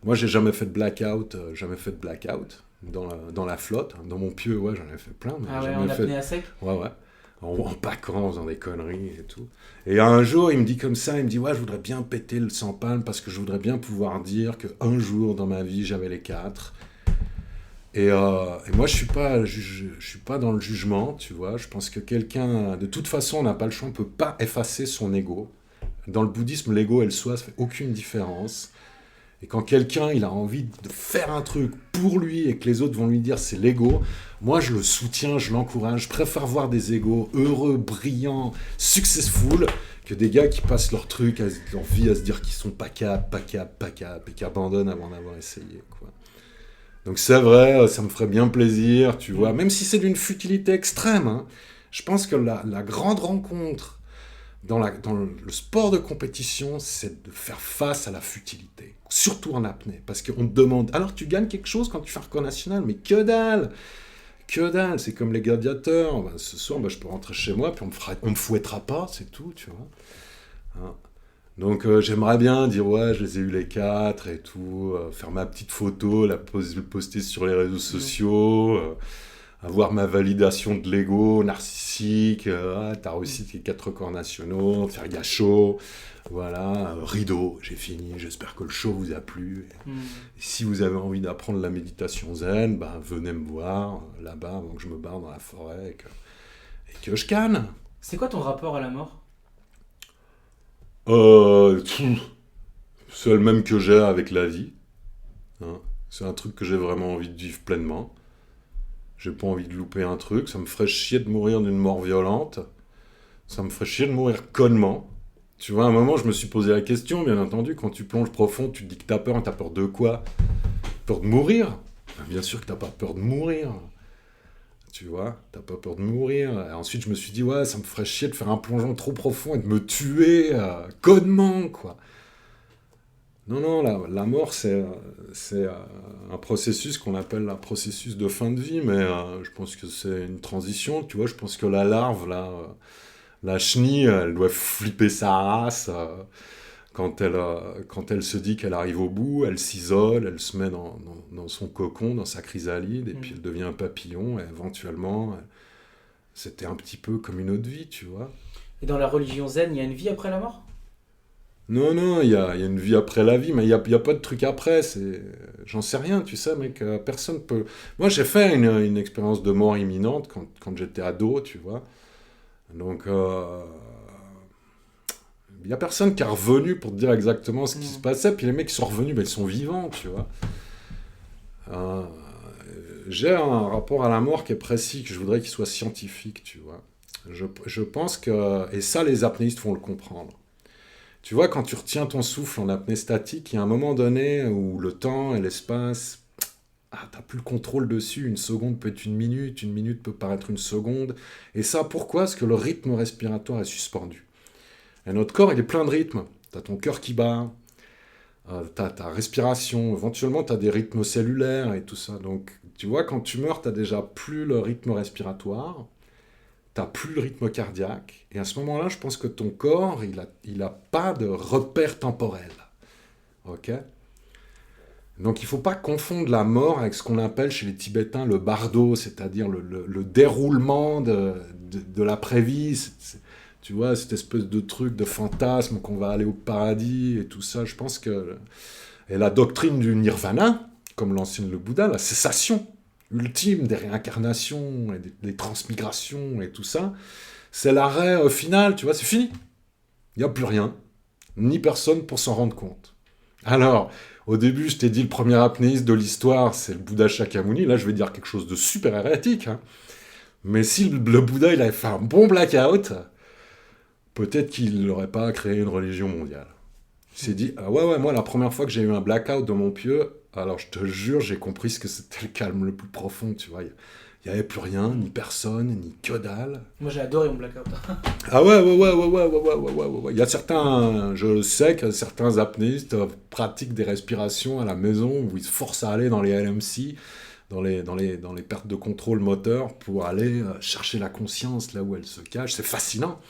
Moi, j'ai jamais fait de blackout, dans la flotte. Hein. Dans mon pieu, ouais, j'en ai fait plein. Mais Ah ouais, jamais en fait... apnée à sec. Ouais. En paquant, en faisant des conneries et tout. Et un jour, il me dit comme ça, il me dit, ouais, je voudrais bien péter le 100 palmes parce que je voudrais bien pouvoir dire qu'un jour dans ma vie, j'avais les 4. Et moi, je suis pas dans le jugement, tu vois. Je pense que quelqu'un, de toute façon, on n'a pas le choix, on peut pas effacer son ego. Dans le bouddhisme, l'ego et le soi, ça fait aucune différence. Et quand quelqu'un, il a envie de faire un truc pour lui et que les autres vont lui dire c'est l'ego, moi je le soutiens, je l'encourage. Je préfère voir des égos heureux, brillants, successful, que des gars qui passent leur truc, leur vie à se dire qu'ils sont pas capables, et qui abandonnent avant d'avoir essayé, quoi. Donc c'est vrai, ça me ferait bien plaisir, tu vois, même si c'est d'une futilité extrême. Hein. Je pense que la grande rencontre dans le sport de compétition, c'est de faire face à la futilité, surtout en apnée, parce qu'on te demande, alors tu gagnes quelque chose quand tu fais un record national, mais que dalle, c'est comme les gladiateurs, ben, ce soir je peux rentrer chez moi, puis on me fouettera pas, c'est tout, tu vois. Hein. Donc j'aimerais bien dire ouais, je les ai eu les 4 et tout, faire ma petite photo, le poster sur les réseaux sociaux, avoir ma validation de l'ego narcissique, t'as réussi tes 4 records nationaux, faire gâchot, voilà, rideau, j'ai fini, j'espère que le show vous a plu. Et si vous avez envie d'apprendre la méditation zen, ben, venez me voir là-bas avant que je me barre dans la forêt et que je canne. C'est quoi ton rapport à la mort? C'est le même que j'ai avec la vie. Hein. C'est un truc que j'ai vraiment envie de vivre pleinement. J'ai pas envie de louper un truc. Ça me ferait chier de mourir d'une mort violente. Ça me ferait chier de mourir connement. Tu vois, à un moment, je me suis posé la question, bien entendu, quand tu plonges profond, tu te dis que t'as peur de quoi? Peur de mourir? Bien sûr que t'as pas peur de mourir. Tu vois, t'as pas peur de mourir. Et ensuite, je me suis dit, ouais, ça me ferait chier de faire un plongeon trop profond et de me tuer connement, quoi. Non, la mort, c'est un processus qu'on appelle un processus de fin de vie, mais je pense que c'est une transition, tu vois. Je pense que la larve, là, la chenille, elle doit flipper sa race quand elle se dit qu'elle arrive au bout, elle s'isole, elle se met dans son cocon, dans sa chrysalide, et puis elle devient un papillon, et éventuellement, c'était un petit peu comme une autre vie, tu vois. Et dans la religion zen, il y a une vie après la mort? Non, il y a une vie après la vie, mais il y a pas de truc après, j'en sais rien, tu sais, mec, personne peut... Moi, j'ai fait une expérience de mort imminente quand j'étais ado, tu vois, donc... Il n'y a personne qui est revenu pour te dire exactement ce qui se passait. Puis les mecs qui sont revenus, ben, ils sont vivants, tu vois. J'ai un rapport à la mort qui est précis, que je voudrais qu'il soit scientifique, tu vois. Je pense que... Et ça, les apnéistes vont le comprendre. Tu vois, quand tu retiens ton souffle en apnée statique, il y a un moment donné où le temps et l'espace... t'as plus le contrôle dessus. Une seconde peut être une minute peut paraître une seconde. Et ça, pourquoi? Parce que le rythme respiratoire est suspendu. Et notre corps, il est plein de rythmes. Tu as ton cœur qui bat, tu as ta respiration, éventuellement tu as des rythmes cellulaires et tout ça. Donc, tu vois, quand tu meurs, tu n'as déjà plus le rythme respiratoire, tu n'as plus le rythme cardiaque. Et à ce moment-là, je pense que ton corps, il a pas de repère temporel. Ok ? Donc il ne faut pas confondre la mort avec ce qu'on appelle chez les Tibétains le bardo, c'est-à-dire le déroulement de l'après-vie. Tu vois, cette espèce de truc, de fantasme qu'on va aller au paradis et tout ça. Je pense que... Et la doctrine du nirvana, comme l'enseigne le Bouddha, la cessation ultime des réincarnations et des transmigrations et tout ça, c'est l'arrêt final, tu vois, c'est fini. Il n'y a plus rien, ni personne pour s'en rendre compte. Alors, au début, je t'ai dit le premier apnéiste de l'histoire, c'est le Bouddha Shakyamuni. Là, je vais dire quelque chose de super hérétique. Hein. Mais si le Bouddha il avait fait un bon blackout, peut-être qu'il n'aurait pas créé une religion mondiale. Il s'est dit, ah ouais, moi, la première fois que j'ai eu un blackout dans mon pieu, alors je te jure, j'ai compris ce que c'était le calme le plus profond, tu vois. Il n'y avait plus rien, ni personne, ni que dalle. Moi, j'ai adoré mon blackout. Ah ouais. Il y a certains, je sais que certains apnéistes pratiquent des respirations à la maison où ils se forcent à aller dans les LMC, dans les pertes de contrôle moteur pour aller chercher la conscience là où elle se cache. C'est fascinant.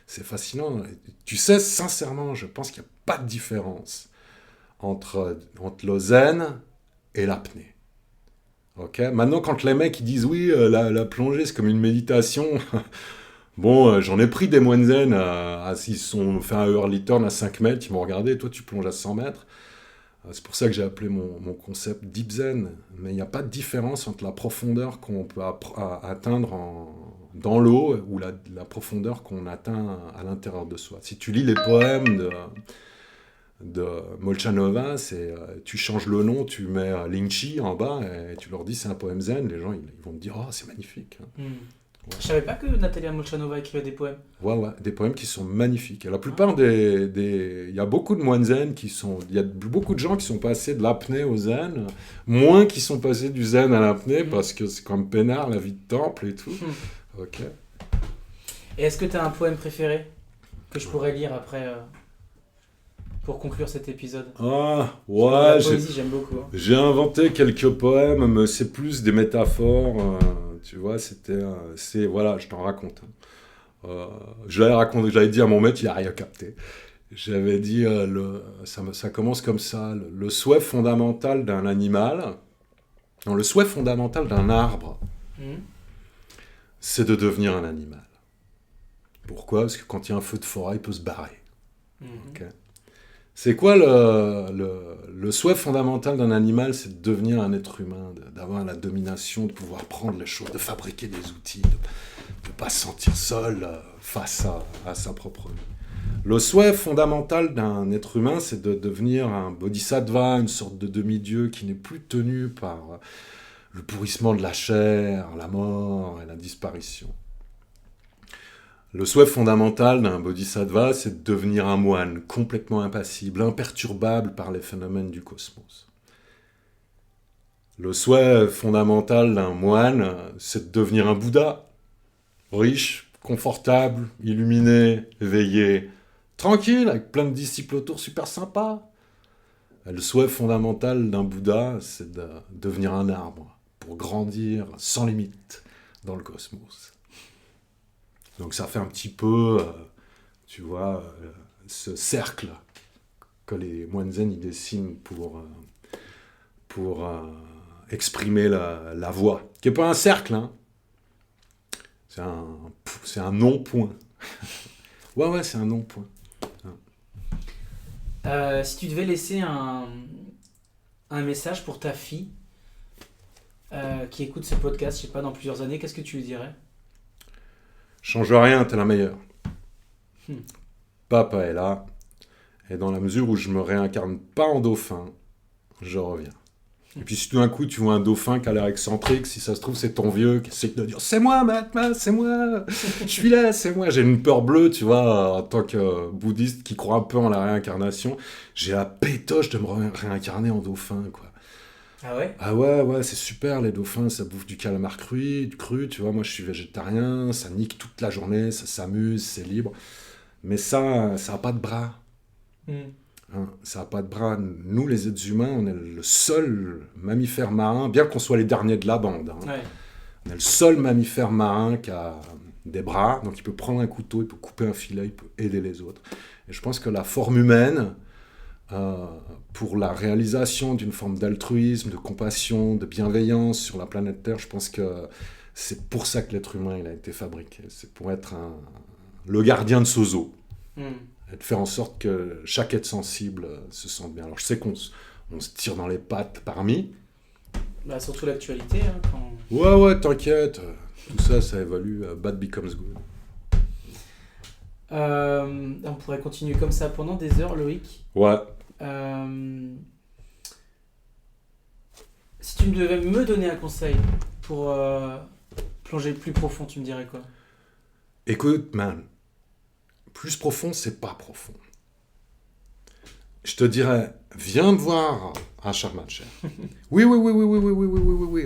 C'est fascinant. Tu sais, sincèrement, je pense qu'il n'y a pas de différence entre le zen et l'apnée. Ok. Maintenant, quand les mecs ils disent oui, la plongée c'est comme une méditation, bon, j'en ai pris des moines zen, ils sont fait un early turn à 5 mètres, ils m'ont regardé, et toi tu plonges à 100 mètres. C'est pour ça que j'ai appelé mon concept Deep Zen. Mais il n'y a pas de différence entre la profondeur qu'on peut atteindre dans l'eau ou la profondeur qu'on atteint à l'intérieur de soi. Si tu lis les poèmes de Molchanova, tu changes le nom, tu mets Lingchi en bas et tu leur dis c'est un poème zen, les gens ils vont te dire oh c'est magnifique. Ouais. Je savais pas que Natalia Molchanova écrivait des poèmes. Ouais, des poèmes qui sont magnifiques. Et la plupart il y a beaucoup de moines zen il y a beaucoup de gens qui sont passés de l'apnée au zen, moins qui sont passés du zen à l'apnée parce que c'est comme peinard la vie de temple et tout. Ok. Et est-ce que tu as un poème préféré que je pourrais lire après pour conclure cet épisode? Ah, La ouais, poésie, j'aime beaucoup. Hein. j'ai inventé quelques poèmes, mais c'est plus des métaphores. Tu vois, voilà, je t'en raconte. J'avais dit à mon maître, il n'a rien capté. J'avais dit, ça commence comme ça, le souhait fondamental d'un animal, non, le souhait fondamental d'un arbre, c'est de devenir un animal. Pourquoi ? Parce que quand il y a un feu de forêt, il peut se barrer. Okay. C'est quoi le souhait fondamental d'un animal ? C'est de devenir un être humain, d'avoir la domination, de pouvoir prendre les choses, de fabriquer des outils, de ne pas se sentir seul face à sa propre vie. Le souhait fondamental d'un être humain, c'est de devenir un bodhisattva, une sorte de demi-dieu qui n'est plus tenu par le pourrissement de la chair, la mort et la disparition. Le souhait fondamental d'un bodhisattva, c'est de devenir un moine complètement impassible, imperturbable par les phénomènes du cosmos. Le souhait fondamental d'un moine, c'est de devenir un Bouddha, riche, confortable, illuminé, éveillé, tranquille, avec plein de disciples autour super sympas. Le souhait fondamental d'un Bouddha, c'est de devenir un arbre pour grandir sans limite dans le cosmos. Donc ça fait un petit peu, tu vois, ce cercle que les moines zen ils dessinent pour exprimer la voix, qui n'est pas un cercle, hein. C'est un non-point. ouais, c'est un non-point. Si tu devais laisser un message pour ta fille qui écoute ce podcast, je sais pas, dans plusieurs années, qu'est-ce que tu lui dirais ? Change rien, t'es la meilleure. Papa est là, et dans la mesure où je me réincarne pas en dauphin, je reviens. Et puis si tout d'un coup tu vois un dauphin qui a l'air excentrique, si ça se trouve c'est ton vieux qui essaie de dire « C'est moi Mahatma, c'est moi, je suis là, c'est moi ». J'ai une peur bleue, tu vois, en tant que bouddhiste qui croit un peu en la réincarnation, j'ai la pétoche de me réincarner en dauphin, quoi. Ah ouais ? Ah ouais, c'est super, les dauphins, ça bouffe du calamar cru, tu vois, moi je suis végétarien, ça nique toute la journée, ça s'amuse, c'est libre. Mais ça a pas de bras. Hein, ça a pas de bras. Nous, les êtres humains, on est le seul mammifère marin, bien qu'on soit les derniers de la bande. Hein. Ouais. On est le seul mammifère marin qui a des bras, donc il peut prendre un couteau, il peut couper un filet, il peut aider les autres. Et je pense que la forme humaine, pour la réalisation d'une forme d'altruisme, de compassion, de bienveillance sur la planète Terre. Je pense que c'est pour ça que l'être humain il a été fabriqué. C'est pour être le gardien de Sozo. Et de faire en sorte que chaque être sensible se sente bien. Alors je sais qu'on se tire dans les pattes parmi. Bah, surtout l'actualité. Hein, quand... Ouais, t'inquiète. Tout ça, ça évolue. Bad becomes good. On pourrait continuer comme ça pendant des heures, Loïc. Ouais. Si tu devais me donner un conseil pour plonger plus profond, tu me dirais quoi? Écoute, man, plus profond, c'est pas profond. Je te dirais, viens me voir à Sharm el-Sheikh. Oui.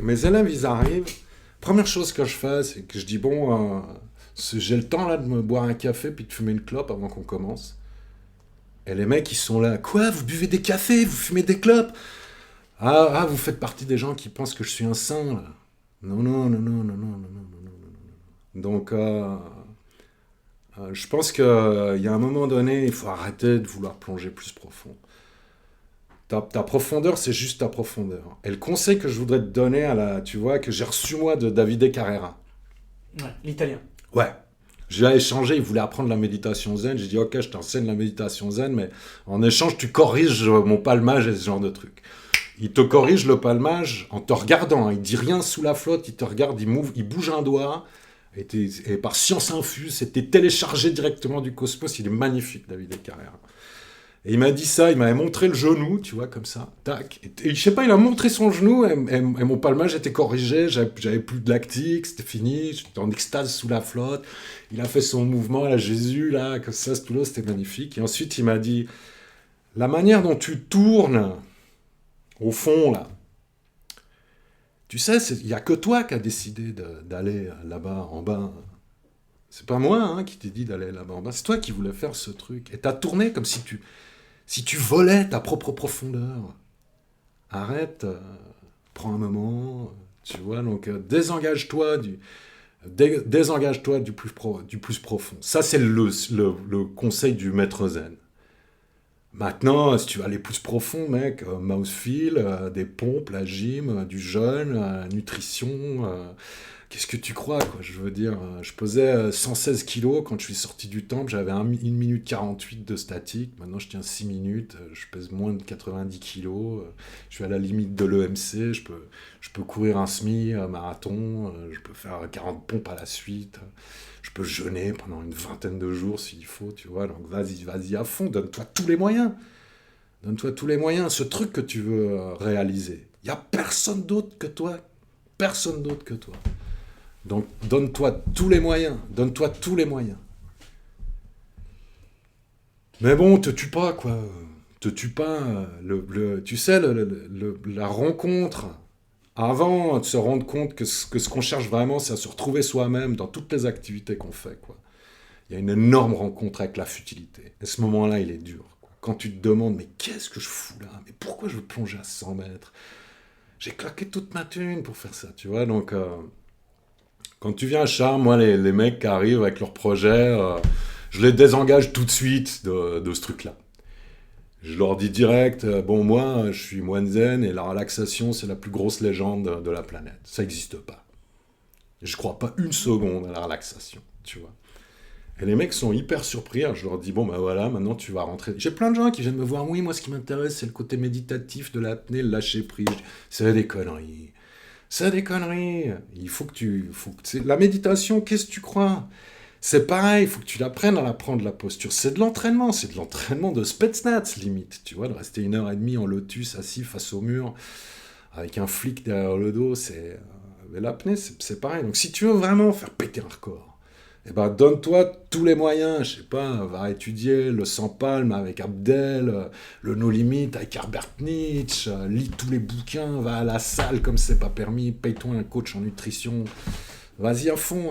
Mes élèves, ils arrivent. Première chose que je fais, c'est que je dis, bon, j'ai le temps là de me boire un café puis de fumer une clope avant qu'on commence. Et les mecs, ils sont là. Quoi? Vous buvez des cafés? Vous fumez des clopes? Ah, vous faites partie des gens qui pensent que je suis un saint, là. Non. Donc, je pense qu'il y a un moment donné, il faut arrêter de vouloir plonger plus profond. Ta profondeur, c'est juste ta profondeur. Et le conseil que je voudrais te donner, tu vois, que j'ai reçu moi de Davide Carrera. Ouais, l'italien. Ouais. J'ai échangé, il voulait apprendre la méditation zen. J'ai dit, ok, je t'enseigne la méditation zen, mais en échange, tu corriges mon palmage et ce genre de trucs. Il te corrige le palmage en te regardant. Hein. Il dit rien sous la flotte, il te regarde, il bouge un doigt. Et par science infuse, c'était téléchargé directement du cosmos. Il est magnifique, David Carrera. Et il m'a dit ça, il m'avait montré le genou, tu vois, comme ça, tac. Et je sais pas, il a montré son genou et mon palmage était corrigé, j'avais plus de lactique, c'était fini, j'étais en extase sous la flotte. Il a fait son mouvement, là, Jésus, là, comme ça, tout là, c'était magnifique. Et ensuite, il m'a dit, la manière dont tu tournes, au fond, là, tu sais, il n'y a que toi qui as décidé d'aller là-bas, en bas. C'est pas moi qui t'ai dit d'aller là-bas en bas, c'est toi qui voulais faire ce truc. Et t'as tourné comme si tu volais ta propre profondeur. Arrête, prends un moment, tu vois, donc désengage-toi du plus profond. Ça, c'est le conseil du maître zen. Maintenant, si tu veux aller plus profond, mec, mousefeel, des pompes, la gym, du jeûne, nutrition, qu'est-ce que tu crois, quoi? Je veux dire, je pesais 116 kilos quand je suis sorti du temple, j'avais 1 minute 48 de statique, maintenant je tiens 6 minutes, je pèse moins de 90 kilos, je suis à la limite de l'EMC, je peux courir un semi, marathon, je peux faire 40 pompes à la suite, je peux jeûner pendant une vingtaine de jours s'il faut, tu vois, donc vas-y à fond, donne-toi tous les moyens, ce truc que tu veux réaliser, il n'y a personne d'autre que toi. Donc, donne-toi tous les moyens. Mais bon, te tue pas, quoi. Tu sais, la rencontre, avant de se rendre compte que ce qu'on cherche vraiment, c'est à se retrouver soi-même dans toutes les activités qu'on fait, quoi. Il y a une énorme rencontre avec la futilité. Et ce moment-là, il est dur, quoi. Quand tu te demandes, mais qu'est-ce que je fous là? Mais pourquoi je veux plonger à 100 mètres? J'ai claqué toute ma thune pour faire ça, tu vois, donc... Quand tu viens à Charm, moi, les mecs qui arrivent avec leur projet, je les désengage tout de suite de ce truc-là. Je leur dis direct, bon, moi, je suis moine zen et la relaxation, c'est la plus grosse légende de la planète. Ça n'existe pas. Je crois pas une seconde à la relaxation, tu vois. Et les mecs sont hyper surpris. Je leur dis, bon, ben voilà, maintenant tu vas rentrer. J'ai plein de gens qui viennent me voir. Oui, moi, ce qui m'intéresse, c'est le côté méditatif de l'apnée, le lâcher prise. C'est des conneries. Il faut que la méditation, qu'est-ce que tu crois? C'est pareil, il faut que tu l'apprennes à apprendre la posture. C'est de l'entraînement de Spetsnaz, limite. Tu vois, de rester 1h30 en lotus, assis face au mur, avec un flic derrière le dos. L'apnée, c'est pareil. Donc, si tu veux vraiment faire péter un record, eh ben, donne-toi tous les moyens, je sais pas, va étudier le 100 palmes avec Abdel, le No Limit avec Herbert Nietzsche, lis tous les bouquins, va à la salle comme c'est pas permis, paye-toi un coach en nutrition, vas-y à fond.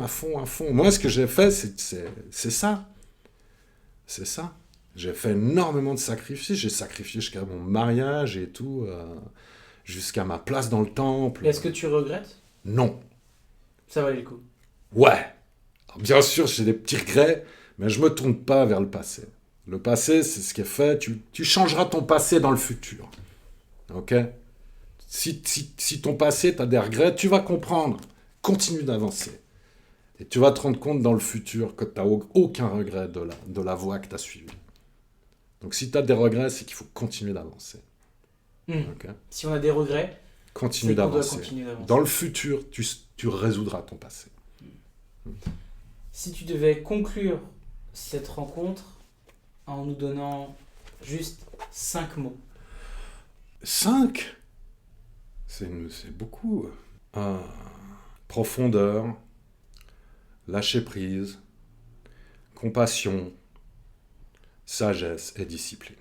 Moi, ce que j'ai fait, c'est ça. J'ai fait énormément de sacrifices, j'ai sacrifié jusqu'à mon mariage et tout, jusqu'à ma place dans le temple. Est-ce que tu regrettes? Non. Ça valait le coup. Ouais. Alors, bien sûr, j'ai des petits regrets, mais je me tourne pas vers le passé. Le passé, c'est ce qui est fait. Tu changeras ton passé dans le futur. Ok ? Si ton passé, tu as des regrets, tu vas comprendre. Continue d'avancer. Et tu vas te rendre compte dans le futur que tu n'as aucun regret de la voie que tu as suivie. Donc si tu as des regrets, c'est qu'il faut continuer d'avancer. Okay. Si on a des regrets, continue d'avancer. Dans le futur, tu résoudras ton passé. Si tu devais conclure cette rencontre en nous donnant juste 5 mots. 5 ? C'est beaucoup. Profondeur, lâcher prise, compassion, sagesse et discipline.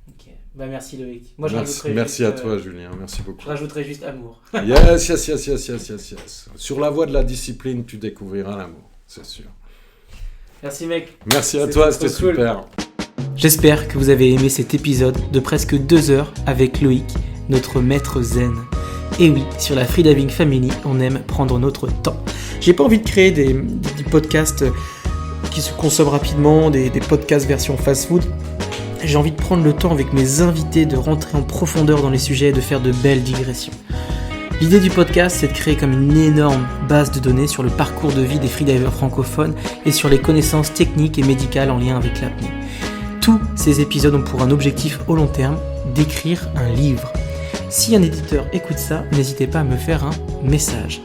Ok, merci Loïc. Moi, merci à toi Julien, merci beaucoup. Je rajouterais juste amour. Yes. Sur la voie de la discipline, tu découvriras l'amour, c'est sûr. Merci mec. Merci à toi, c'était super. J'espère que vous avez aimé cet épisode de presque 2 heures avec Loïc, notre maître zen. Et oui, sur la Freediving Family, on aime prendre notre temps. J'ai pas envie de créer des podcasts qui se consomment rapidement, des podcasts version fast-food. J'ai envie de prendre le temps avec mes invités, de rentrer en profondeur dans les sujets et de faire de belles digressions. L'idée du podcast, c'est de créer comme une énorme base de données sur le parcours de vie des freedivers francophones et sur les connaissances techniques et médicales en lien avec l'apnée. Tous ces épisodes ont pour un objectif au long terme d'écrire un livre. Si un éditeur écoute ça, n'hésitez pas à me faire un message.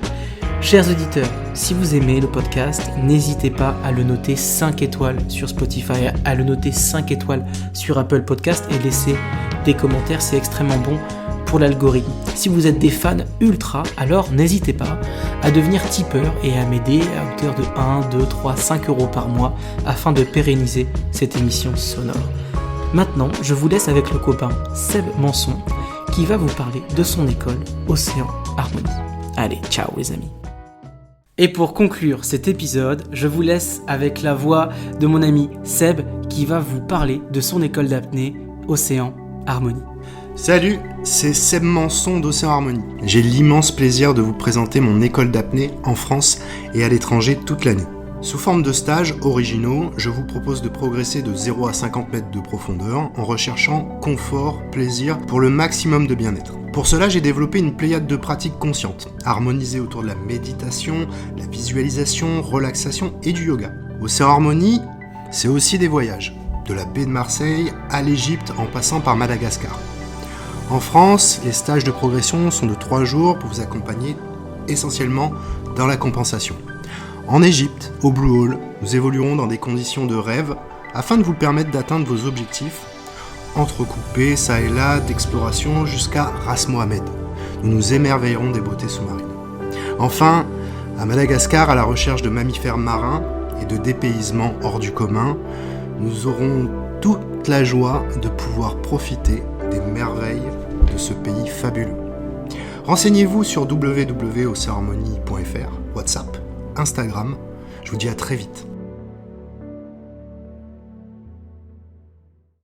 Chers auditeurs, si vous aimez le podcast, n'hésitez pas à le noter 5 étoiles sur Spotify, à le noter 5 étoiles sur Apple Podcast et laisser des commentaires, c'est extrêmement bon pour l'algorithme. Si vous êtes des fans ultra, alors n'hésitez pas à devenir tipeur et à m'aider à hauteur de 1, 2, 3, 5 euros par mois afin de pérenniser cette émission sonore. Maintenant, je vous laisse avec le copain Seb Manson qui va vous parler de son école Océan Harmonie. Allez, ciao les amis. Et pour conclure cet épisode, je vous laisse avec la voix de mon ami Seb qui va vous parler de son école d'apnée Océan Harmonie. Salut, c'est Seb Manson d'Océan Harmonie. J'ai l'immense plaisir de vous présenter mon école d'apnée en France et à l'étranger toute l'année. Sous forme de stages originaux, je vous propose de progresser de 0 à 50 mètres de profondeur en recherchant confort, plaisir pour le maximum de bien-être. Pour cela, j'ai développé une pléiade de pratiques conscientes, harmonisées autour de la méditation, la visualisation, relaxation et du yoga. Océan Harmonie, c'est aussi des voyages, de la baie de Marseille à l'Égypte en passant par Madagascar. En France, les stages de progression sont de 3 jours pour vous accompagner essentiellement dans la compensation. En Égypte, au Blue Hole, nous évoluerons dans des conditions de rêve afin de vous permettre d'atteindre vos objectifs, entrecoupés ça et là d'exploration jusqu'à Ras Mohammed. Nous nous émerveillerons des beautés sous-marines. Enfin, à Madagascar, à la recherche de mammifères marins et de dépaysement hors du commun, nous aurons toute la joie de pouvoir profiter des merveilles de ce pays fabuleux. Renseignez-vous sur www.oceanharmonie.fr, WhatsApp, Instagram. Je vous dis à très vite.